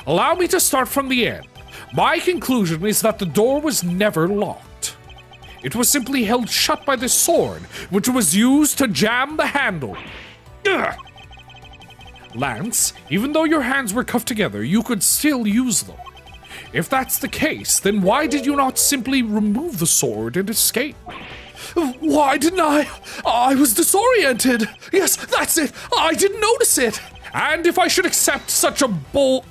Speaker 2: Allow me to start from the end. My conclusion is that the door was never locked. It was simply held shut by the sword, which was used to jam the handle. Ugh. Lance, even though your hands were cuffed together, you could still use them. If that's the case, then why did you not simply remove the sword and escape?
Speaker 4: Why didn't I? I was disoriented. Yes, that's it. I didn't notice it.
Speaker 2: And if I should accept such a bold-faced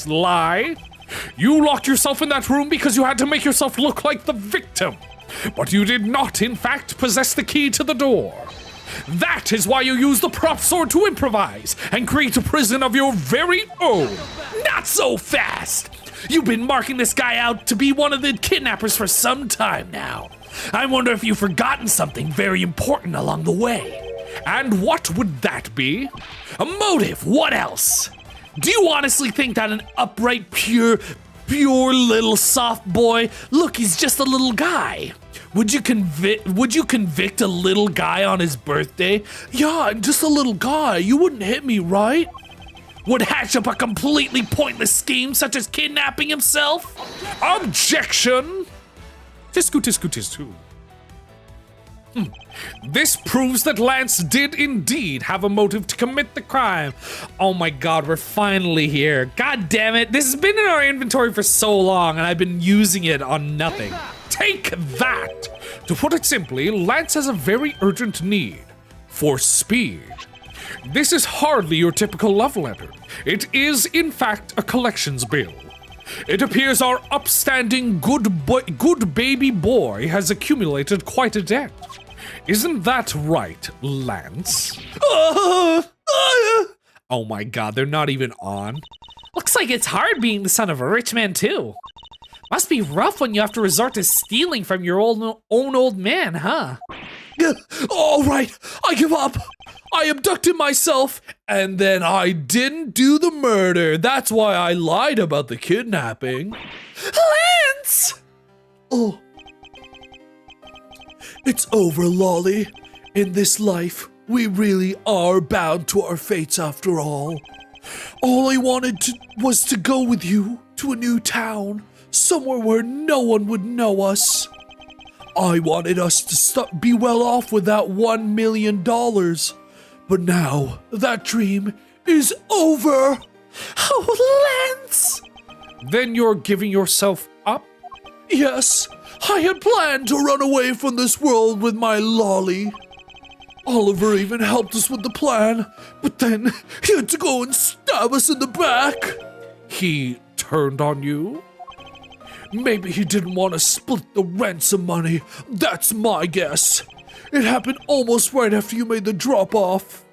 Speaker 2: lie, you locked yourself in that room because you had to make yourself look like the victim. But you did not, in fact, possess the key to the door. That is why you used the prop sword to improvise and create a prison of your very own.
Speaker 4: Not so fast. You've been marking this guy out to be one of the kidnappers for some time now. I wonder if you've forgotten something very important along the way.
Speaker 2: And what would that be?
Speaker 4: A motive, what else? Do you honestly think that an upright, pure little soft boy, look, he's just a little guy. Would you convict a little guy on his birthday?
Speaker 2: Yeah, I'm just a little guy. You wouldn't hit me, right?
Speaker 4: Would hatch up a completely pointless scheme such as kidnapping himself?
Speaker 2: Objection! Tisku, tisku, tisku. This proves that Lance did indeed have a motive to commit the crime.
Speaker 1: Oh my god, we're finally here. God damn it. This has been in our inventory for so long and I've been using it on nothing.
Speaker 2: Take that! To put it simply, Lance has a very urgent need for speed. This is hardly your typical love letter. It is, in fact, a collections bill. It appears our upstanding good baby boy has accumulated quite a debt. Isn't that right, Lance?
Speaker 1: Oh my god, they're not even on. Looks like it's hard being the son of a rich man too. Must be rough when you have to resort to stealing from your own old man, huh?
Speaker 4: All right, I give up. I abducted myself, and then I didn't do the murder. That's why I lied about the kidnapping.
Speaker 1: Lance!
Speaker 4: Oh. It's over, Lolly. In this life, we really are bound to our fates after all. All I wanted was to go with you to a new town, somewhere where no one would know us. I wanted us to be well off with that $1 million. But now, that dream is over.
Speaker 1: Oh, Lance!
Speaker 2: Then you're giving yourself up?
Speaker 4: Yes, I had planned to run away from this world with my Lolly. Oliver even helped us with the plan, but then he had to go and stab us in the back.
Speaker 2: He turned on you?
Speaker 4: Maybe he didn't want to split the ransom money. That's my guess. It happened almost right after you made the drop-off.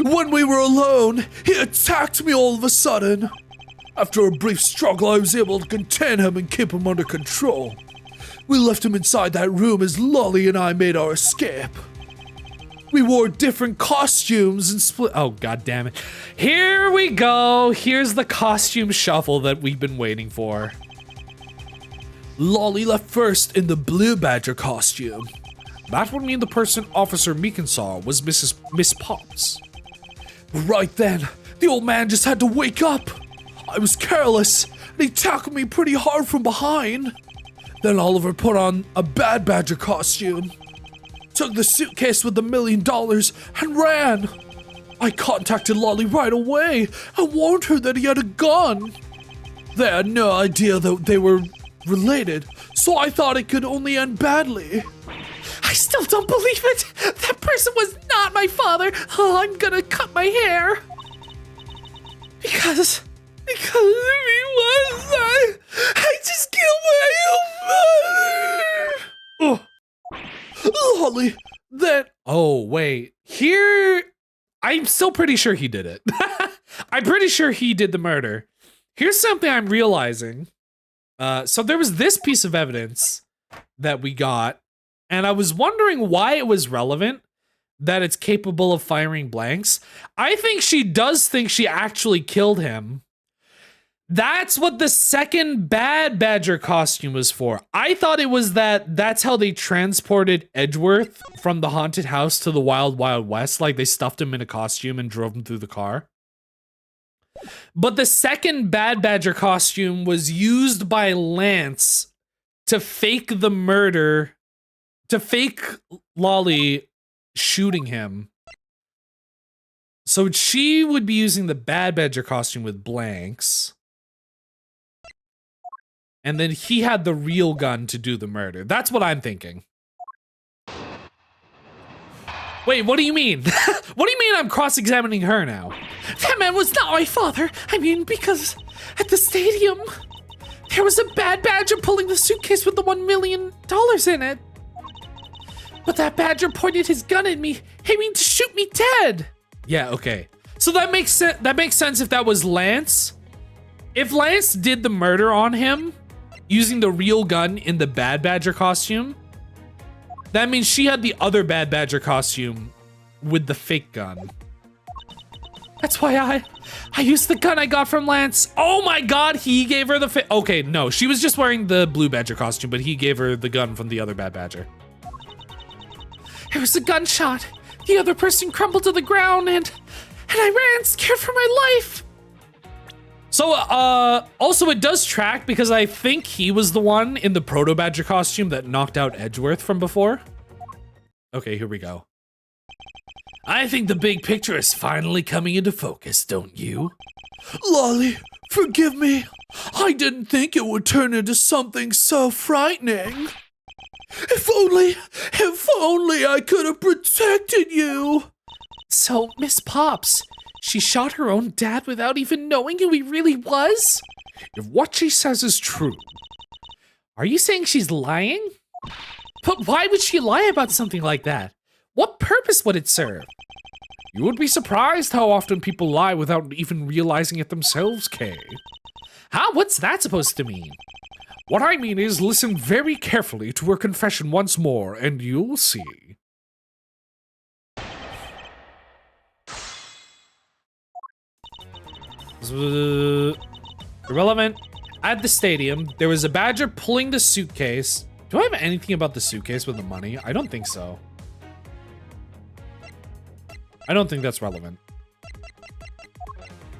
Speaker 4: When we were alone, he attacked me all of a sudden. After a brief struggle, I was able to contain him and keep him under control. We left him inside that room as Lolly and I made our escape. We wore different costumes and split—
Speaker 1: Oh, god damn it. Here we go. Here's the costume shuffle that we've been waiting for.
Speaker 4: Lolly left first in the Blue Badger costume.
Speaker 2: That would mean the person Officer Meekin saw was Miss Pops.
Speaker 4: Right then, the old man just had to wake up. I was careless, and he tackled me pretty hard from behind. Then Oliver put on a Bad Badger costume, took the suitcase with $1 million, and ran. I contacted Lolly right away and warned her that he had a gun. They had no idea that they were related, so I thought it could only end badly.
Speaker 5: I still don't believe it! That person was not my father! Oh, I'm gonna cut my hair! Because if he was, I just killed my own father!
Speaker 4: Lolly, then—
Speaker 1: Oh, wait. Here— I'm still pretty sure he did it. I'm pretty sure he did the murder. Here's something I'm realizing. So there was this piece of evidence that we got, and I was wondering why it was relevant that it's capable of firing blanks. I think she does think she actually killed him. That's what the second Bad Badger costume was for. I thought it was that's how they transported Edgeworth from the haunted house to the Wild Wild West. Like they stuffed him in a costume and drove him through the car. But the second Bad Badger costume was used by Lance to fake the murder, to fake Lolly shooting him. So she would be using the Bad Badger costume with blanks. And then he had the real gun to do the murder. That's what I'm thinking. Wait, what do you mean? What do you mean I'm cross-examining her now?
Speaker 5: That man was not my father! I mean, because at the stadium, there was a Bad Badger pulling the suitcase with the $1 million in it. But that badger pointed his gun at me, aiming to shoot me dead!
Speaker 1: Yeah, okay. So that makes sense if that was Lance. If Lance did the murder on him using the real gun in the Bad Badger costume, that means she had the other Bad Badger costume with the fake gun. That's why I used the gun I got from Lance. Oh my god, he gave her the okay, no, she was just wearing the Blue Badger costume, but he gave her the gun from the other Bad Badger.
Speaker 5: It was a gunshot. The other person crumbled to the ground and I ran, scared for my life.
Speaker 1: So, also it does track because I think he was the one in the Proto Badger costume that knocked out Edgeworth from before. Okay, here we go.
Speaker 4: I think the big picture is finally coming into focus, don't you?
Speaker 6: Lolly, forgive me. I didn't think it would turn into something so frightening. If only I could have protected you.
Speaker 5: So, Miss Pops, she shot her own dad without even knowing who he really was?
Speaker 2: If what she says is true,
Speaker 1: Are you saying she's lying? But why would she lie about something like that? What purpose would it serve?
Speaker 2: you would be surprised how often people lie without even realizing it themselves, Kay.
Speaker 1: Huh? What's that supposed to mean?
Speaker 2: What I mean is, listen very carefully to her confession once more, and you'll see.
Speaker 1: Irrelevant. At the stadium, there was a badger pulling the suitcase. Do I have anything about the suitcase with the money? I don't think so. I don't think that's relevant.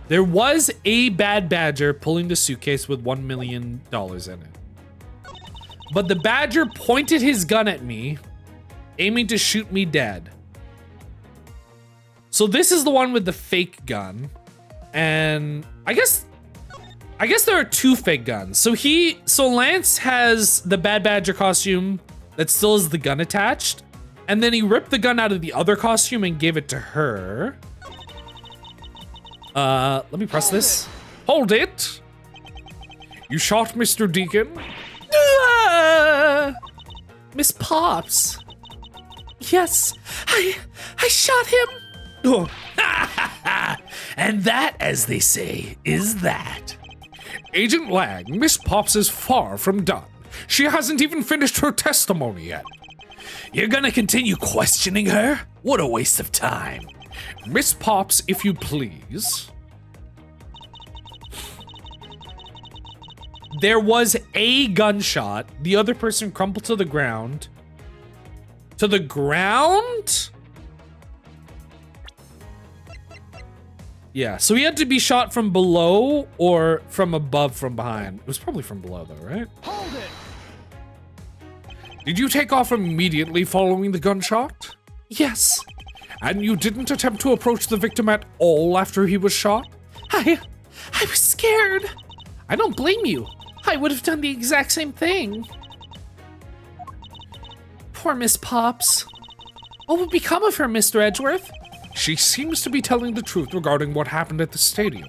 Speaker 1: There was a bad badger pulling the suitcase with $1 million in it. But the badger pointed his gun at me, aiming to shoot me dead. So this is the one with the fake gun. And I guess there are two fake guns. So Lance has the Bad Badger costume that still has the gun attached. And then he ripped the gun out of the other costume and gave it to her. Let me press this.
Speaker 2: Hold it! You shot Mr. Deacon?
Speaker 5: Miss Pops. Yes, I shot him.
Speaker 4: Oh. And that, as they say, is that.
Speaker 2: Agent Lang, Miss Pops is far from done. She hasn't even finished her testimony yet.
Speaker 4: You're gonna continue questioning her? What a waste of time.
Speaker 2: Miss Pops, if you please.
Speaker 1: There was a gunshot. The other person crumpled to the ground. To the ground? Yeah, so he had to be shot from below or from above from behind. It was probably from below though, right?
Speaker 3: Hold it!
Speaker 2: Did you take off immediately following the gunshot?
Speaker 5: Yes,
Speaker 2: And you didn't attempt to approach the victim at all after he was shot?
Speaker 5: I was scared. I don't blame you. I would have done the exact same thing. Poor Miss Pops. What would become of her, Mr. Edgeworth?
Speaker 2: She seems to be telling the truth regarding what happened at the stadium.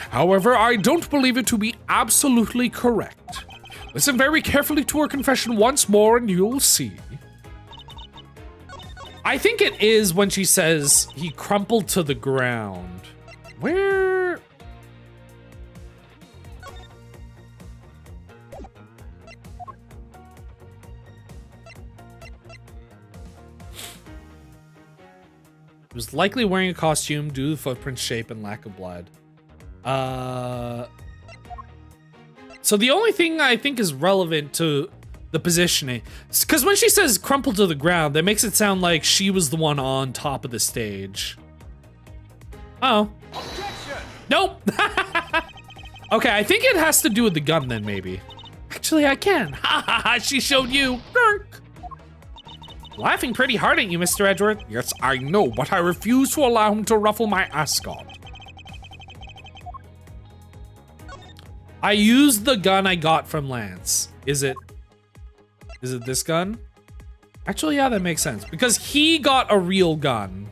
Speaker 2: However, I don't believe it to be absolutely correct. Listen very carefully to her confession once more and you'll see.
Speaker 1: I think it is when she says he crumpled to the ground. Where? He was likely wearing a costume due to the footprint shape and lack of blood. So the only thing I think is relevant to the positioning, because when she says crumple to the ground, that makes it sound like she was the one on top of the stage. Oh. Objection! Nope. Okay, I think it has to do with the gun then, maybe.
Speaker 5: Actually, I can.
Speaker 1: Ha ha ha, she showed you. Gurk. Laughing pretty hard at you, Mr. Edgeworth.
Speaker 2: Yes, I know, but I refuse to allow him to ruffle my ascot.
Speaker 1: I used the gun I got from Lance. Is it this gun? Actually, yeah, that makes sense. Because he got a real gun.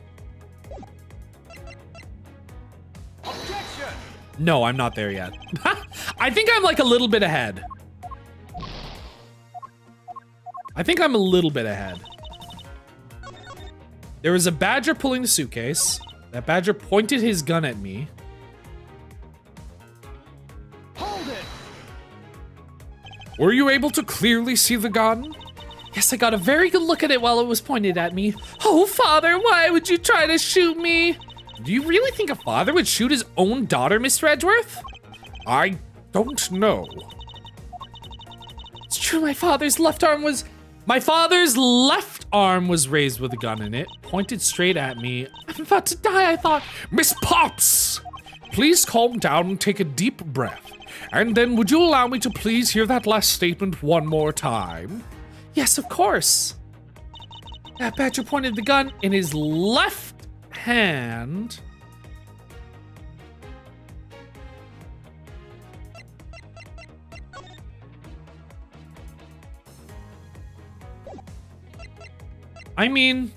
Speaker 1: Objection! No, I'm not there yet. I think I'm like a little bit ahead. I think I'm a little bit ahead. There was a badger pulling the suitcase. That badger pointed his gun at me.
Speaker 2: Were you able to clearly see the gun?
Speaker 5: Yes, I got a very good look at it while it was pointed at me. Oh, Father, why would you try to shoot me?
Speaker 1: Do you really think a father would shoot his own daughter, Mr. Edgeworth?
Speaker 2: I don't know.
Speaker 5: It's true, my father's left arm was
Speaker 1: raised with a gun in it, pointed straight at me.
Speaker 5: I'm about to die, I thought.
Speaker 2: Miss Pops! Please calm down and take a deep breath. And then would you allow me to please hear that last statement one more time?
Speaker 5: Yes, of course. That badger pointed the gun
Speaker 1: In his left hand. I mean,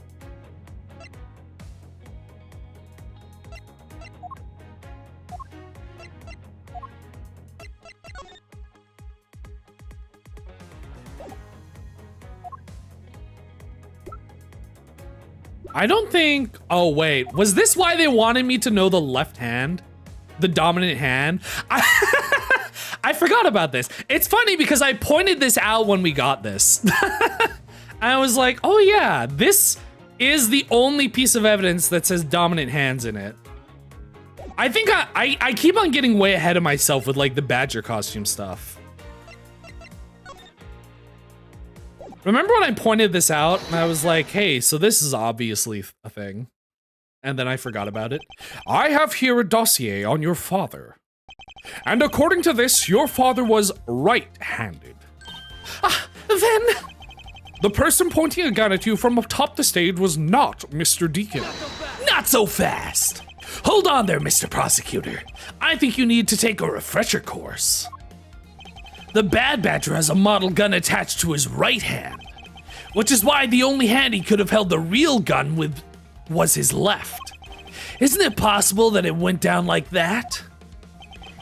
Speaker 1: I don't think, oh wait, was this why they wanted me to know the left hand? The dominant hand? I forgot about this. It's funny because I pointed this out when we got this. I was like, oh yeah, this is the only piece of evidence that says dominant hands in it. I think I keep on getting way ahead of myself with like the badger costume stuff. Remember when I pointed this out and I was like, hey, so this is obviously a thing. And then I forgot about it.
Speaker 2: I have here a dossier on your father. And according to this, your father was right-handed.
Speaker 5: Then...
Speaker 2: The person pointing a gun at you from atop the stage was not Mr. Deacon.
Speaker 4: Not so fast. Hold on there, Mr. Prosecutor. I think you need to take a refresher course. The Bad Badger has a model gun attached to his right hand, which is why the only hand he could have held the real gun with was his left. Isn't it possible that it went down like that?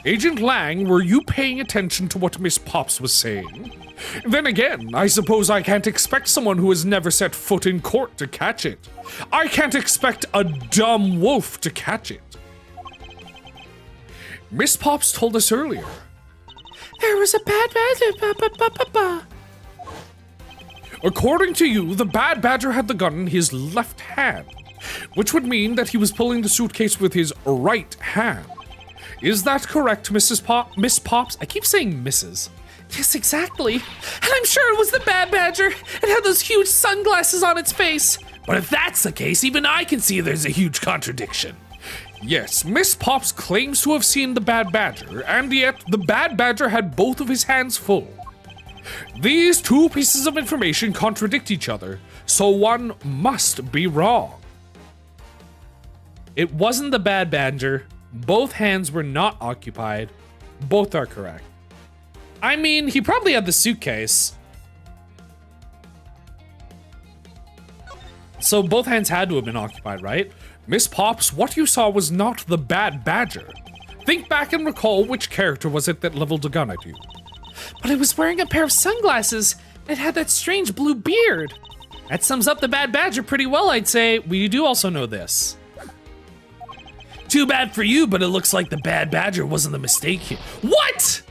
Speaker 2: Agent Lang, were you paying attention to what Miss Pops was saying? Then again, I suppose I can't expect someone who has never set foot in court to catch it. I can't expect a dumb wolf to catch it. Miss Pops told us earlier.
Speaker 5: There was a bad badger.
Speaker 2: According to you, the Bad Badger had the gun in his left hand, which would mean that he was pulling the suitcase with his right hand. Is that correct, Miss Pops?
Speaker 1: I keep saying Mrs.
Speaker 5: Yes, exactly. And I'm sure it was the Bad Badger. It had those huge sunglasses on its face.
Speaker 4: But if that's the case, even I can see there's a huge contradiction.
Speaker 2: Yes, Miss Pops claims to have seen the Bad Badger, and yet the Bad Badger had both of his hands full. These two pieces of information contradict each other, so one must be wrong.
Speaker 1: It wasn't the Bad Badger. Both hands were not occupied. Both are correct. I mean, he probably had the suitcase. So both hands had to have been occupied, right?
Speaker 2: Miss Pops, what you saw was not the Bad Badger. Think back and recall which character was it that leveled a gun at you.
Speaker 5: But it was wearing a pair of sunglasses. It had that strange blue beard.
Speaker 1: That sums up the Bad Badger pretty well, I'd say. We do also know this.
Speaker 4: Too bad for you, but it looks like the Bad Badger wasn't the mistake here.
Speaker 1: What?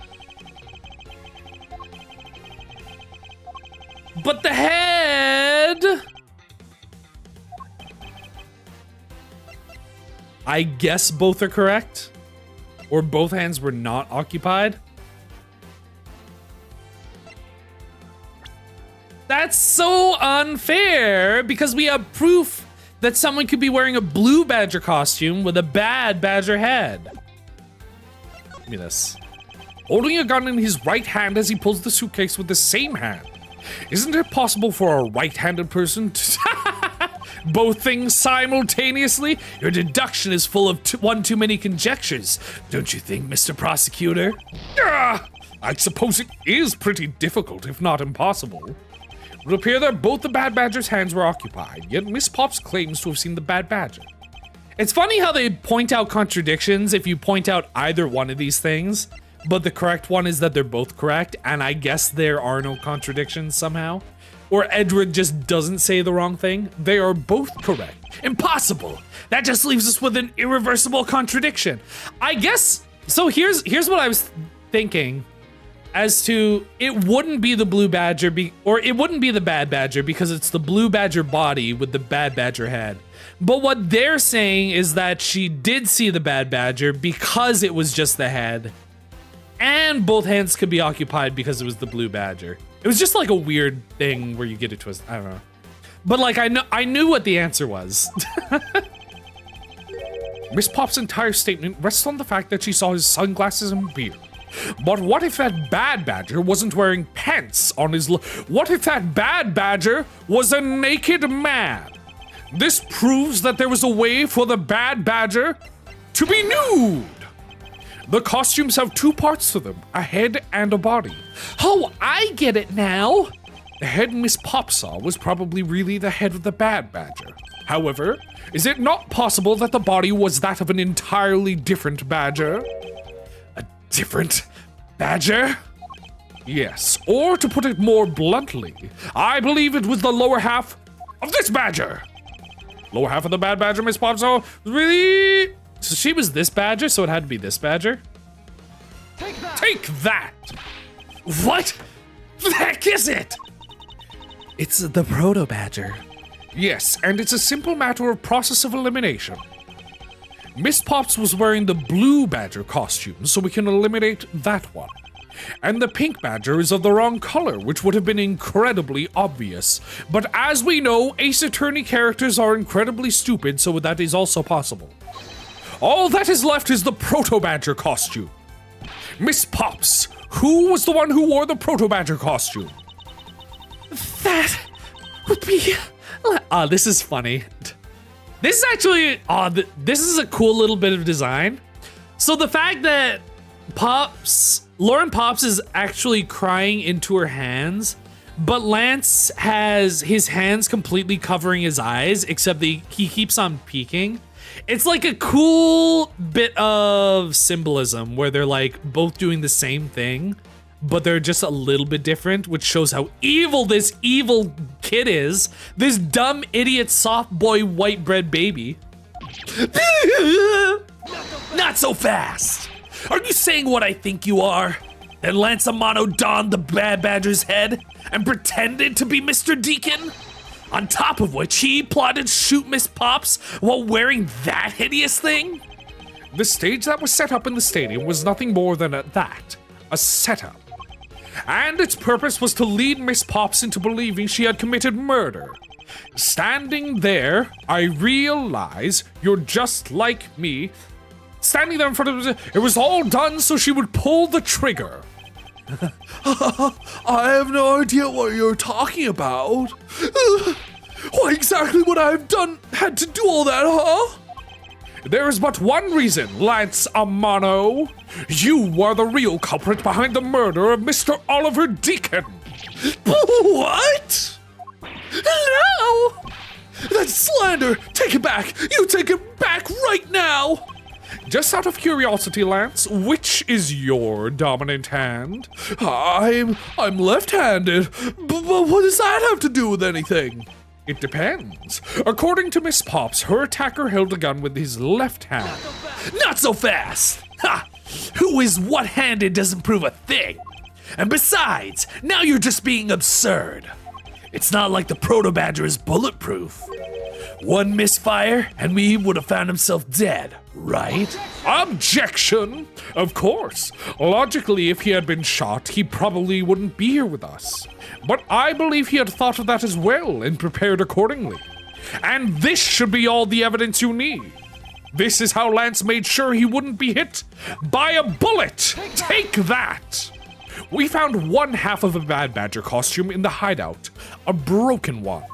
Speaker 1: But the head... I guess both are correct. Or both hands were not occupied. That's so unfair because we have proof that someone could be wearing a blue badger costume with a Bad Badger head. Give me this.
Speaker 2: Holding a gun in his right hand as he pulls the suitcase with the same hand. Isn't it possible for a right-handed person to both things simultaneously?
Speaker 4: Your deduction is full of one too many conjectures, don't you think, Mr. Prosecutor?
Speaker 2: I suppose it is pretty difficult, if not impossible. It would appear that both the Bad Badger's hands were occupied, yet Miss Pops claims to have seen the Bad Badger.
Speaker 1: It's funny how they point out contradictions if you point out either one of these things, but the correct one is that they're both correct, and I guess there are no contradictions somehow. Or Edgeworth just doesn't say the wrong thing.
Speaker 2: They are both correct.
Speaker 4: Impossible! That just leaves us with an irreversible contradiction.
Speaker 1: I guess, so here's what I was thinking. as to it wouldn't be the blue badger or it wouldn't be the bad badger because it's the blue badger body with the bad badger head. But what they're saying is that she did see the bad badger because it was just the head, and both hands could be occupied because it was the blue badger. It was just like a weird thing where you get a twist. I don't know. But like I knew what the answer was.
Speaker 2: Miss Pop's entire statement rests on the fact that she saw his sunglasses and beard. But what if that bad badger wasn't wearing pants on his what if that bad badger was a naked man? This proves that there was a way for the bad badger to be nude. The costumes have two parts to them, a head and a body.
Speaker 5: Oh, I get it now.
Speaker 2: The head Miss Pop saw was probably really the head of the bad badger. However, is it not possible that the body was that of an entirely different badger? A different badger? Yes, or to put it more bluntly, I believe it was the lower half of this badger. Lower half of the bad badger Miss Pop saw was really...
Speaker 1: So she was this badger, so it had to be this badger?
Speaker 2: Take that!
Speaker 4: What the heck is it?
Speaker 5: It's the proto badger.
Speaker 2: Yes, and it's a simple matter of process of elimination. Miss Pops was wearing the blue badger costume, so we can eliminate that one. And the pink badger is of the wrong color, which would have been incredibly obvious. But as we know, Ace Attorney characters are incredibly stupid, so that is also possible. All that is left is the proto badger costume. Miss Pops, who was the one who wore the proto badger costume?
Speaker 5: That would be...
Speaker 1: This is funny. This is actually, this is a cool little bit of design. So the fact that Lauren Pops is actually crying into her hands, but Lance has his hands completely covering his eyes, except he keeps on peeking. It's like a cool bit of symbolism where they're like both doing the same thing, but they're just a little bit different, which shows how evil this evil kid is. This dumb idiot soft boy white bread baby.
Speaker 4: Not so fast. Are you saying what I think you are? That Lance Amano donned the bad badger's head and pretended to be Mr. Deacon? On top of which, he plotted to shoot Miss Pops while wearing that hideous thing?
Speaker 2: The stage that was set up in the stadium was nothing more than a setup. And its purpose was to lead Miss Pops into believing she had committed murder. Standing there, I realize you're just like me. Standing there in front of it was all done so she would pull the trigger.
Speaker 6: I have no idea what you're talking about. What exactly would I have done had to do all that, huh?
Speaker 2: There is but one reason, Lance Amano. You are the real culprit behind the murder of Mr. Oliver Deacon.
Speaker 6: What? No! That's slander! Take it back! You take it back right now!
Speaker 2: Just out of curiosity, Lance, which is your dominant hand?
Speaker 6: I'm left-handed, but what does that have to do with anything?
Speaker 2: It depends. According to Miss Pops, her attacker held a gun with his left hand.
Speaker 4: Not so fast! Ha! Who is what-handed doesn't prove a thing. And besides, now you're just being absurd. It's not like the Proto Badger is bulletproof. One misfire, and we would have found himself dead, right?
Speaker 2: Objection! Of course. Logically, if he had been shot, he probably wouldn't be here with us. But I believe he had thought of that as well and prepared accordingly. And this should be all the evidence you need. This is how Lance made sure he wouldn't be hit by a bullet. Take that! We found one half of a Bad Badger costume in the hideout, a broken one.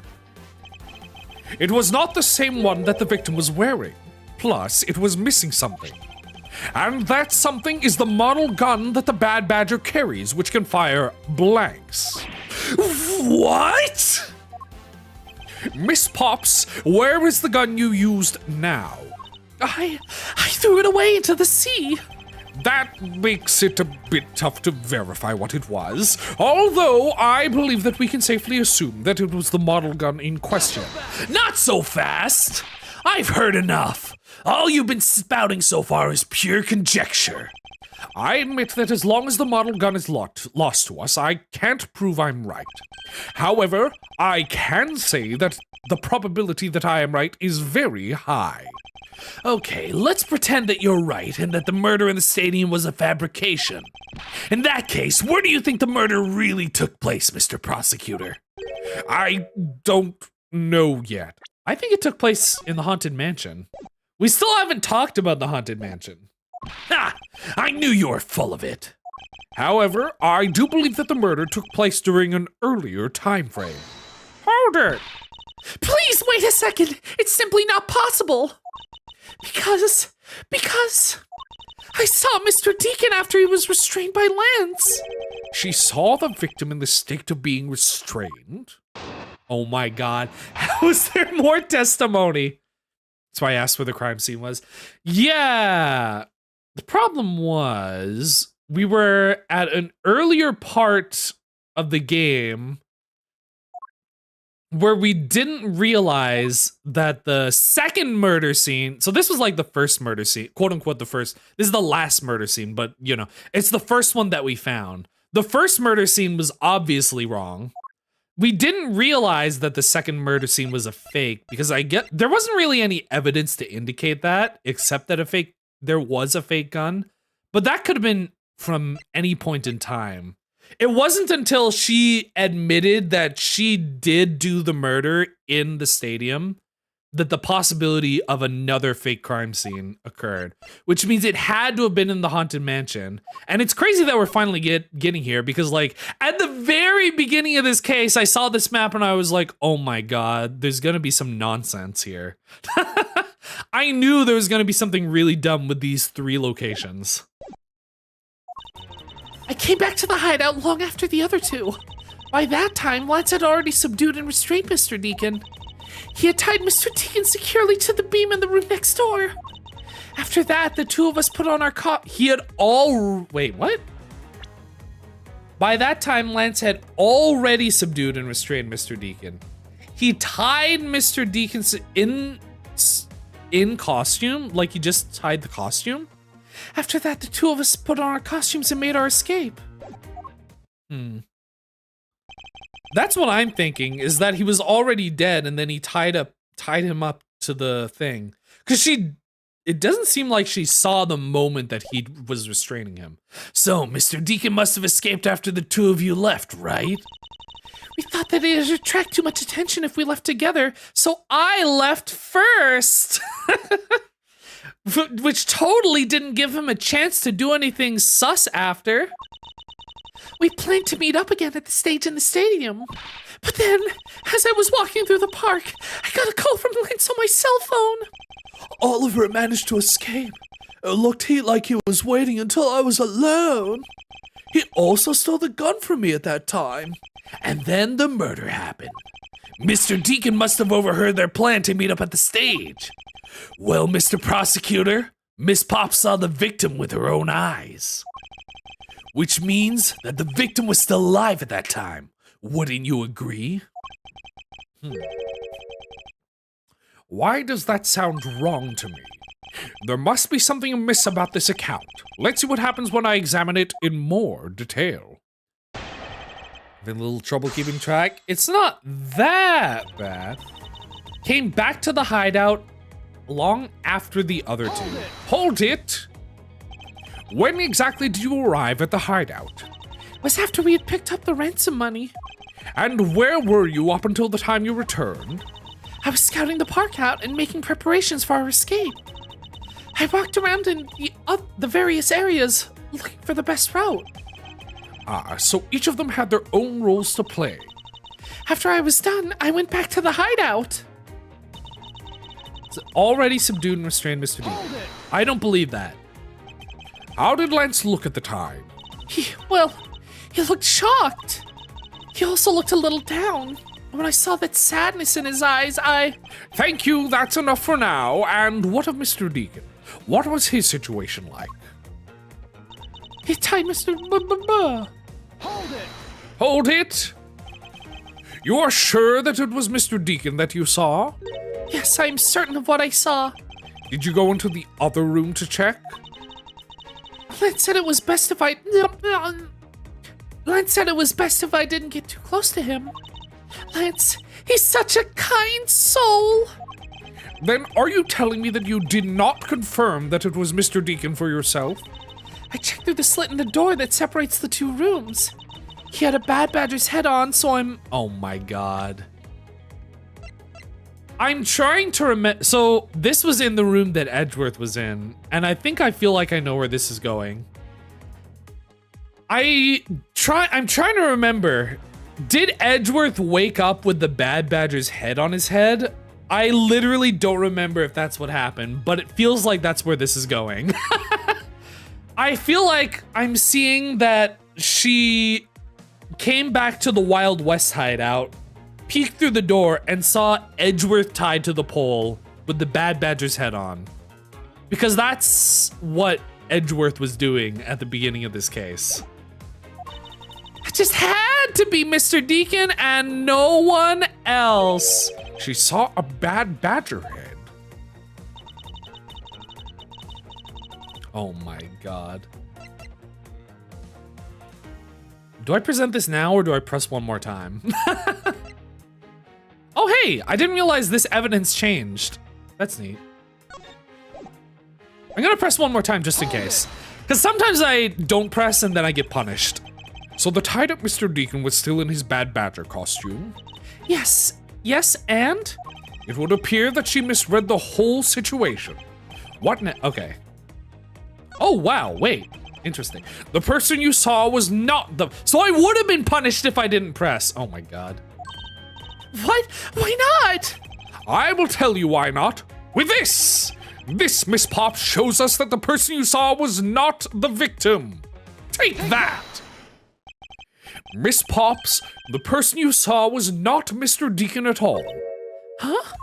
Speaker 2: It was not the same one that the victim was wearing. Plus, it was missing something. And that something is the model gun that the Bad Badger carries, which can fire blanks.
Speaker 4: What?
Speaker 2: Miss Pops, where is the gun you used now?
Speaker 5: I threw it away into the sea.
Speaker 2: That makes it a bit tough to verify what it was, although I believe that we can safely assume that it was the model gun in question.
Speaker 4: Not so fast! I've heard enough. All you've been spouting so far is pure conjecture.
Speaker 2: I admit that as long as the model gun is lost to us, I can't prove I'm right. However, I can say that the probability that I am right is very high.
Speaker 4: Okay, let's pretend that you're right and that the murder in the stadium was a fabrication. In that case, where do you think the murder really took place, Mr. Prosecutor?
Speaker 2: I don't know yet.
Speaker 1: I think it took place in the Haunted Mansion. We still haven't talked about the Haunted Mansion.
Speaker 4: Ha! I knew you were full of it.
Speaker 2: However, I do believe that the murder took place during an earlier time frame.
Speaker 3: Hold it!
Speaker 5: Please wait a second. It's simply not possible. Because I saw Mr. Deacon after he was restrained by Lance.
Speaker 2: She saw the victim in the state of being restrained.
Speaker 1: Oh my god. How is there more testimony? That's why I asked where the crime scene was. Yeah. The problem was we were at an earlier part of the game where we didn't realize that the second murder scene, so this was like the first murder scene, quote unquote the first, this is the last murder scene, but you know, it's the first one that we found. The first murder scene was obviously wrong. We didn't realize that the second murder scene was a fake because there wasn't really any evidence to indicate that, except that there was a fake gun, but that could have been from any point in time. It wasn't until she admitted that she did do the murder in the stadium that the possibility of another fake crime scene occurred, which means it had to have been in the Haunted Mansion. And it's crazy that we're finally getting here because, like, at the very beginning of this case, I saw this map and I was like, oh my god, there's gonna be some nonsense here. I knew there was gonna be something really dumb with these 3 locations.
Speaker 5: I came back to the hideout long after the other 2. By that time, Lance had already subdued and restrained Mr. Deacon. He had tied Mr. Deacon securely to the beam in the room next door. After that, the 2 of us put on our
Speaker 1: Wait, what? By that time, Lance had already subdued and restrained Mr. Deacon. He tied Mr. Deacon in costume, like he just tied the costume.
Speaker 5: After that, the 2 of us put on our costumes and made our escape.
Speaker 1: That's what I'm thinking, is that he was already dead and then he tied him up to the thing. Because it doesn't seem like she saw the moment that he was restraining him.
Speaker 4: So, Mr. Deacon must have escaped after the 2 of you left, right?
Speaker 5: We thought that it would attract too much attention if we left together, so I left first.
Speaker 1: Which totally didn't give him a chance to do anything sus after.
Speaker 5: We planned to meet up again at the stage in the stadium. But then, as I was walking through the park, I got a call from Lance on my cell phone.
Speaker 6: Oliver managed to escape. It looked like he was waiting until I was alone. He also stole the gun from me at that time.
Speaker 4: And then the murder happened. Mr. Deacon must have overheard their plan to meet up at the stage. Well, Mr. Prosecutor, Miss Pop saw the victim with her own eyes. Which means that the victim was still alive at that time. Wouldn't you agree?
Speaker 2: Why does that sound wrong to me? There must be something amiss about this account. Let's see what happens when I examine it in more detail.
Speaker 1: Having a little trouble keeping track. It's not that bad. Came back to the hideout long after the other 2.
Speaker 2: Hold it! When exactly did you arrive at the hideout?
Speaker 5: It was after we had picked up the ransom money.
Speaker 2: And where were you up until the time you returned?
Speaker 5: I was scouting the park out and making preparations for our escape. I walked around in the various areas looking for the best route.
Speaker 2: Ah, so each of them had their own roles to play.
Speaker 5: After I was done, I went back to the hideout.
Speaker 1: It's already subdued and restrained Mr. Deacon. I don't believe that.
Speaker 2: How did Lance look at the time?
Speaker 5: He looked shocked. He also looked a little down. When I saw that sadness in his eyes,
Speaker 2: Thank you, that's enough for now. And what of Mr. Deacon? What was his situation like?
Speaker 5: He tied Mr.
Speaker 2: Hold it! You are sure that it was Mr. Deacon that you saw?
Speaker 5: Yes, I'm certain of what I saw.
Speaker 2: Did you go into the other room to check?
Speaker 5: Lance said it was best if I didn't get too close to him. Lance, he's such a kind soul.
Speaker 2: Then are you telling me that you did not confirm that it was Mr. Deacon for yourself?
Speaker 5: I checked through the slit in the door that separates the two rooms. He had a bad badger's head on, so I'm...
Speaker 1: Oh my god. I'm trying to remember. So this was in the room that Edgeworth was in, and I think I feel like I know where this is going. I'm trying to remember. Did Edgeworth wake up with the bad badger's head on his head? I literally don't remember if that's what happened, but it feels like that's where this is going. I feel like I'm seeing that she came back to the Wild West hideout, peeked through the door, and saw Edgeworth tied to the pole with the bad badger's head on. Because that's what Edgeworth was doing at the beginning of this case. It just had to be Mr. Deacon and no one else.
Speaker 2: She saw a bad badger head.
Speaker 1: Oh my god. Do I present this now or do I press one more time? Oh hey, I didn't realize this evidence changed. That's neat. I'm gonna press one more time just in case. Because sometimes I don't press and then I get punished.
Speaker 2: So the tied up Mr. Deacon was still in his bad badger costume?
Speaker 5: Yes, and?
Speaker 2: It would appear that she misread the whole situation.
Speaker 1: What okay. Oh wow, wait. Interesting. The person you saw was not the... So I would have been punished if I didn't press. Oh my god.
Speaker 5: What? Why not?
Speaker 2: I will tell you why not. With this! This, Miss Pops, shows us that the person you saw was not the victim. Take that! Miss Pops, the person you saw was not Mr. Deacon at all.
Speaker 5: Huh?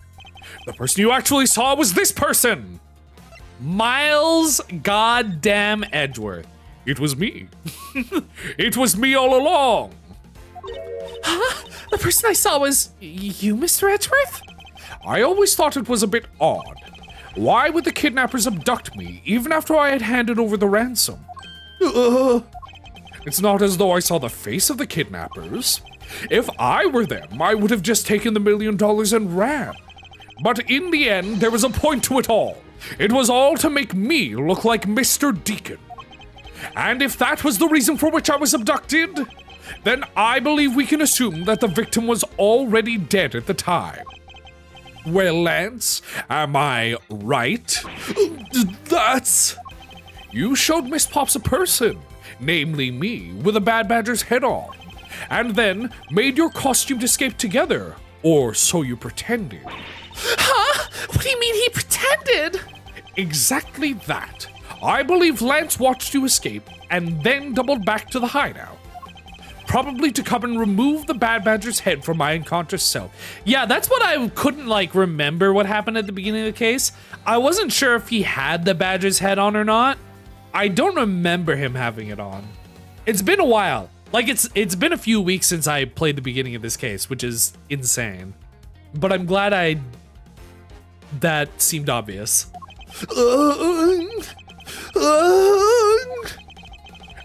Speaker 2: The person you actually saw was this person!
Speaker 1: Miles goddamn Edgeworth.
Speaker 2: It was me. It was me all along.
Speaker 5: Huh? The person I saw was you, Mr. Edgeworth?
Speaker 2: I always thought it was a bit odd. Why would the kidnappers abduct me even after I had handed over the ransom? It's not as though I saw the face of the kidnappers. If I were them, I would have just taken the $1 million and ran. But in the end, there was a point to it all. It was all to make me look like Mr. Deacon. And if that was the reason for which I was abducted, then I believe we can assume that the victim was already dead at the time. Well, Lance, am I right?
Speaker 6: That's...
Speaker 2: You showed Miss Pops a person, namely me, with a bad badger's head on, and then made your costume escape together, or so you pretended.
Speaker 5: Huh? What do you mean he pretended?
Speaker 2: Exactly that. I believe Lance watched you escape and then doubled back to the hideout. Probably to come and remove the bad badger's head from my unconscious self.
Speaker 1: Yeah, that's what I couldn't like remember what happened at the beginning of the case. I wasn't sure if he had the badger's head on or not. I don't remember him having it on. It's been a while. Like it's been a few weeks since I played the beginning of this case, which is insane. But I'm glad that seemed obvious.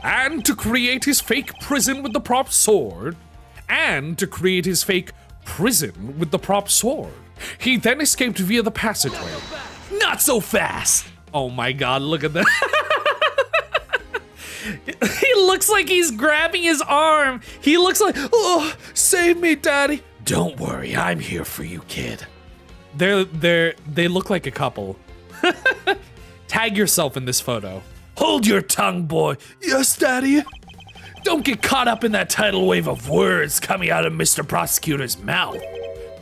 Speaker 2: And to create his fake prison with the prop sword, he then escaped via the passageway.
Speaker 1: Not so fast. Oh my god, look at that. He looks like he's grabbing his arm. He looks like,
Speaker 6: Oh, save me, Daddy.
Speaker 4: Don't worry, I'm here for you, kid.
Speaker 1: they look like a couple. Tag yourself in this photo.
Speaker 4: Hold your tongue, boy.
Speaker 6: Yes, Daddy.
Speaker 4: Don't get caught up in that tidal wave of words coming out of Mr. Prosecutor's mouth.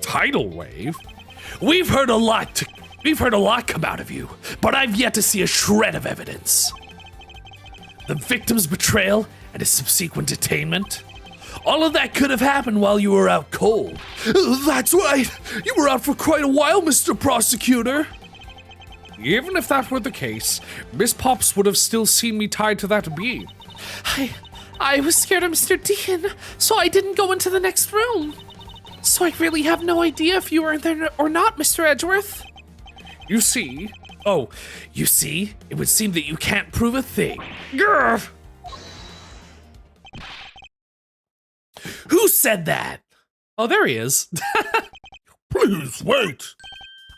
Speaker 2: Tidal wave?
Speaker 4: We've heard a lot come out of you, but I've yet to see a shred of evidence. The victim's betrayal and his subsequent detainment. All of that could have happened while you were out cold.
Speaker 6: That's right. You were out for quite a while, Mr. Prosecutor.
Speaker 2: Even if that were the case, Miss Pops would have still seen me tied to that beam.
Speaker 5: I was scared of Mr. Deacon, so I didn't go into the next room. So I really have no idea if you were there or not, Mr. Edgeworth.
Speaker 2: You see,
Speaker 4: Oh, you see? It would seem that you can't prove a thing.
Speaker 3: Grr.
Speaker 4: Who said that?
Speaker 1: Oh, there he is.
Speaker 2: Please wait.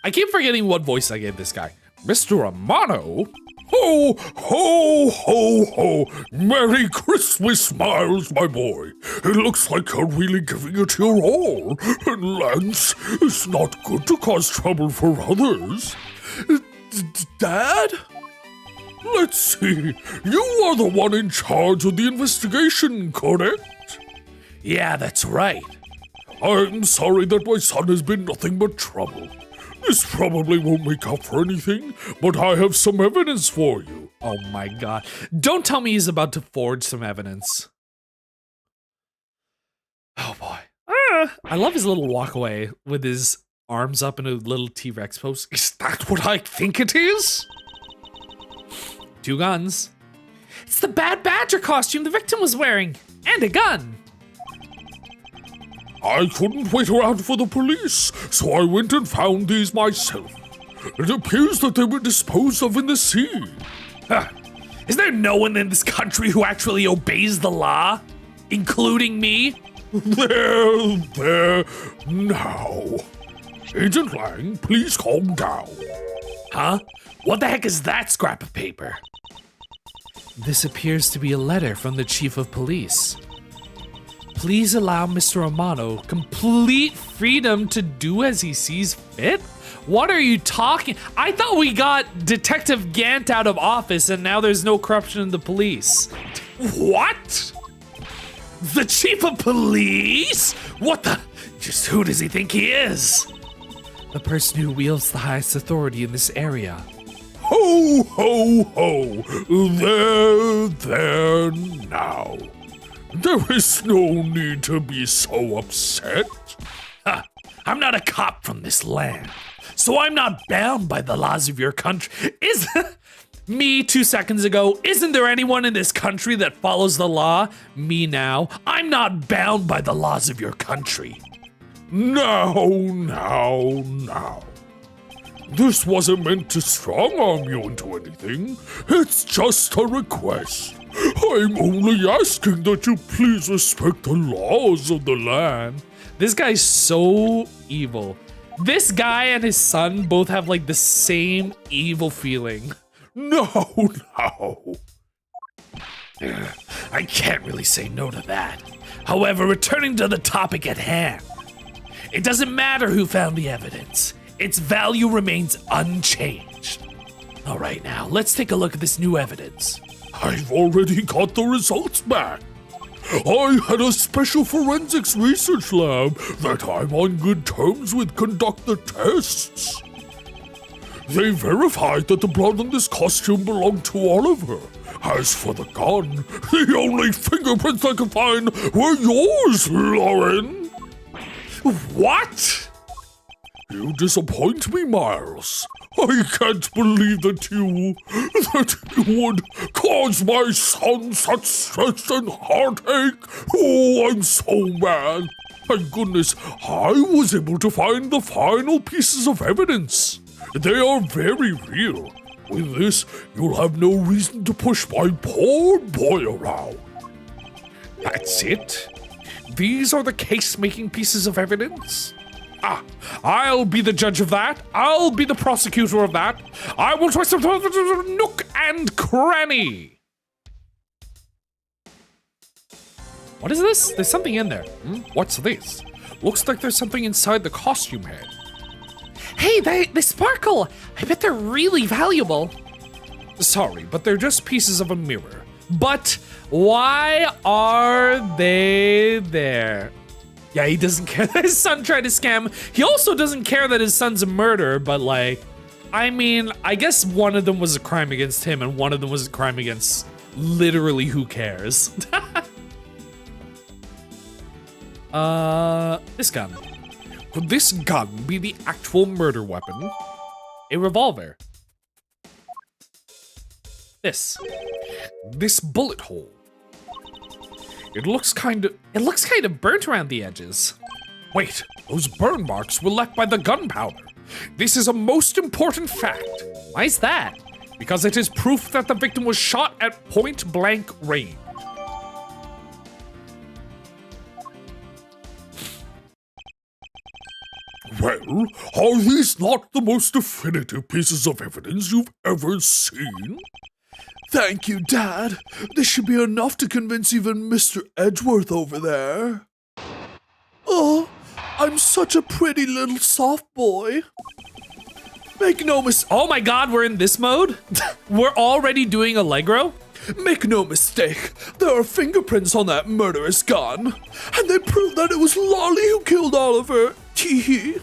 Speaker 1: I keep forgetting what voice I gave this guy.
Speaker 2: Mr. Amano? Ho, ho, ho, ho. Merry Christmas, Miles, my boy. It looks like you're really giving it your all. And Lance, it's not good to cause trouble for others. Dad? Let's see. You are the one in charge of the investigation, correct?
Speaker 4: Yeah, that's right.
Speaker 2: I'm sorry that my son has been nothing but trouble. This probably won't make up for anything, but I have some evidence for you.
Speaker 1: Oh my god. Don't tell me he's about to forge some evidence. Oh boy. I love his little walk away with his arms up in a little T-Rex pose.
Speaker 2: Is that what I think it is?
Speaker 1: 2 guns. It's the Bad Badger costume the victim was wearing. And a gun.
Speaker 2: I couldn't wait around for the police, so I went and found these myself. It appears that they were disposed of in the sea.
Speaker 4: Huh. Is there no one in this country who actually obeys the law? Including me?
Speaker 2: There, now. Agent Lang, please calm down.
Speaker 4: Huh? What the heck is that scrap of paper?
Speaker 1: This appears to be a letter from the chief of police. Please allow Mr. Amano complete freedom to do as he sees fit? What are you talking? I thought we got Detective Gant out of office and now there's no corruption in the police.
Speaker 4: What? The chief of police? What the? Just who does he think he is?
Speaker 1: The person who wields the highest authority in this area.
Speaker 2: Ho, ho, ho. There now. There is no need to be so upset.
Speaker 4: Huh. I'm not a cop from this land, so I'm not bound by the laws of your country. Is me 2 seconds ago, isn't there anyone in this country that follows the law? Me now. I'm not bound by the laws of your country.
Speaker 2: Now. This wasn't meant to strong-arm you into anything. It's just a request. I'm only asking that you please respect the laws of the land.
Speaker 1: This guy's so evil. This guy and his son both have like the same evil feeling.
Speaker 2: No.
Speaker 4: I can't really say no to that. However, returning to the topic at hand, it doesn't matter who found the evidence. Its value remains unchanged. All right, now, let's take a look at this new evidence.
Speaker 2: I've already got the results back. I had a special forensics research lab that I'm on good terms with conduct the tests. They verified that the blood on this costume belonged to Oliver. As for the gun, the only fingerprints I could find were yours, Lauren.
Speaker 4: What?
Speaker 2: You disappoint me, Miles. I can't believe that you would cause my son such stress and heartache. Oh, I'm so mad. Thank goodness I was able to find the final pieces of evidence. They are very real. With this, you'll have no reason to push my poor boy around.
Speaker 3: That's it? These are the case-making pieces of evidence? I'll be the judge of that. I'll be the prosecutor of that. I will twist nook and cranny.
Speaker 1: What is this? There's something in there.
Speaker 3: What's this? Looks like there's something inside the costume head.
Speaker 1: Hey, they sparkle. I bet they're really valuable.
Speaker 3: Sorry, but they're just pieces of a mirror.
Speaker 1: But why are they there? Yeah, he doesn't care that his son tried to scam. He also doesn't care that his son's a murderer, but like, I mean, I guess one of them was a crime against him and one of them was a crime against literally who cares. This gun.
Speaker 3: Could this gun be the actual murder weapon?
Speaker 1: A revolver. This
Speaker 3: bullet hole. It looks kind of
Speaker 1: burnt around the edges.
Speaker 3: Wait, those burn marks were left by the gunpowder.
Speaker 2: This is a most important fact.
Speaker 1: Why is that?
Speaker 2: Because it is proof that the victim was shot at point blank range.
Speaker 3: Well, are these not the most definitive pieces of evidence you've ever seen?
Speaker 6: Thank you, Dad. This should be enough to convince even Mr. Edgeworth over there. Oh, I'm such a pretty little soft boy. Make no mistake.
Speaker 1: Oh my god, we're in this mode? We're already doing Allegro?
Speaker 6: Make no mistake, there are fingerprints on that murderous gun, and they prove that it was Lolly who killed Oliver. Tee-hee.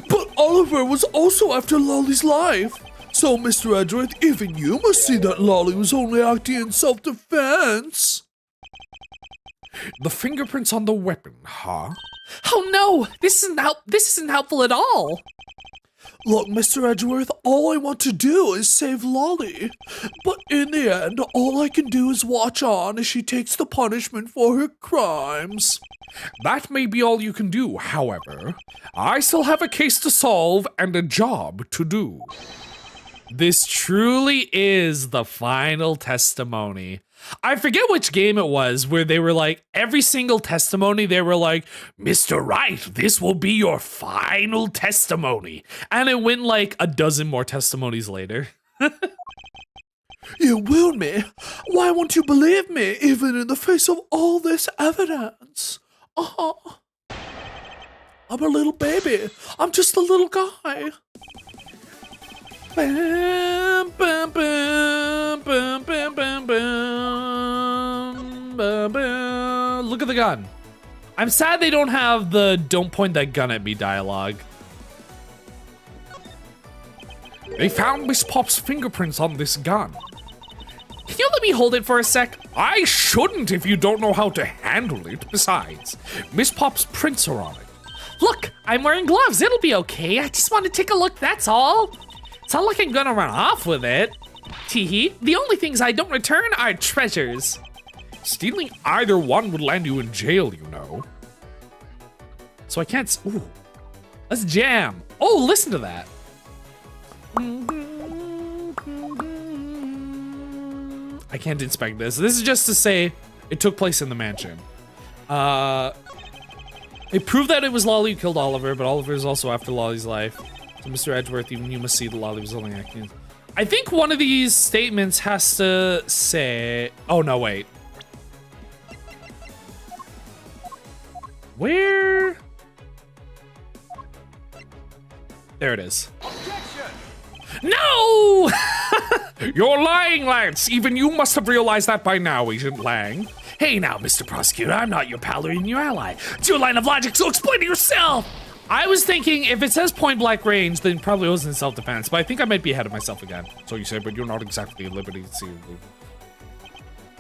Speaker 6: But Oliver was also after Lolly's life. So, Mr. Edgeworth, even you must see that Lolly was only acting in self-defense.
Speaker 2: The fingerprints on the weapon, huh?
Speaker 5: Oh no, this isn't helpful at all.
Speaker 6: Look, Mr. Edgeworth, all I want to do is save Lolly. But in the end, all I can do is watch on as she takes the punishment for her crimes.
Speaker 2: That may be all you can do, however. I still have a case to solve and a job to do.
Speaker 1: This truly is the final testimony. I forget which game it was where they were like, every single testimony, they were like, Mr. Wright, this will be your final testimony. And it went like a dozen more testimonies later.
Speaker 6: You will me? Why won't you believe me, even in the face of all this evidence? Oh, I'm a little baby. I'm just a little guy.
Speaker 1: Bam, bam, bam, bam, bam, bam, bam, bam, bam. Look at the gun. I'm sad they don't have the "don't point that gun at me" dialogue.
Speaker 2: They found Miss Pop's fingerprints on this gun.
Speaker 1: Can you let me hold it for a sec?
Speaker 2: I shouldn't if you don't know how to handle it. Besides, Miss Pop's prints are on it.
Speaker 5: Look, I'm wearing gloves. It'll be okay. I just want to take a look, that's all.
Speaker 1: It's not like I'm gonna run off with it. Teehee. The only things I don't return are treasures.
Speaker 2: Stealing either one would land you in jail, you know.
Speaker 1: So I can't. Ooh. Let's jam. Oh, listen to that. I can't inspect this. This is just to say it took place in the mansion. It proved that it was Lolly who killed Oliver, but Oliver is also after Lolly's life. So Mr. Edgeworth, even you must see that Lolly was only acting. I think one of these statements has to say... Oh, no, wait. Where? There it is. No!
Speaker 2: You're lying, Lance. Even you must have realized that by now, Agent Lang.
Speaker 4: Hey now, Mr. Prosecutor, I'm not your pal or even your ally. It's your line of logic, so explain it yourself!
Speaker 1: I was thinking if it says point blank range, then probably it was in self-defense, but I think I might be ahead of myself again.
Speaker 2: So you say, but you're not exactly at liberty to see.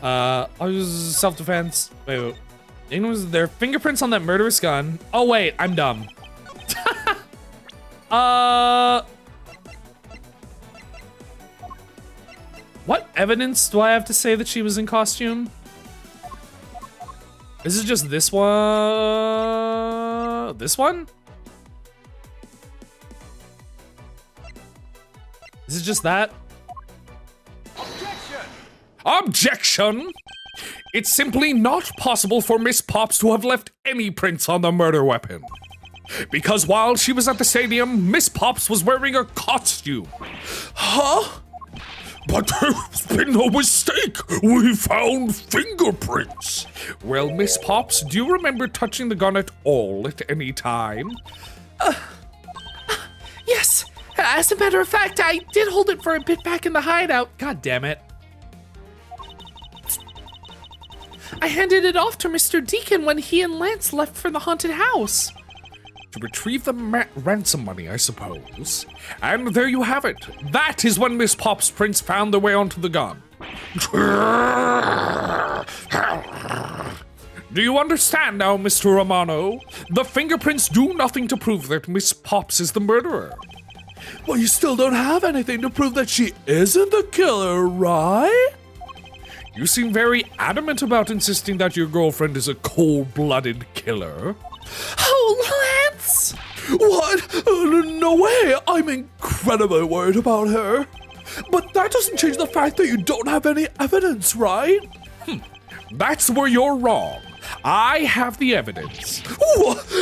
Speaker 1: I was self-defense. Wait. Was there fingerprints on that murderous gun? Oh wait, I'm dumb. What evidence do I have to say that she was in costume? Is it just this one? This one? Is it just that?
Speaker 2: Objection! It's simply not possible for Miss Pops to have left any prints on the murder weapon. Because while she was at the stadium, Miss Pops was wearing a costume.
Speaker 6: Huh?
Speaker 3: But there's been no mistake. We found fingerprints.
Speaker 2: Well, Miss Pops, do you remember touching the gun at all at any time?
Speaker 5: Yes, as a matter of fact, I did hold it for a bit back in the hideout.
Speaker 1: God damn it.
Speaker 5: I handed it off to Mr. Deacon when he and Lance left for the haunted house.
Speaker 2: To retrieve the ransom money, I suppose. And there you have it. That is when Miss Pop's prints found their way onto the gun. Do you understand now, Mr. Romano? The fingerprints do nothing to prove that Miss Pops is the murderer.
Speaker 6: Well, you still don't have anything to prove that she isn't the killer, right?
Speaker 2: You seem very adamant about insisting that your girlfriend is a cold-blooded killer.
Speaker 5: Oh, Lance!
Speaker 6: What? No way! I'm incredibly worried about her. But that doesn't change the fact that you don't have any evidence, right?
Speaker 2: That's where you're wrong. I have the evidence.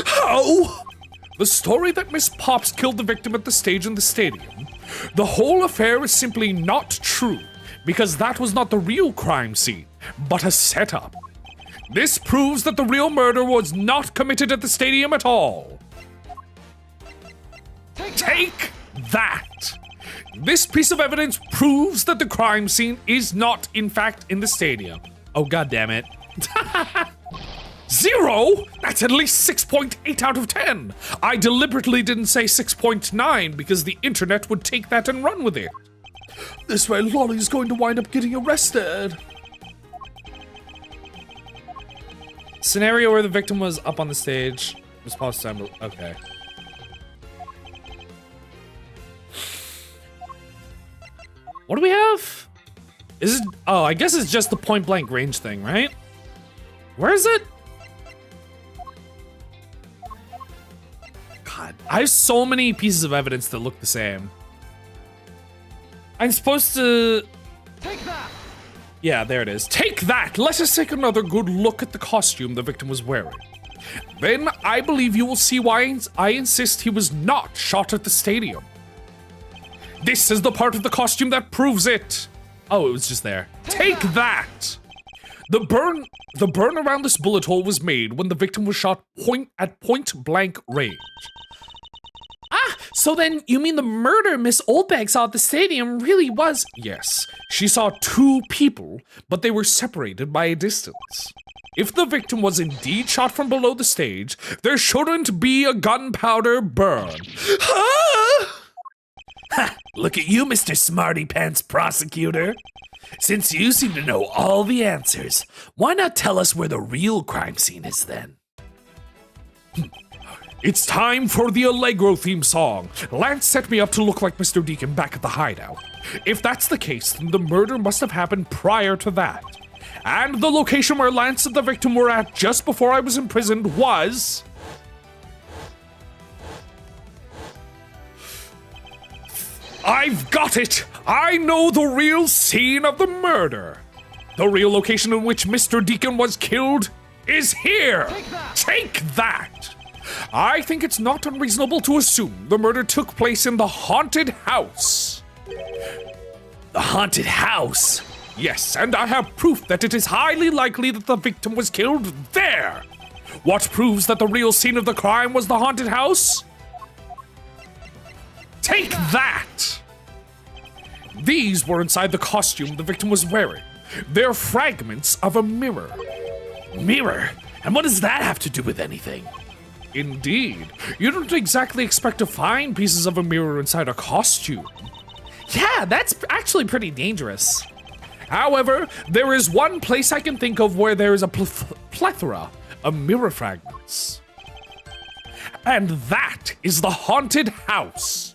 Speaker 6: How?
Speaker 2: The story that Miss Pops killed the victim at the stage in the stadium. The whole affair is simply not true, because that was not the real crime scene, but a setup. This proves that the real murder was not committed at the stadium at all. Take that! This piece of evidence proves that the crime scene is not, in fact, in the stadium. Oh, god damn it. 0? That's at least 6.8 out of 10. I deliberately didn't say 6.9 because the internet would take that and run with it.
Speaker 6: This way, Lolly's going to wind up getting arrested.
Speaker 1: Scenario where the victim was up on the stage. Response time. Okay. What do we have? Is it? Oh, I guess it's just the point blank range thing, right? Where is it? God, I have so many pieces of evidence that look the same. I'm supposed to...
Speaker 3: Take that!
Speaker 2: Yeah, there it is. Take that! Let us take another good look at the costume the victim was wearing. Then I believe you will see why I insist he was not shot at the stadium. This is the part of the costume that proves it.
Speaker 1: Oh, it was just there.
Speaker 2: Take that! The burn around this bullet hole was made when the victim was shot at point blank range.
Speaker 5: Ah, so then you mean the murder Miss Oldbag saw at the stadium really was...
Speaker 2: Yes, she saw 2 people, but they were separated by a distance. If the victim was indeed shot from below the stage, there shouldn't be a gunpowder burn.
Speaker 4: Ha! Look at you, Mr. Smarty Pants Prosecutor. Since you seem to know all the answers, why not tell us where the real crime scene is then?
Speaker 2: It's time for the Allegro theme song. Lance set me up to look like Mr. Deacon back at the hideout. If that's the case, then the murder must have happened prior to that. And the location where Lance and the victim were at just before I was imprisoned was... I've got it! I know the real scene of the murder. The real location in which Mr. Deacon was killed is here! Take that! I think it's not unreasonable to assume the murder took place in the haunted house.
Speaker 4: The haunted house?
Speaker 2: Yes, and I have proof that it is highly likely that the victim was killed there. What proves that the real scene of the crime was the haunted house? Take that! These were inside the costume the victim was wearing. They're fragments of a mirror.
Speaker 4: Mirror? And what does that have to do with anything?
Speaker 2: Indeed. You don't exactly expect to find pieces of a mirror inside a costume.
Speaker 1: Yeah, that's actually pretty dangerous.
Speaker 2: However, there is one place I can think of where there is a plethora of mirror fragments. And that is the haunted house.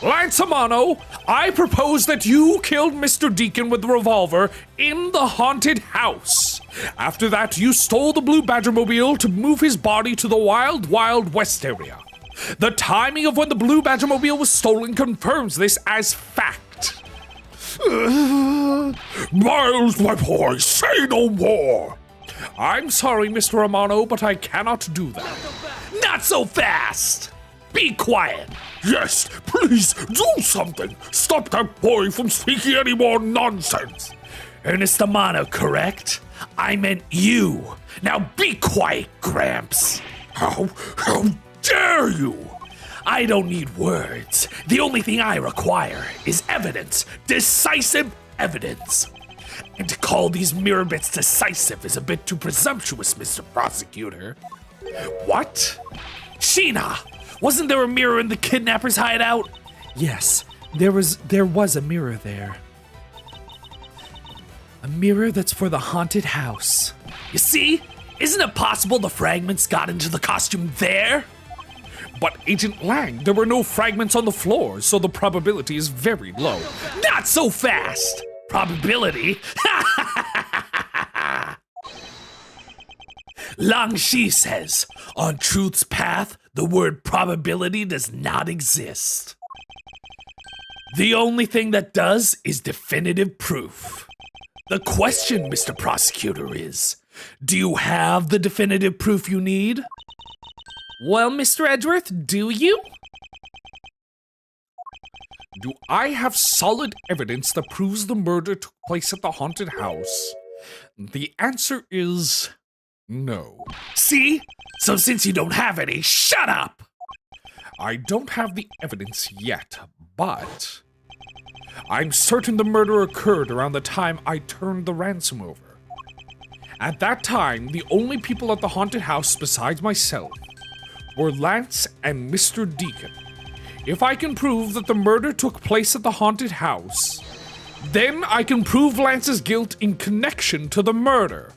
Speaker 2: Lance Amano, I propose that you killed Mr. Deacon with the revolver in the haunted house. After that, you stole the Blue Badgermobile to move his body to the Wild Wild West area. The timing of when the Blue Badgermobile was stolen confirms this as fact. Miles, my boy, say no more. I'm sorry, Mr. Amano, but I cannot do that.
Speaker 4: Not so fast! Be quiet!
Speaker 2: Yes, please do something. Stop that boy from speaking any more nonsense.
Speaker 4: Ernest Amano, correct? I meant you. Now be quiet, Gramps.
Speaker 2: How dare you?
Speaker 4: I don't need words. The only thing I require is evidence. Decisive evidence. And to call these mirror bits decisive is a bit too presumptuous, Mr. Prosecutor.
Speaker 2: What?
Speaker 4: Sheena! Wasn't there a mirror in the kidnapper's hideout?
Speaker 5: Yes, there was a mirror there. A mirror that's for the haunted house.
Speaker 4: You see? Isn't it possible the fragments got into the costume there?
Speaker 2: But Agent Lang, there were no fragments on the floor, so the probability is very low.
Speaker 4: Not so fast! Probability? Lang Shi says, on truth's path, The word probability does not exist. The only thing that does is definitive proof. The question, Mr. Prosecutor, is, do you have the definitive proof you need?
Speaker 1: Well, Mr. Edgeworth, do you?
Speaker 2: Do I have solid evidence that proves the murder took place at the haunted house? The answer is no.
Speaker 4: See? So since you don't have any, shut up!
Speaker 2: I don't have the evidence yet, but I'm certain the murder occurred around the time I turned the ransom over. At that time, the only people at the haunted house besides myself were Lance and Mr. Deacon. If I can prove that the murder took place at the haunted house, then I can prove Lance's guilt in connection to the murder.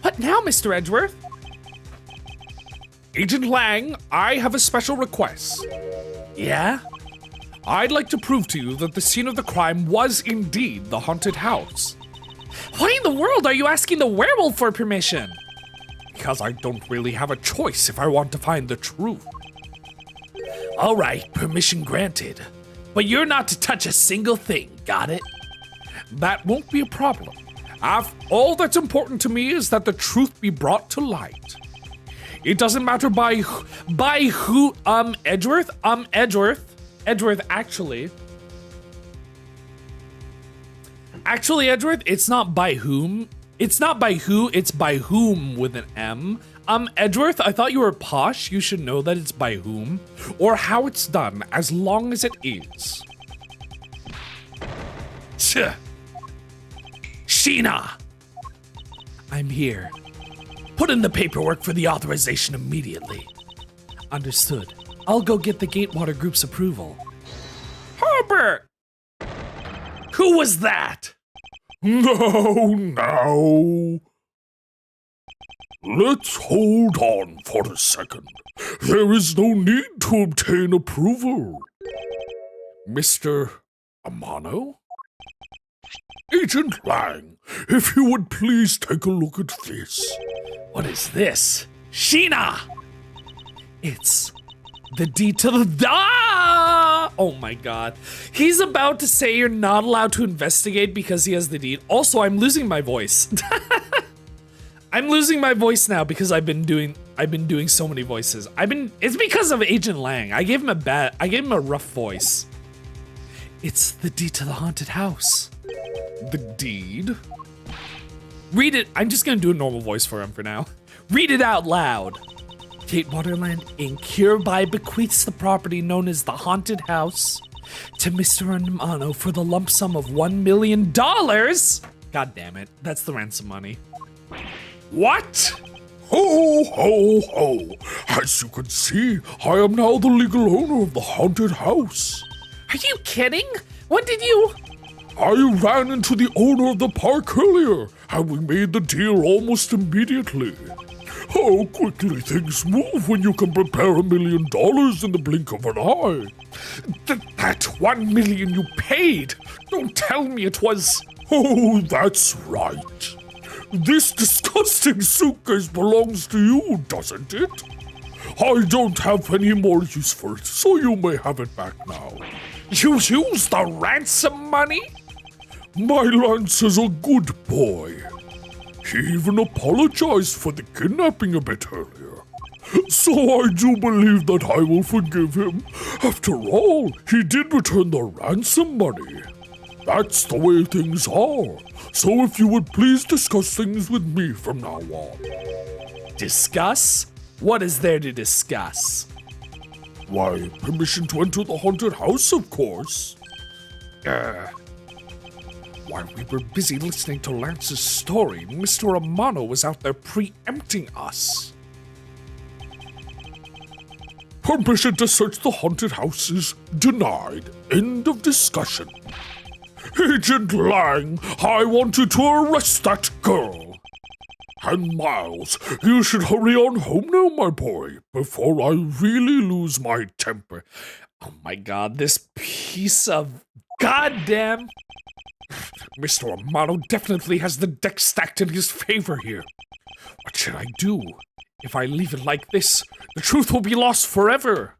Speaker 1: What now, Mr. Edgeworth?
Speaker 2: Agent Lang, I have a special request.
Speaker 4: Yeah?
Speaker 2: I'd like to prove to you that the scene of the crime was indeed the haunted house.
Speaker 1: Why in the world are you asking the werewolf for permission?
Speaker 2: Because I don't really have a choice if I want to find the truth.
Speaker 4: All right, permission granted. But you're not to touch a single thing, got it?
Speaker 2: That won't be a problem. All that's important to me is that the truth be brought to light. It doesn't matter by who,
Speaker 1: Edgeworth, actually, Edgeworth, it's not by whom. It's not by who, it's by whom with an M. Edgeworth, I thought you were posh. You should know that it's by whom
Speaker 2: or how it's done, as long as it is.
Speaker 4: Sheena!
Speaker 1: I'm here.
Speaker 4: Put in the paperwork for the authorization immediately.
Speaker 1: Understood. I'll go get the Gatewater Group's approval.
Speaker 4: Herbert! Who was that?
Speaker 3: No. Let's hold on for a second. There is no need to obtain approval.
Speaker 2: Mr. Amano?
Speaker 3: Agent Lang, if you would please take a look at this.
Speaker 4: What is this? Sheena!
Speaker 1: It's the deed to the... Ah! Oh my god. He's about to say you're not allowed to investigate because he has the deed. Also, I'm losing my voice. I'm losing my voice now because I've been doing so many voices. It's because of Agent Lang. I gave him a rough voice. It's the deed to the haunted house.
Speaker 2: The deed?
Speaker 1: Read it. I'm just gonna do a normal voice for him for now. Read it out loud. Gatewaterland Inc. hereby bequeaths the property known as the Haunted House to Mr. Amano for the lump sum of $1 million. God damn it. That's the ransom money.
Speaker 2: What?
Speaker 3: Ho, ho, ho. As you can see, I am now the legal owner of the haunted house.
Speaker 1: Are you kidding? When did you...
Speaker 3: I ran into the owner of the park earlier, and we made the deal almost immediately. How quickly things move when you can prepare $1 million in the blink of an eye.
Speaker 2: That $1 million you paid! Don't tell me it was...
Speaker 3: Oh, that's right. This disgusting suitcase belongs to you, doesn't it? I don't have any more use for it, so you may have it back now.
Speaker 2: You used the ransom money?
Speaker 3: My Lance is a good boy. He even apologized for the kidnapping a bit earlier. So I do believe that I will forgive him. After all, he did return the ransom money. That's the way things are. So if you would please discuss things with me from now on.
Speaker 1: Discuss? What is there to discuss?
Speaker 3: Why, permission to enter the haunted house, of course.
Speaker 2: While we were busy listening to Lance's story, Mr. Amano was out there preempting us.
Speaker 3: Permission to search the haunted house is denied. End of discussion. Agent Lang, I want you to arrest that girl. And Miles, you should hurry on home now, my boy, before I really lose my temper.
Speaker 1: Oh my god, this piece of goddamn...
Speaker 2: Mr. Amano definitely has the deck stacked in his favor here. What should I do? If I leave it like this, the truth will be lost forever.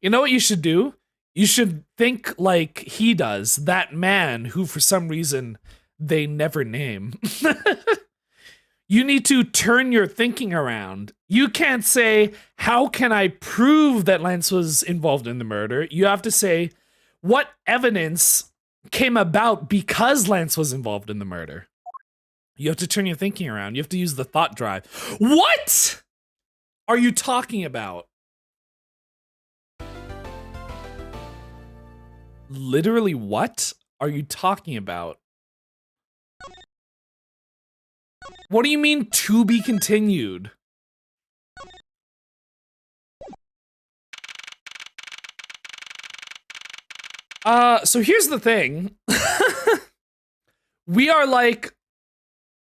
Speaker 1: You know what you should do? You should think like he does, that man who for some reason they never name. You need to turn your thinking around. You can't say, how can I prove that Lance was involved in the murder? You have to say, what evidence came about because Lance was involved in the murder? You have to turn your thinking around. You have to use the thought drive. What are you talking about? Literally, what are you talking about? What do you mean to be continued? So here's the thing. We are like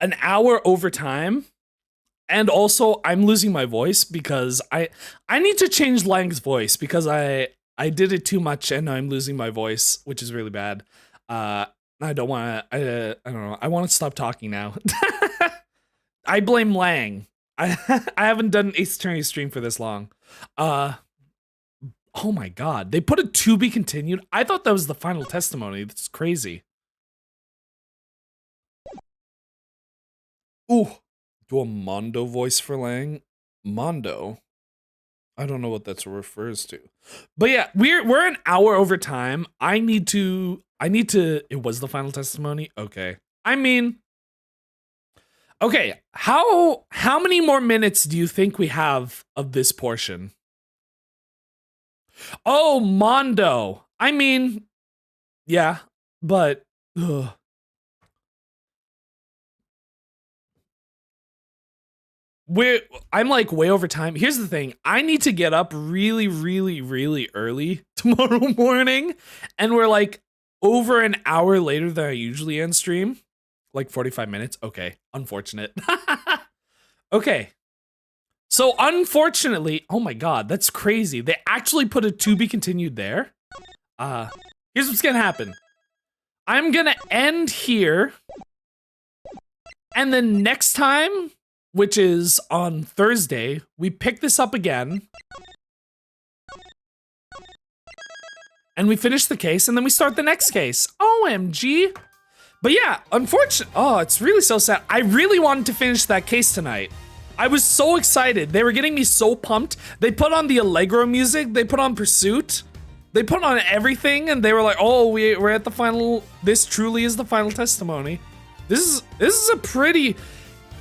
Speaker 1: an hour over time. And also I'm losing my voice because I need to change Lang's voice because I did it too much and I'm losing my voice, which is really bad. I don't want to, I don't know. I want to stop talking now. I blame Lang. I haven't done an Ace Attorney stream for this long. Oh my god. They put a to be continued. I thought that was the final testimony. That's crazy. Ooh. Do a Mondo voice for Lang? Mondo? I don't know what that refers to. But yeah, we're an hour over time. I need to it was the final testimony? Okay. I mean, okay, how many more minutes do you think we have of this portion? Oh, Mondo. I mean, yeah, but ugh. I'm like way over time. Here's the thing. I need to get up really, really, really early tomorrow morning. And we're like over an hour later than I usually end stream. Like 45 minutes. Okay. Unfortunate. Okay. So unfortunately, oh my god, that's crazy. They actually put a to be continued there. Here's what's gonna happen. I'm gonna end here. And then next time, which is on Thursday, we pick this up again. And we finish the case, and then we start the next case. OMG. But yeah, unfortunately, oh, it's really so sad. I really wanted to finish that case tonight. I was so excited. They were getting me so pumped. They put on the Allegro music. They put on Pursuit. They put on everything, and they were like, oh, we're at the final. This truly is the final testimony. This is a pretty...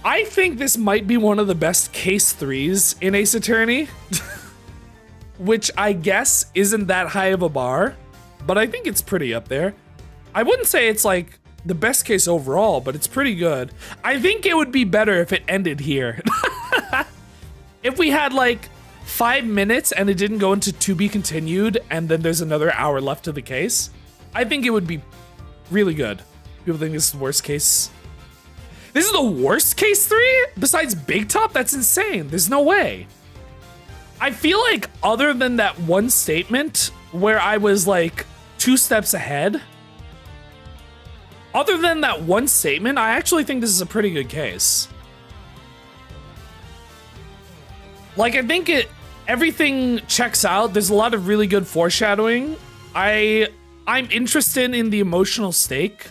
Speaker 1: I think this might be one of the best case 3s in Ace Attorney, which I guess isn't that high of a bar, but I think it's pretty up there. I wouldn't say it's like the best case overall, but it's pretty good. I think it would be better if it ended here. If we had like 5 minutes and it didn't go into to be continued and then there's another hour left of the case, I think it would be really good. People think this is the worst case. This is the worst case 3? Besides Big Top? That's insane. There's no way. I feel like other than that one statement where I was like 2 steps ahead, other than that one statement, I actually think this is a pretty good case. Like, I think everything checks out. There's a lot of really good foreshadowing. I'm interested in the emotional stake.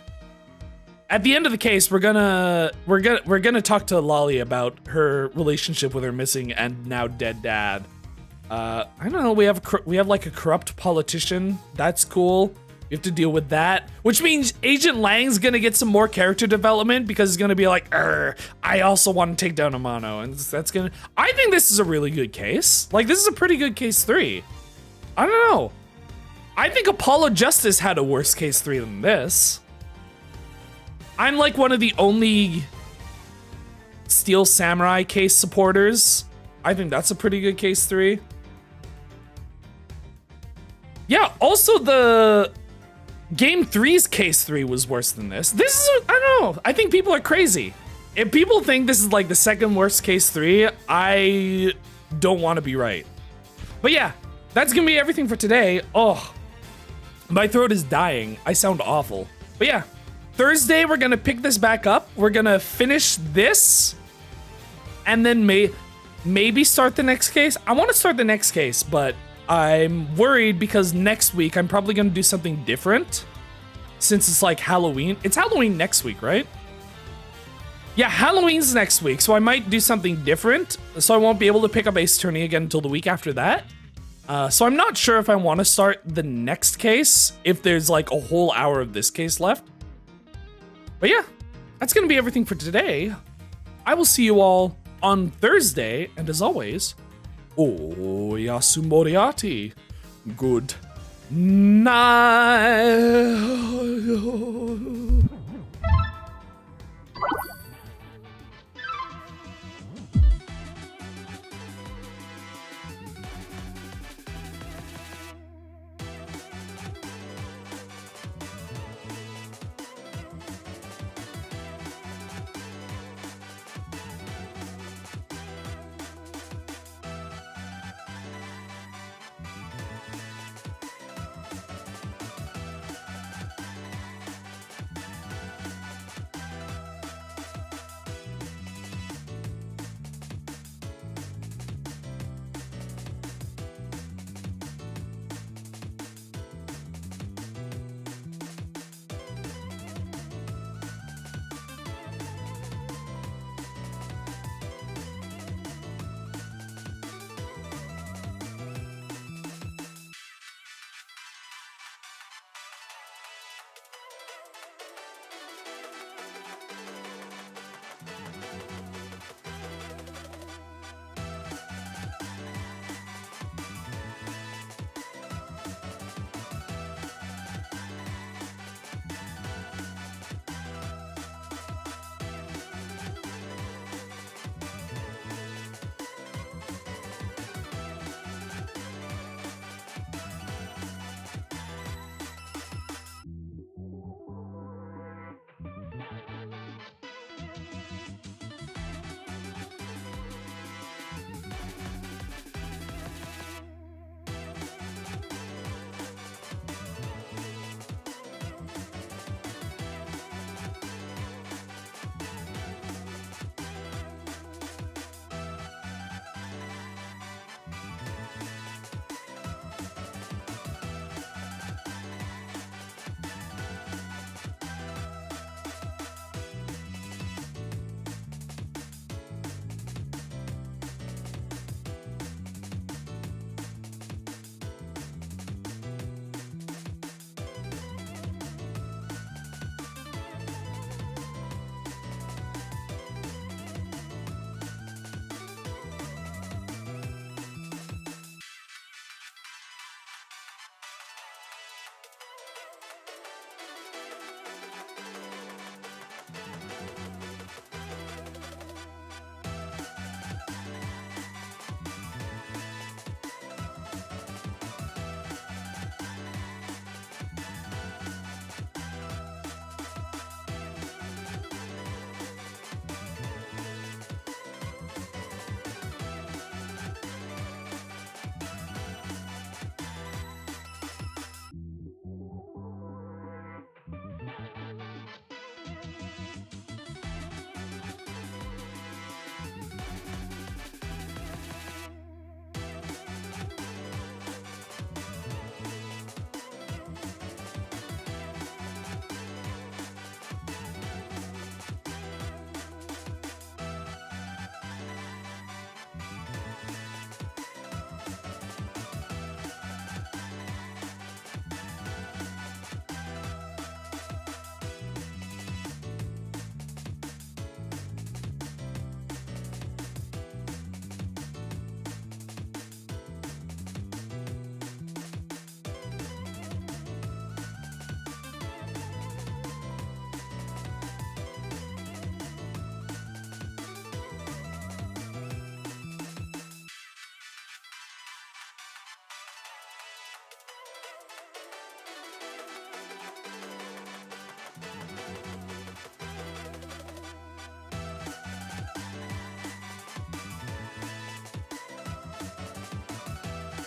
Speaker 1: At the end of the case, we're gonna talk to Lolly about her relationship with her missing and now dead dad. I don't know. We have like a corrupt politician. That's cool. We have to deal with that, which means Agent Lang's gonna get some more character development because he's gonna be like, I also want to take down Amano, and that's gonna. I think this is a really good case. Like, this is a pretty good case 3. I don't know. I think Apollo Justice had a worse case 3 than this. I'm like one of the only Steel Samurai case supporters. I think that's a pretty good case 3. Yeah, also the Game 3's case 3 was worse than this. This is, I don't know, I think people are crazy. If people think this is like the second worst case 3, I don't want to be right. But yeah, that's gonna be everything for today. Oh, my throat is dying. I sound awful. But yeah. Thursday, we're gonna pick this back up. We're gonna finish this, and then maybe start the next case. I want to start the next case, but I'm worried because next week I'm probably going to do something different since it's like Halloween. It's Halloween next week, right? Yeah, Halloween's next week, so I might do something different. So I won't be able to pick up Ace Attorney again until the week after that. So I'm not sure if I want to start the next case if there's like a whole hour of this case left. But yeah, that's going to be everything for today. I will see you all on Thursday, and as always, Oyasu Moriarty. Good night.